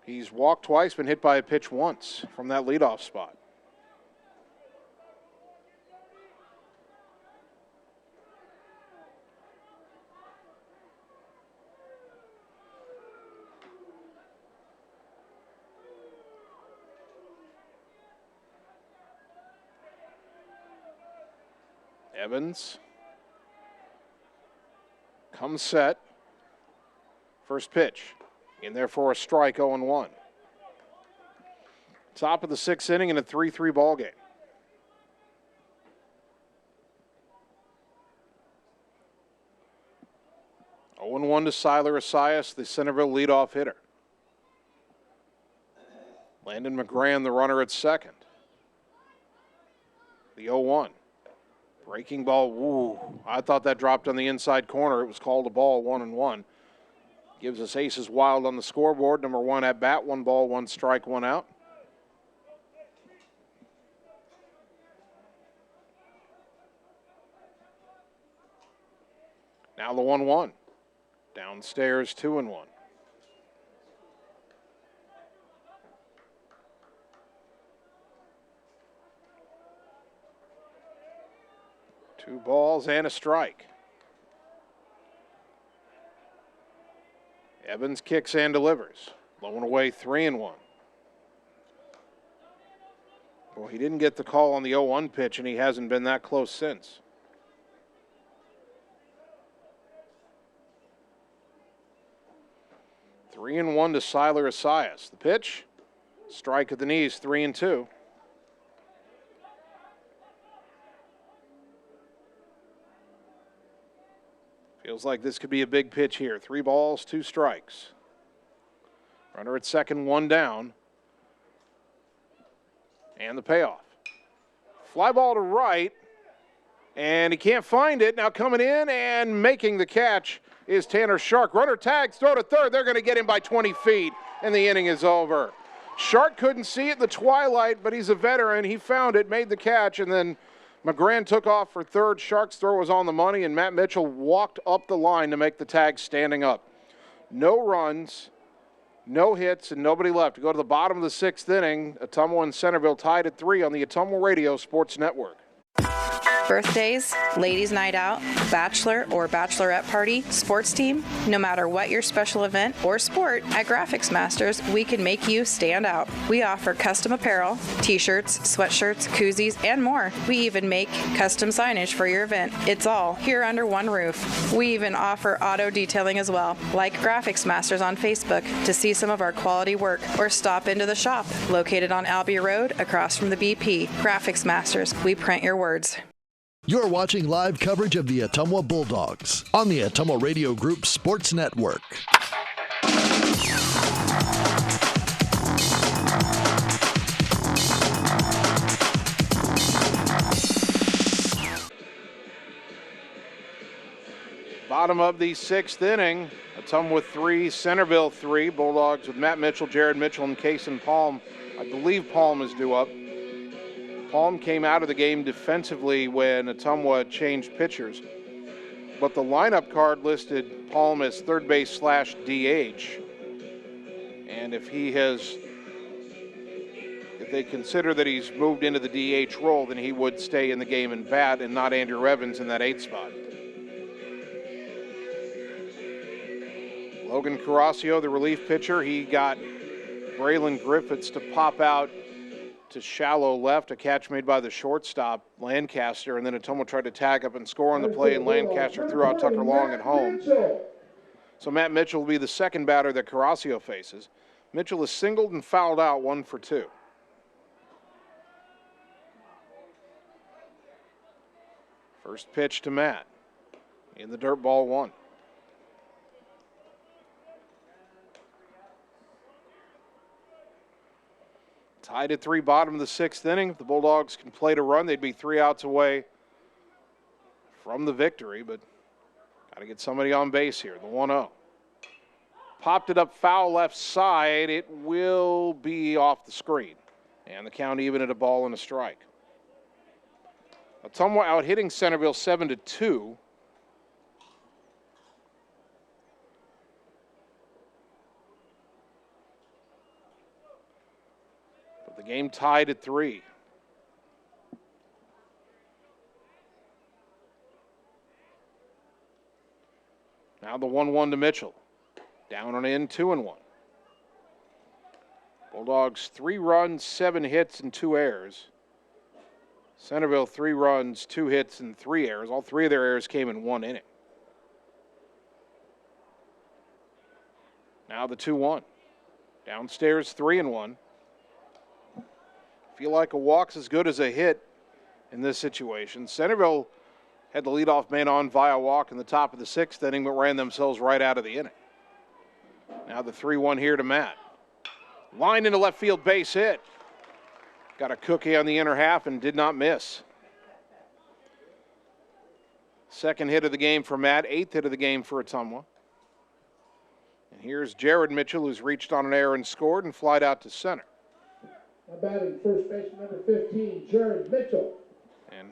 Speaker 2: He's walked twice, been hit by a pitch once from that leadoff spot. Evans comes set. First pitch. In there for a strike, 0-1. Top of the 6th inning in a 3-3 ball game. Oh, 0-1 to Siler Asias, the Centerville leadoff hitter. Landon McGran, the runner at second. The 0-1. Breaking ball, woo. I thought that dropped on the inside corner. It was called a ball, 1-1. Gives us aces wild on the scoreboard. Number 1 at bat, 1 ball, 1 strike, 1 out. Now the 1-1. Downstairs, 2-1. Two balls and a strike. Evans kicks and delivers. Low and away, 3-1. Well, he didn't get the call on the 0-1 pitch, and he hasn't been that close since. Three and 1 to Siler Asias. The pitch, strike at the knees, 3-2. Feels like this could be a big pitch here. 3 balls, 2 strikes. Runner at second, 1 down. And the payoff. Fly ball to right, and he can't find it. Now coming in and making the catch is Tanner Shark. Runner tags, throw to third. They're going to get him by 20 feet, and the inning is over. Shark couldn't see it in the twilight, but he's a veteran. He found it, made the catch, and then McGran took off for third. Shark's throw was on the money, and Matt Mitchell walked up the line to make the tag standing up. No runs, no hits, and nobody left. To go to the bottom of the 6th inning, Ottumwa and Centerville tied at 3 on the Ottumwa Radio Sports Network.
Speaker 6: Birthdays, ladies' night out, bachelor or bachelorette party, sports team, no matter what your special event or sport, at Graphics Masters, we can make you stand out. We offer custom apparel, t-shirts, sweatshirts, koozies, and more. We even make custom signage for your event. It's all here under one roof. We even offer auto detailing as well. Like Graphics Masters on Facebook to see some of our quality work, or stop into the shop located on Albee Road across from the BP. Graphics Masters, we print your words.
Speaker 1: You're watching live coverage of the Ottumwa Bulldogs on the Ottumwa Radio Group Sports Network.
Speaker 2: Bottom of the 6th inning, Ottumwa 3, Centerville 3. Bulldogs with Matt Mitchell, Jared Mitchell, and Kason Palm. I believe Palm is due up. Palm came out of the game defensively when Ottumwa changed pitchers, but the lineup card listed Palm as third base / DH. And if they consider that he's moved into the DH role, then he would stay in the game and bat and not Andrew Evans in that 8 spot. Logan Carrasco, the relief pitcher, he got Braylon Griffiths to pop out to shallow left, a catch made by the shortstop, Lancaster, and then Ottumwa tried to tag up and score on the play, and Lancaster threw out Tucker Long at home. So Matt Mitchell will be the second batter that Carrasco faces. Mitchell is singled and fouled out 1 for 2. First pitch to Matt. In the dirt, ball 1. Tied at 3, bottom of the 6th inning. If the Bulldogs can play to run, they'd be 3 outs away from the victory, but got to get somebody on base here. The 1-0. Popped it up foul left side. It will be off the screen. And the count even at a ball and a strike. Ottumwa out hitting Centerville 7-2. But the game tied at 3. Now the 1-1 to Mitchell. Down and in, 2-1. Bulldogs 3 runs, 7 hits, and 2 errors. Centerville 3 runs, 2 hits, and 3 errors. All 3 of their errors came in 1 inning. Now the 2-1. Downstairs 3-1. Feel like a walk's as good as a hit in this situation. Centerville had the leadoff man on via walk in the top of the 6th inning, but ran themselves right out of the inning. Now the 3-1 here to Matt. Line into left field, base hit. Got a cookie on the inner half and did not miss. Second hit of the game for Matt, 8th hit of the game for Ottumwa. And here's Jared Mitchell, who's reached on an error and scored and flied out to center.
Speaker 12: Now batting first baseman number 15, Jared Mitchell.
Speaker 2: And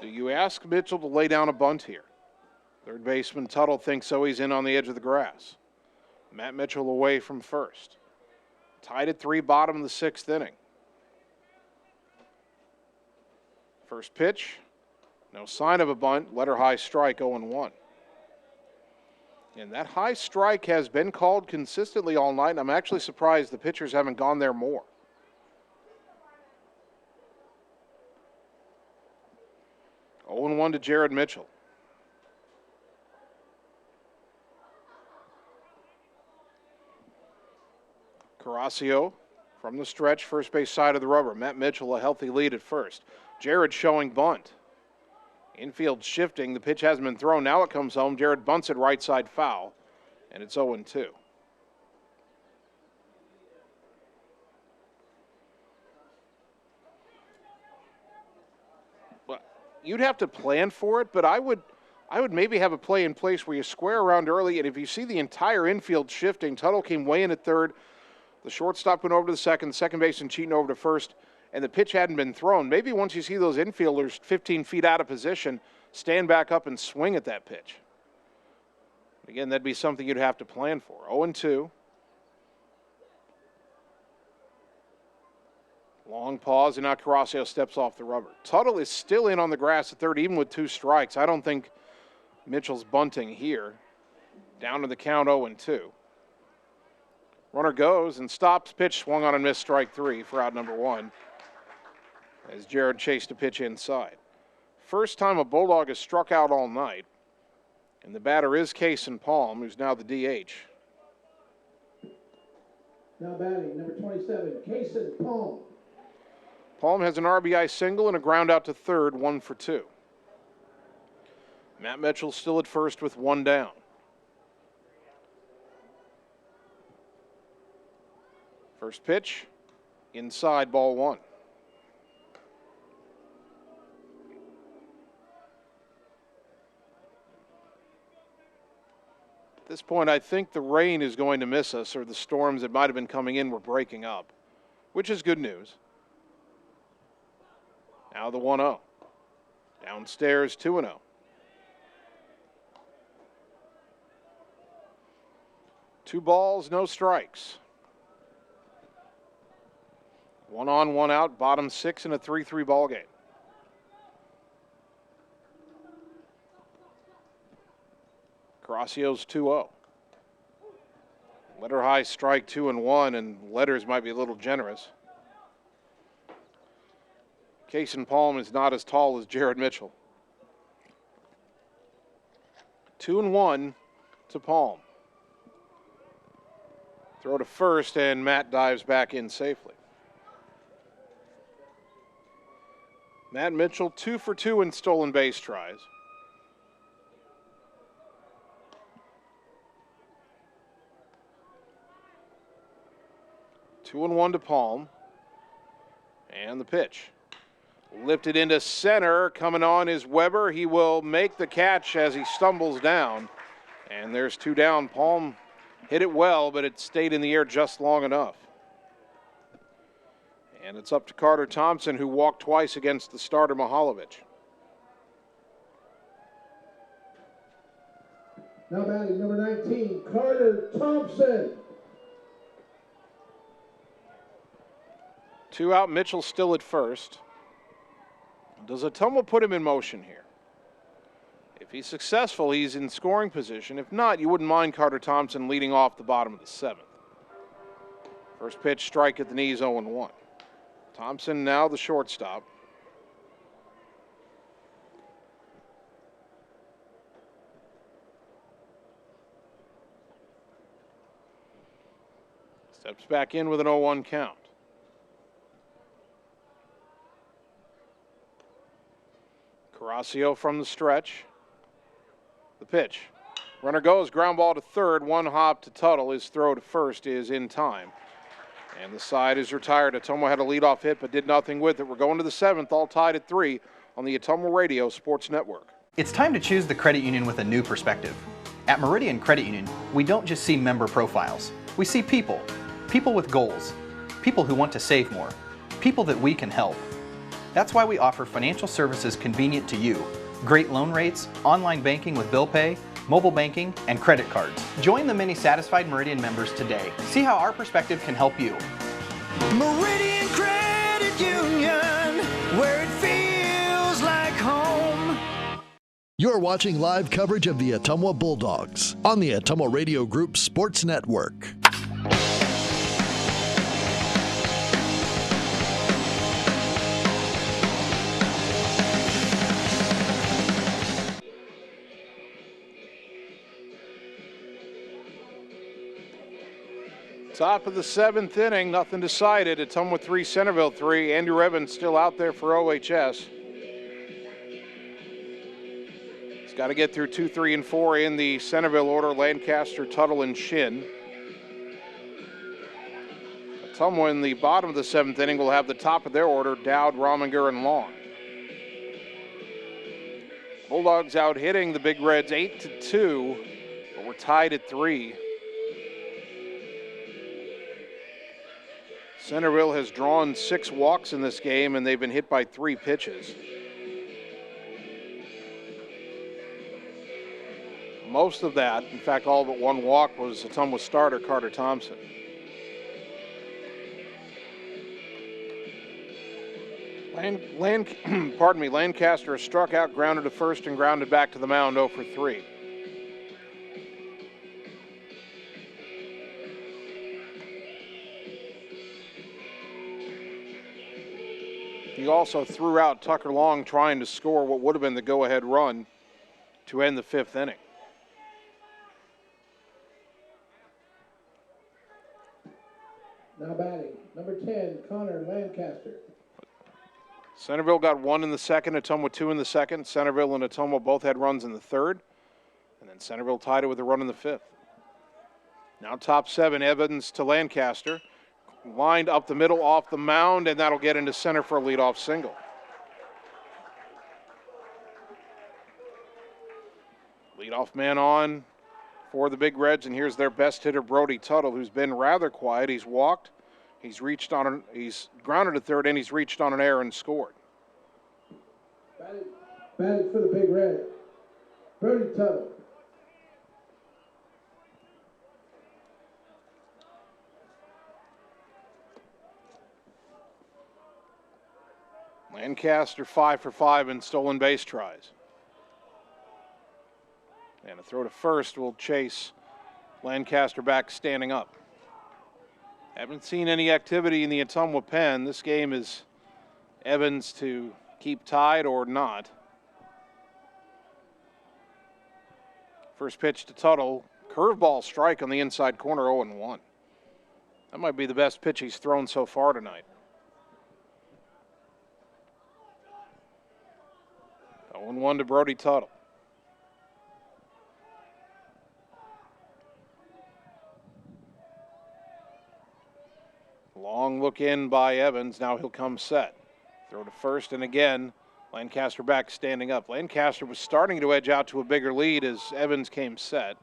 Speaker 2: do you ask Mitchell to lay down a bunt here? Third baseman Tuttle thinks so. He's in on the edge of the grass. Matt Mitchell away from first. Tied at 3, bottom of the 6th inning. First pitch, no sign of a bunt, letter high strike, 0-1. And that high strike has been called consistently all night, and I'm actually surprised the pitchers haven't gone there more. Oh, 0-1 to Jared Mitchell. Carrasco from the stretch, first base side of the rubber. Matt Mitchell a healthy lead at first. Jared showing bunt. Infield shifting. The pitch hasn't been thrown. Now it comes home. Jared bunts it right side foul, and it's 0-2. Well, you'd have to plan for it, but I would maybe have a play in place where you square around early, and if you see the entire infield shifting, Tuttle came way in at third. The shortstop went over to the second baseman cheating over to first, and the pitch hadn't been thrown. Maybe once you see those infielders 15 feet out of position, stand back up and swing at that pitch. Again, that'd be something you'd have to plan for. 0-2. Long pause, and now Carrasco steps off the rubber. Tuttle is still in on the grass at third, even with 2 strikes. I don't think Mitchell's bunting here. Down to the count, 0-2. Runner goes and stops. Pitch swung on and missed, strike 3 for out number 1 as Jared chased a pitch inside. First time a Bulldog has struck out all night, and the batter is Kason Palm, who's now the DH.
Speaker 12: Now batting number 27, Kason Palm.
Speaker 2: Palm has an RBI single and a ground out to third, 1 for 2. Matt Mitchell still at first with 1 down. First pitch, inside, ball 1. At this point, I think the rain is going to miss us, or the storms that might have been coming in were breaking up, which is good news. Now the 1-0. Downstairs, 2-0. Two balls, no strikes. 1 on, 1 out, bottom 6 in a 3-3 ball game. Carracio's 2-0. Letter high strike 2-1, and letters might be a little generous. Kason Palm is not as tall as Jared Mitchell. 2-1 to Palm. Throw to first, and Matt dives back in safely. Matt Mitchell 2 for 2 in stolen base tries. Two and 1 to Palm. And the pitch. Lifted into center. Coming on is Weber. He will make the catch as he stumbles down. And there's 2 down. Palm hit it well, but it stayed in the air just long enough. And it's up to Carter Thompson, who walked twice against the starter Mihalovic.
Speaker 12: Now batting number 19, Carter Thompson.
Speaker 2: 2 out, Mitchell still at first. Does Ottumwa put him in motion here? If he's successful, he's in scoring position. If not, you wouldn't mind Carter Thompson leading off the bottom of the 7th. First pitch, strike at the knees, 0-1. Thompson now the shortstop. Steps back in with an 0-1 count. Carracio from the stretch. The pitch. Runner goes, ground ball to third, 1 hop to Tuttle. His throw to first is in time. And the side is retired. Ottumwa had a leadoff hit but did nothing with it. We're going to the 7th, all tied at 3 on the Ottumwa Radio Sports Network.
Speaker 7: It's time to choose the credit union with a new perspective. At Meridian Credit Union, we don't just see member profiles. We see people. People with goals. People who want to save more. People that we can help. That's why we offer financial services convenient to you. Great loan rates, online banking with bill pay, mobile banking, and credit cards. Join the many satisfied Meridian members today. See how our perspective can help you.
Speaker 8: Meridian Credit Union, where it feels like home.
Speaker 1: You're watching live coverage of the Ottumwa Bulldogs on the Ottumwa Radio Group Sports Network.
Speaker 2: Top of the 7th inning, nothing decided. Ottumwa 3, Centerville 3. Andrew Evans still out there for OHS. He's got to get through 2, 3, and 4 in the Centerville order. Lancaster, Tuttle, and Shin. Ottumwa in the bottom of the 7th inning will have the top of their order, Dowd, Rominger, and Long. Bulldogs out hitting the Big Reds 8-2, but we're tied at 3. Centerville has drawn 6 walks in this game, and they've been hit by 3 pitches. Most of that, in fact, all but 1 walk, was Ottumwa starter Carter Thompson. Lancaster has struck out, grounded to first, and grounded back to the mound 0 for 3. He also threw out Tucker Long trying to score what would have been the go-ahead run to end the 5th inning.
Speaker 12: Now batting, number 10, Connor Lancaster.
Speaker 2: Centerville got 1 in the 2nd, Ottumwa 2 in the 2nd. Centerville and Ottumwa both had runs in the 3rd. And then Centerville tied it with a run in the 5th. Now top 7, Evans to Lancaster. Lined up the middle off the mound, and that'll get into center for a leadoff single. Leadoff man on for the Big Reds, and here's their best hitter, Brody Tuttle, who's been rather quiet. He's walked, he's grounded to third, and he's reached on an error and scored.
Speaker 12: Batting for the Big Red, Brody Tuttle.
Speaker 2: Lancaster 5 for 5 in stolen base tries. And a throw to first will chase Lancaster back standing up. Haven't seen any activity in the Ottumwa pen. This game is Evans to keep tied or not. First pitch to Tuttle. Curveball strike on the inside corner, 0-1. That might be the best pitch he's thrown so far tonight. 0-1 to Brody Tuttle. Long look in by Evans. Now he'll come set. Throw to first, and again, Lancaster back standing up. Lancaster was starting to edge out to a bigger lead as Evans came set,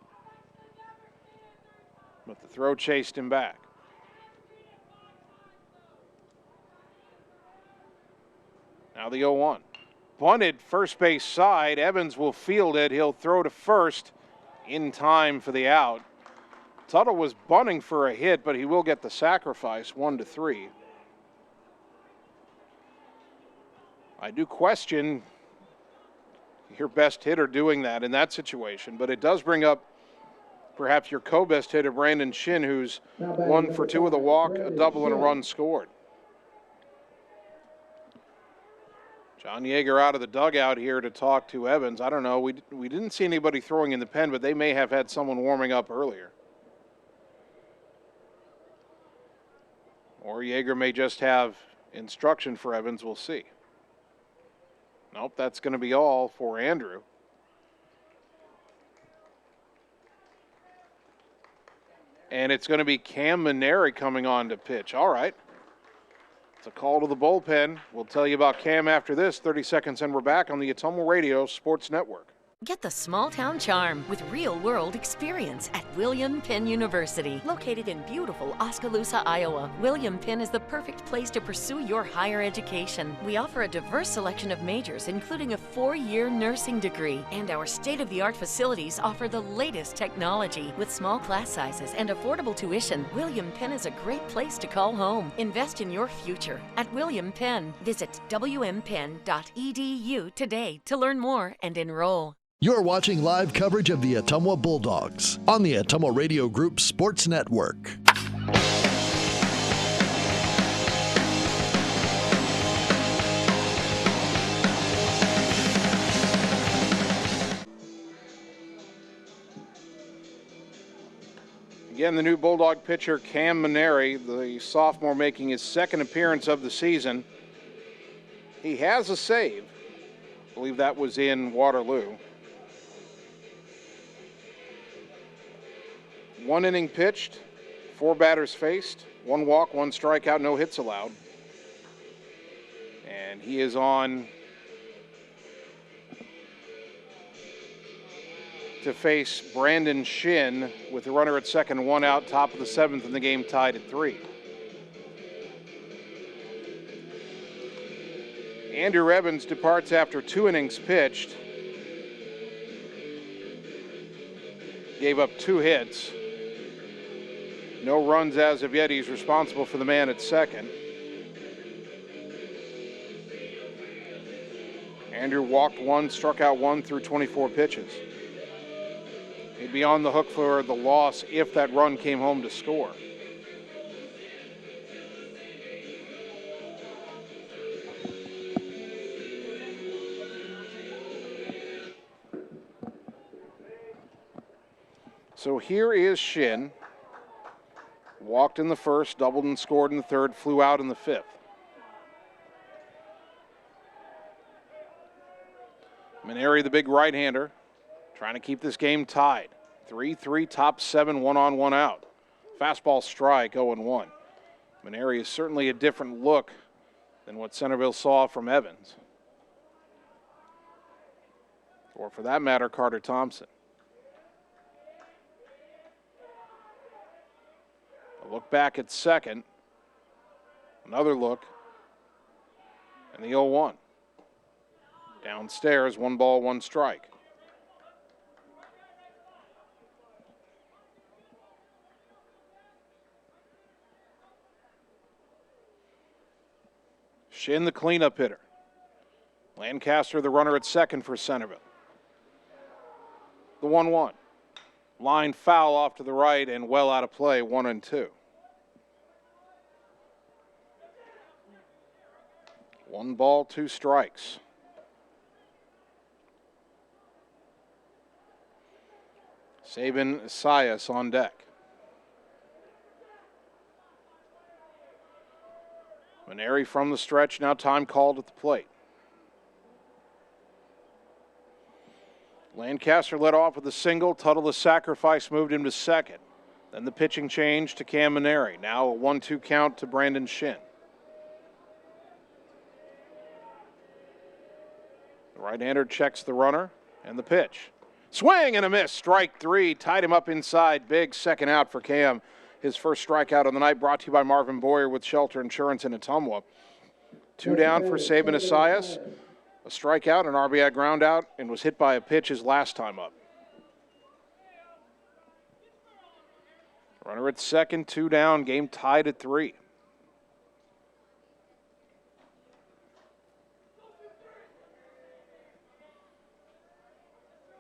Speaker 2: but the throw chased him back. Now the 0-1. Bunted first base side. Evans will field it. He'll throw to first in time for the out. Tuttle was bunting for a hit, but he will get the sacrifice, 1-3. I do question your best hitter doing that in that situation, but it does bring up perhaps your co-best hitter, Brandon Shin, who's 1 for 2 with a walk, a double, and a run scored. John Yeager out of the dugout here to talk to Evans. I don't know. We didn't see anybody throwing in the pen, but they may have had someone warming up earlier. Or Yeager may just have instruction for Evans. We'll see. Nope, that's going to be all for Andrew. And it's going to be Cam Maneri coming on to pitch. All right. It's a call to the bullpen. We'll tell you about Cam after this. 30 seconds and we're back on the Ottumwa Radio Sports Network.
Speaker 9: Get the small town charm with real-world experience at William Penn University. Located in beautiful Oskaloosa, Iowa, William Penn is the perfect place to pursue your higher education. We offer a diverse selection of majors, including a 4-year nursing degree. And our state-of-the-art facilities offer the latest technology. With small class sizes and affordable tuition, William Penn is a great place to call home. Invest in your future at William Penn. Visit wmpenn.edu today to learn more and enroll.
Speaker 1: You're watching live coverage of the Ottumwa Bulldogs on the Ottumwa Radio Group Sports Network.
Speaker 2: Again, the new Bulldog pitcher, Cam Maneri, the sophomore making his second appearance of the season. He has a save. I believe that was in Waterloo. 1 inning pitched, 4 batters faced, 1 walk, 1 strikeout, no hits allowed. And he is on to face Brandon Shin with the runner at second, 1 out, top of the 7th, and the game tied at 3. Andrew Evans departs after 2 innings pitched. Gave up 2 hits. No runs as of yet. He's responsible for the man at second. Andrew walked 1, struck out 1 through 24 pitches. He'd be on the hook for the loss if that run came home to score. So here is Shin. Walked in the first, doubled and scored in the third, flew out in the 5th. Maneri, the big right-hander, trying to keep this game tied. 3-3, top 7, 1 on, 1 out. Fastball strike, 0-1. Maneri is certainly a different look than what Centerville saw from Evans. Or for that matter, Carter Thompson. Look back at second. Another look. And the 0-1. Downstairs, 1 ball, 1 strike. Shin, the cleanup hitter. Lancaster, the runner at second for Centerville. The 1-1. Line foul off to the right and well out of play, 1-2. 1 ball, 2 strikes. Sabin Sias on deck. Maneri from the stretch, now time called at the plate. Lancaster led off with a single. Tuttle, the sacrifice, moved him to second. Then the pitching change to Cam Maneri. Now a 1-2 count to Brandon Shin. The right-hander checks the runner and the pitch. Swing and a miss. Strike 3. Tied him up inside. Big second out for Cam. His first strikeout of the night, brought to you by Marvin Boyer with Shelter Insurance in Ottumwa. 2 down for Sabin Asias. A strikeout, an RBI ground out, and was hit by a pitch his last time up. Runner at second, 2 down, game tied at 3.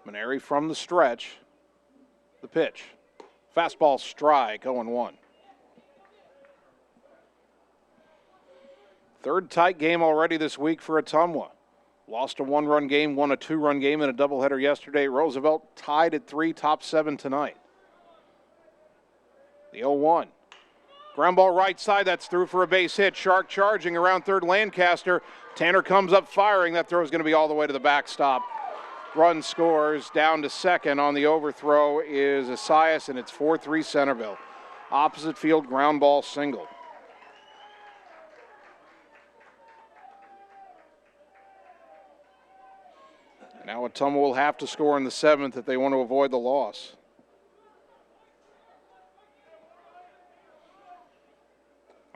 Speaker 2: Maneri from the stretch. The pitch. Fastball strike, 0-1. Third tight game already this week for Ottumwa. Lost a 1-run game, won a 2-run game in a doubleheader yesterday. Roosevelt tied at 3, top 7 tonight. The 0-1. Ground ball right side, that's through for a base hit. Shark charging around third, Lancaster. Tanner comes up firing. That throw is going to be all the way to the backstop. Run scores. Down to second on the overthrow is Asias, and it's 4-3 Centerville. Opposite field ground ball single. Now Ottumwa will have to score in the 7th if they want to avoid the loss.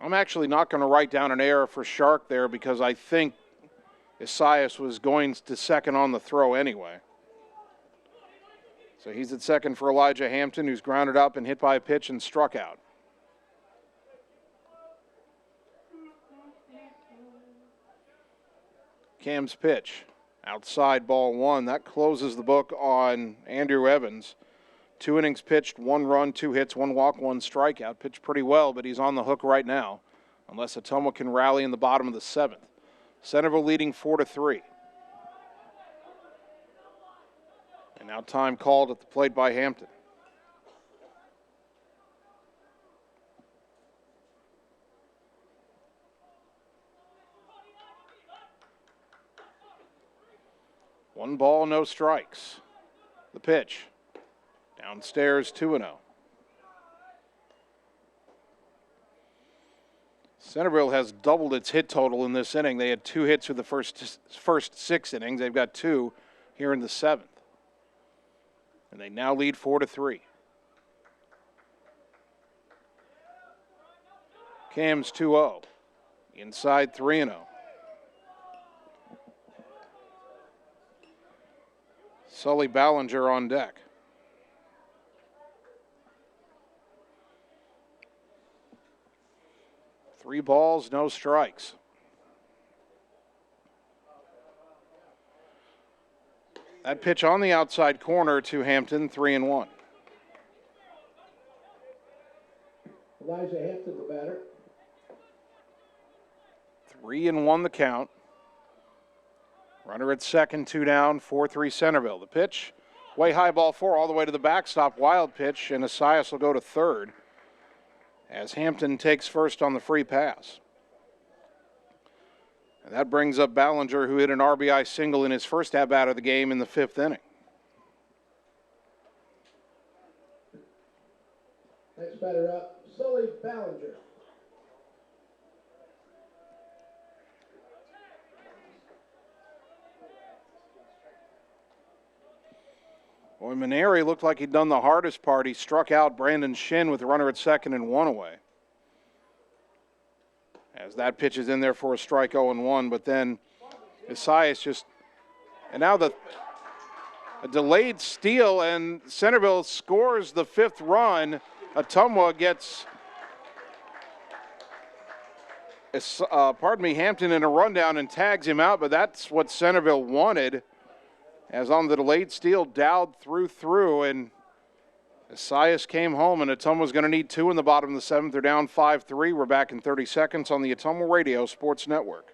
Speaker 2: I'm actually not going to write down an error for Shark there because I think Asias was going to second on the throw anyway. So he's at second for Elijah Hampton, who's grounded up and hit by a pitch and struck out. Cam's pitch. Outside, ball 1. That closes the book on Andrew Evans. 2 innings pitched, 1 run, 2 hits, 1 walk, 1 strikeout. Pitched pretty well, but he's on the hook right now, unless Ottumwa can rally in the bottom of the 7th. Centerville leading 4-3. And now time called at the plate by Hampton. One ball, no strikes. The pitch. Downstairs, 2-0. Centerville has doubled its hit total in this inning. They had 2 hits through the first 6 innings. They've got 2 here in the 7th. And they now lead 4-3. Cam's 2-0. Inside 3-0. Sully Ballinger on deck. Three balls, no strikes. That pitch on the outside corner to Hampton, 3-1.
Speaker 12: Elijah Hampton, the batter.
Speaker 2: 3-1 the count. Runner at second, 2 down, 4-3 Centerville. The pitch, way high, ball 4, all the way to the backstop. Wild pitch, and Asias will go to third as Hampton takes first on the free pass. And that brings up Ballinger, who hit an RBI single in his first at-bat of the game in the 5th inning.
Speaker 12: Next batter up, Sully Ballinger.
Speaker 2: Boy, Maneri looked like he'd done the hardest part. He struck out Brandon Shin with the runner at second and 1 away. As that pitch is in there for a strike, 0-1, but then Asias just, and now a delayed steal, and Centerville scores the 5th run. Ottumwa gets Hampton in a rundown and tags him out, but that's what Centerville wanted. As on the delayed steal, Dowd threw, and Esias came home, and Ottumwa's going to need 2 in the bottom of the 7th. They're down 5-3. We're back in 30 seconds on the Ottumwa Radio Sports Network.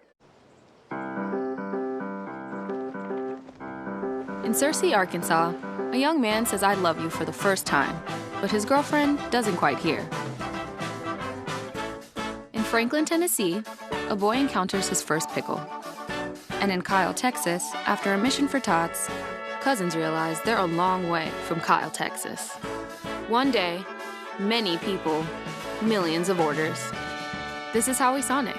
Speaker 10: In Searcy, Arkansas, a young man says I love you for the first time, but his girlfriend doesn't quite hear. In Franklin, Tennessee, a boy encounters his first pickle. And in Kyle, Texas, after a mission for tots, cousins realize they're a long way from Kyle, Texas. One day, many people, millions of orders. This is Howie Sonic.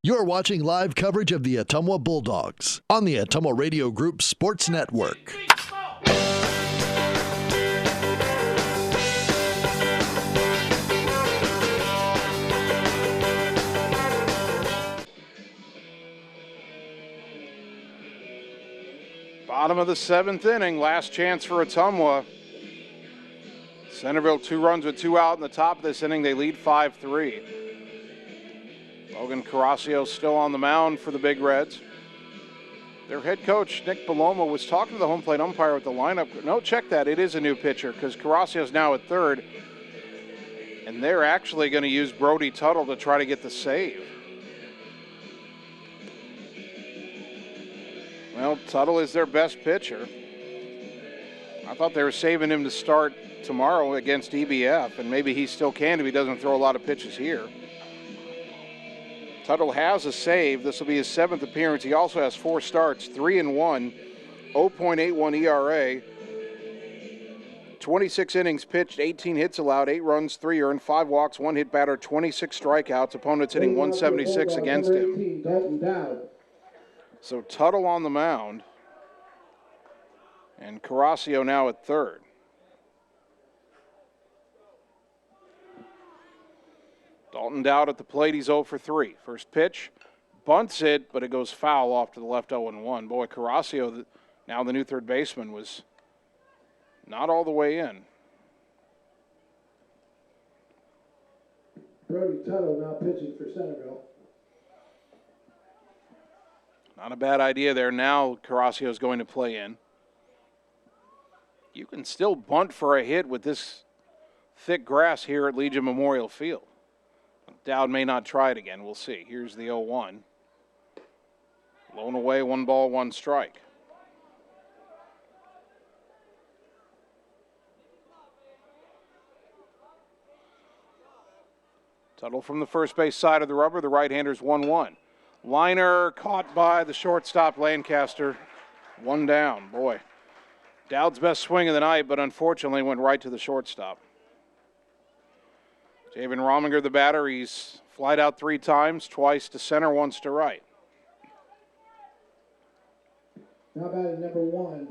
Speaker 1: You're watching live coverage of the Ottumwa Bulldogs on the Ottumwa Radio Group Sports Network.
Speaker 2: Bottom of the 7th inning, last chance for Ottumwa. Centerville 2 runs with 2 out in the top of this inning. They lead 5-3. Logan Carrasio still on the mound for the Big Reds. Their head coach, Nick Paloma, was talking to the home plate umpire with the lineup. No, check that. It is a new pitcher because Carrasio's now at third. And they're actually going to use Brody Tuttle to try to get the save. Well, Tuttle is their best pitcher. I thought they were saving him to start tomorrow against EBF, and maybe he still can if he doesn't throw a lot of pitches here. Tuttle has a save. This will be his 7th appearance. He also has 4 starts, 3-1, 0.81 ERA, 26 innings pitched, 18 hits allowed, 8 runs, 3 earned, 5 walks, 1 hit batter, 26 strikeouts. Opponents hitting 176 against him. So Tuttle on the mound, and Carrasio now at third. Dalton Dowd at the plate, he's 0 for 3. First pitch, bunts it, but it goes foul off to the left 0-1. Boy, Carrasio, now the new third baseman, was not all the way in.
Speaker 12: Brody Tuttle now pitching for Centerville.
Speaker 2: Not a bad idea there. Now Carrasio is going to play in. You can still bunt for a hit with this thick grass here at Legion Memorial Field. Dowd may not try it again. We'll see. Here's the 0-1. Blown away, 1 ball, 1 strike. Tuttle from the first base side of the rubber. The right-hander's 1-1. Liner caught by the shortstop Lancaster. 1 down. Boy, Dowd's best swing of the night, but unfortunately went right to the shortstop. Javen Rominger, the batter, he's flied out 3 times, twice to center, once to right.
Speaker 12: Now batting number 1,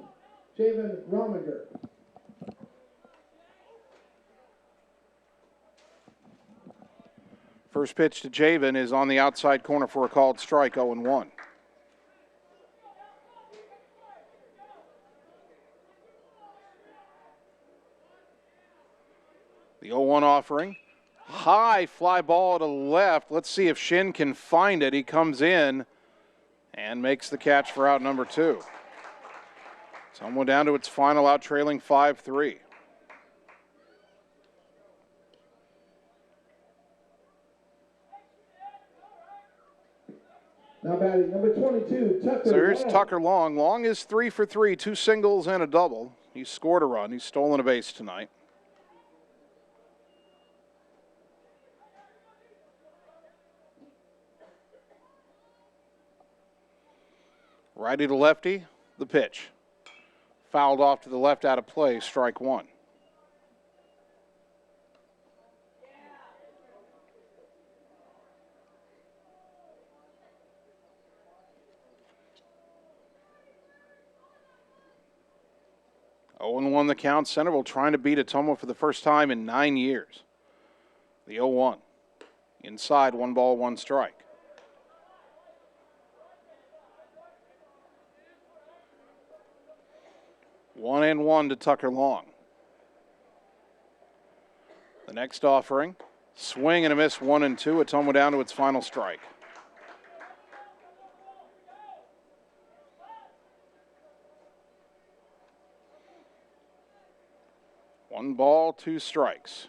Speaker 12: Javen Rominger.
Speaker 2: First pitch to Javen is on the outside corner for a called strike, 0-1. The 0-1 offering. High fly ball to the left. Let's see if Shin can find it. He comes in and makes the catch for out number 2. Someone down to its final out, trailing 5-3.
Speaker 12: Now batting number 22, Tucker.
Speaker 2: So here's Tucker Long. Long is 3 for 3, 2 singles and a double. He's scored a run. He's stolen a base tonight. Righty to lefty, the pitch. Fouled off to the left, out of play, strike 1. Oh, 0-1 the count. Centerville trying to beat Ottumwa for the first time in 9 years. The 0-1. Inside, 1 ball, 1 strike. One and one to Tucker Long. The next offering, Swing and a miss, 1-2. Ottumwa down to its final strike. One ball, 2 strikes.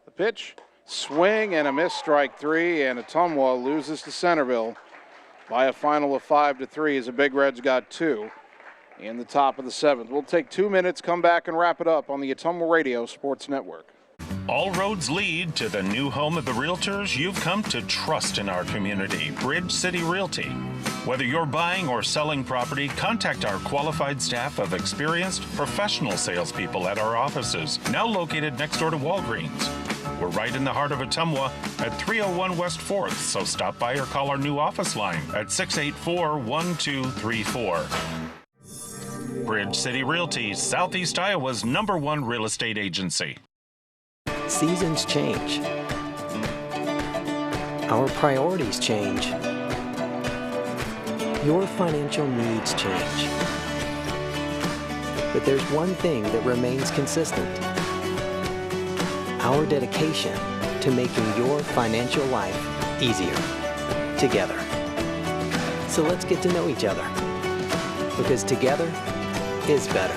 Speaker 2: The pitch, swing and a miss, strike 3, and Ottumwa loses to Centerville by a final of 5-3 as the Big Reds got 2 in the top of the 7th. We'll take 2 minutes, come back and wrap it up on the Ottumwa Radio Sports Network.
Speaker 3: All roads lead to the new home of the realtors you've come to trust in our community, Bridge City Realty. Whether you're buying or selling property, contact our qualified staff of experienced professional salespeople at our offices, now located next door to Walgreens. We're right in the heart of Ottumwa at 301 West 4th, so stop by or call our new office line at 684-1234. Bridge City Realty, Southeast Iowa's #1 real estate agency.
Speaker 4: Seasons change. Our priorities change. Your financial needs change. But there's one thing that remains consistent: our dedication to making your financial life easier together. So let's get to know each other, because together is better.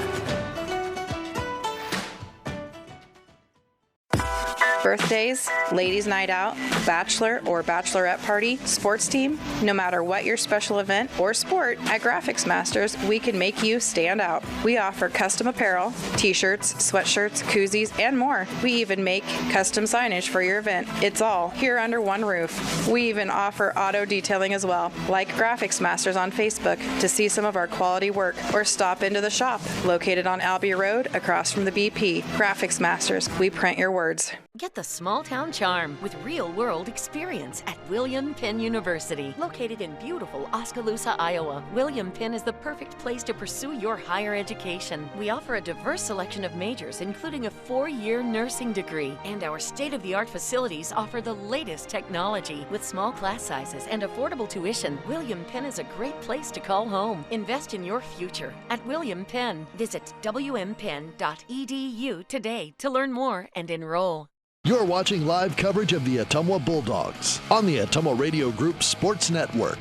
Speaker 6: Birthdays, ladies' night out, bachelor or bachelorette party, sports team, no matter what your special event or sport, at Graphics Masters, we can make you stand out. We offer custom apparel, t-shirts, sweatshirts, koozies, and more. We even make custom signage for your event. It's all here under one roof. We even offer auto detailing as well. Like Graphics Masters on Facebook to see some of our quality work, or stop into the shop located on Albee Road across from the BP. Graphics Masters, we print your words.
Speaker 9: Get the small town charm with real-world experience at William Penn University. Located in beautiful Oskaloosa, Iowa, William Penn is the perfect place to pursue your higher education. We offer a diverse selection of majors, including a 4-year nursing degree, and our state-of-the-art facilities offer the latest technology. With small class sizes and affordable tuition, William Penn is a great place to call home. Invest in your future at William Penn. Visit wmpenn.edu today to learn more and enroll.
Speaker 1: You're watching live coverage of the Ottumwa Bulldogs on the Ottumwa Radio Group Sports Network.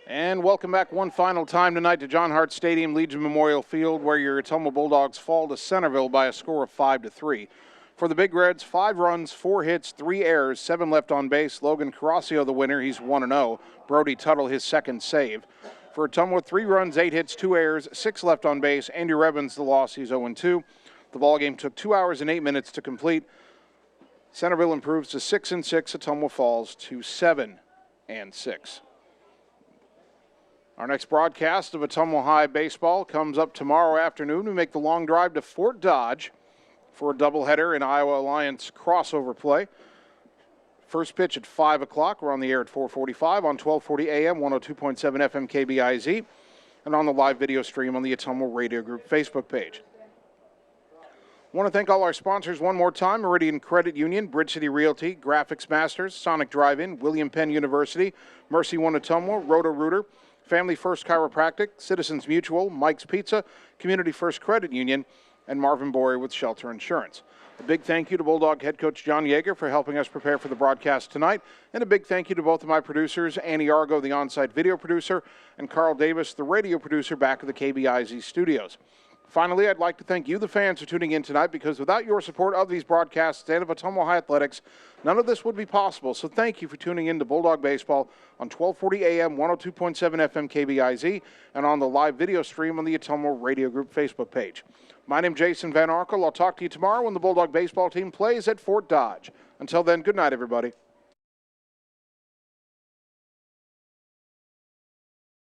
Speaker 2: And welcome back one final time tonight to John Hart Stadium, Legion Memorial Field, where your Ottumwa Bulldogs fall to Centerville by a score of 5-3. For the Big Reds, 5 runs, 4 hits, 3 errors, 7 left on base. Logan Carrasio, the winner, he's 1-0. Brody Tuttle, his second save. For Ottumwa, 3 runs, 8 hits, 2 errors, 6 left on base. Andrew Evans, the loss, he's 0-2. The ballgame took 2 hours and 8 minutes to complete. Centerville improves to 6-6. Ottumwa falls to 7-6. Our next broadcast of Ottumwa High baseball comes up tomorrow afternoon. We make the long drive to Fort Dodge for a doubleheader in Iowa Alliance crossover play. First pitch at 5 o'clock. We're on the air at 4:45 on 1240 AM, 102.7 FM KBIZ, and on the live video stream on the Ottumwa Radio Group Facebook page. I want to thank all our sponsors one more time: Meridian Credit Union, Bridge City Realty, Graphics Masters, Sonic Drive-In, William Penn University, Mercy One Ottumwa, Roto-Rooter, Family First Chiropractic, Citizens Mutual, Mike's Pizza, Community First Credit Union, and Marvin Bory with Shelter Insurance. A big thank you to Bulldog head coach John Yeager for helping us prepare for the broadcast tonight, and a big thank you to both of my producers, Annie Argo, the on-site video producer, and Carl Davis, the radio producer back at the KBIZ studios. Finally, I'd like to thank you, the fans, for tuning in tonight, because without your support of these broadcasts and of Ottumwa High Athletics, none of this would be possible. So thank you for tuning in to Bulldog Baseball on 1240 AM, 102.7 FM KBIZ, and on the live video stream on the Ottumwa Radio Group Facebook page. My name's Jason Van Arkel. I'll talk to you tomorrow when the Bulldog baseball team plays at Fort Dodge. Until then, good night, everybody.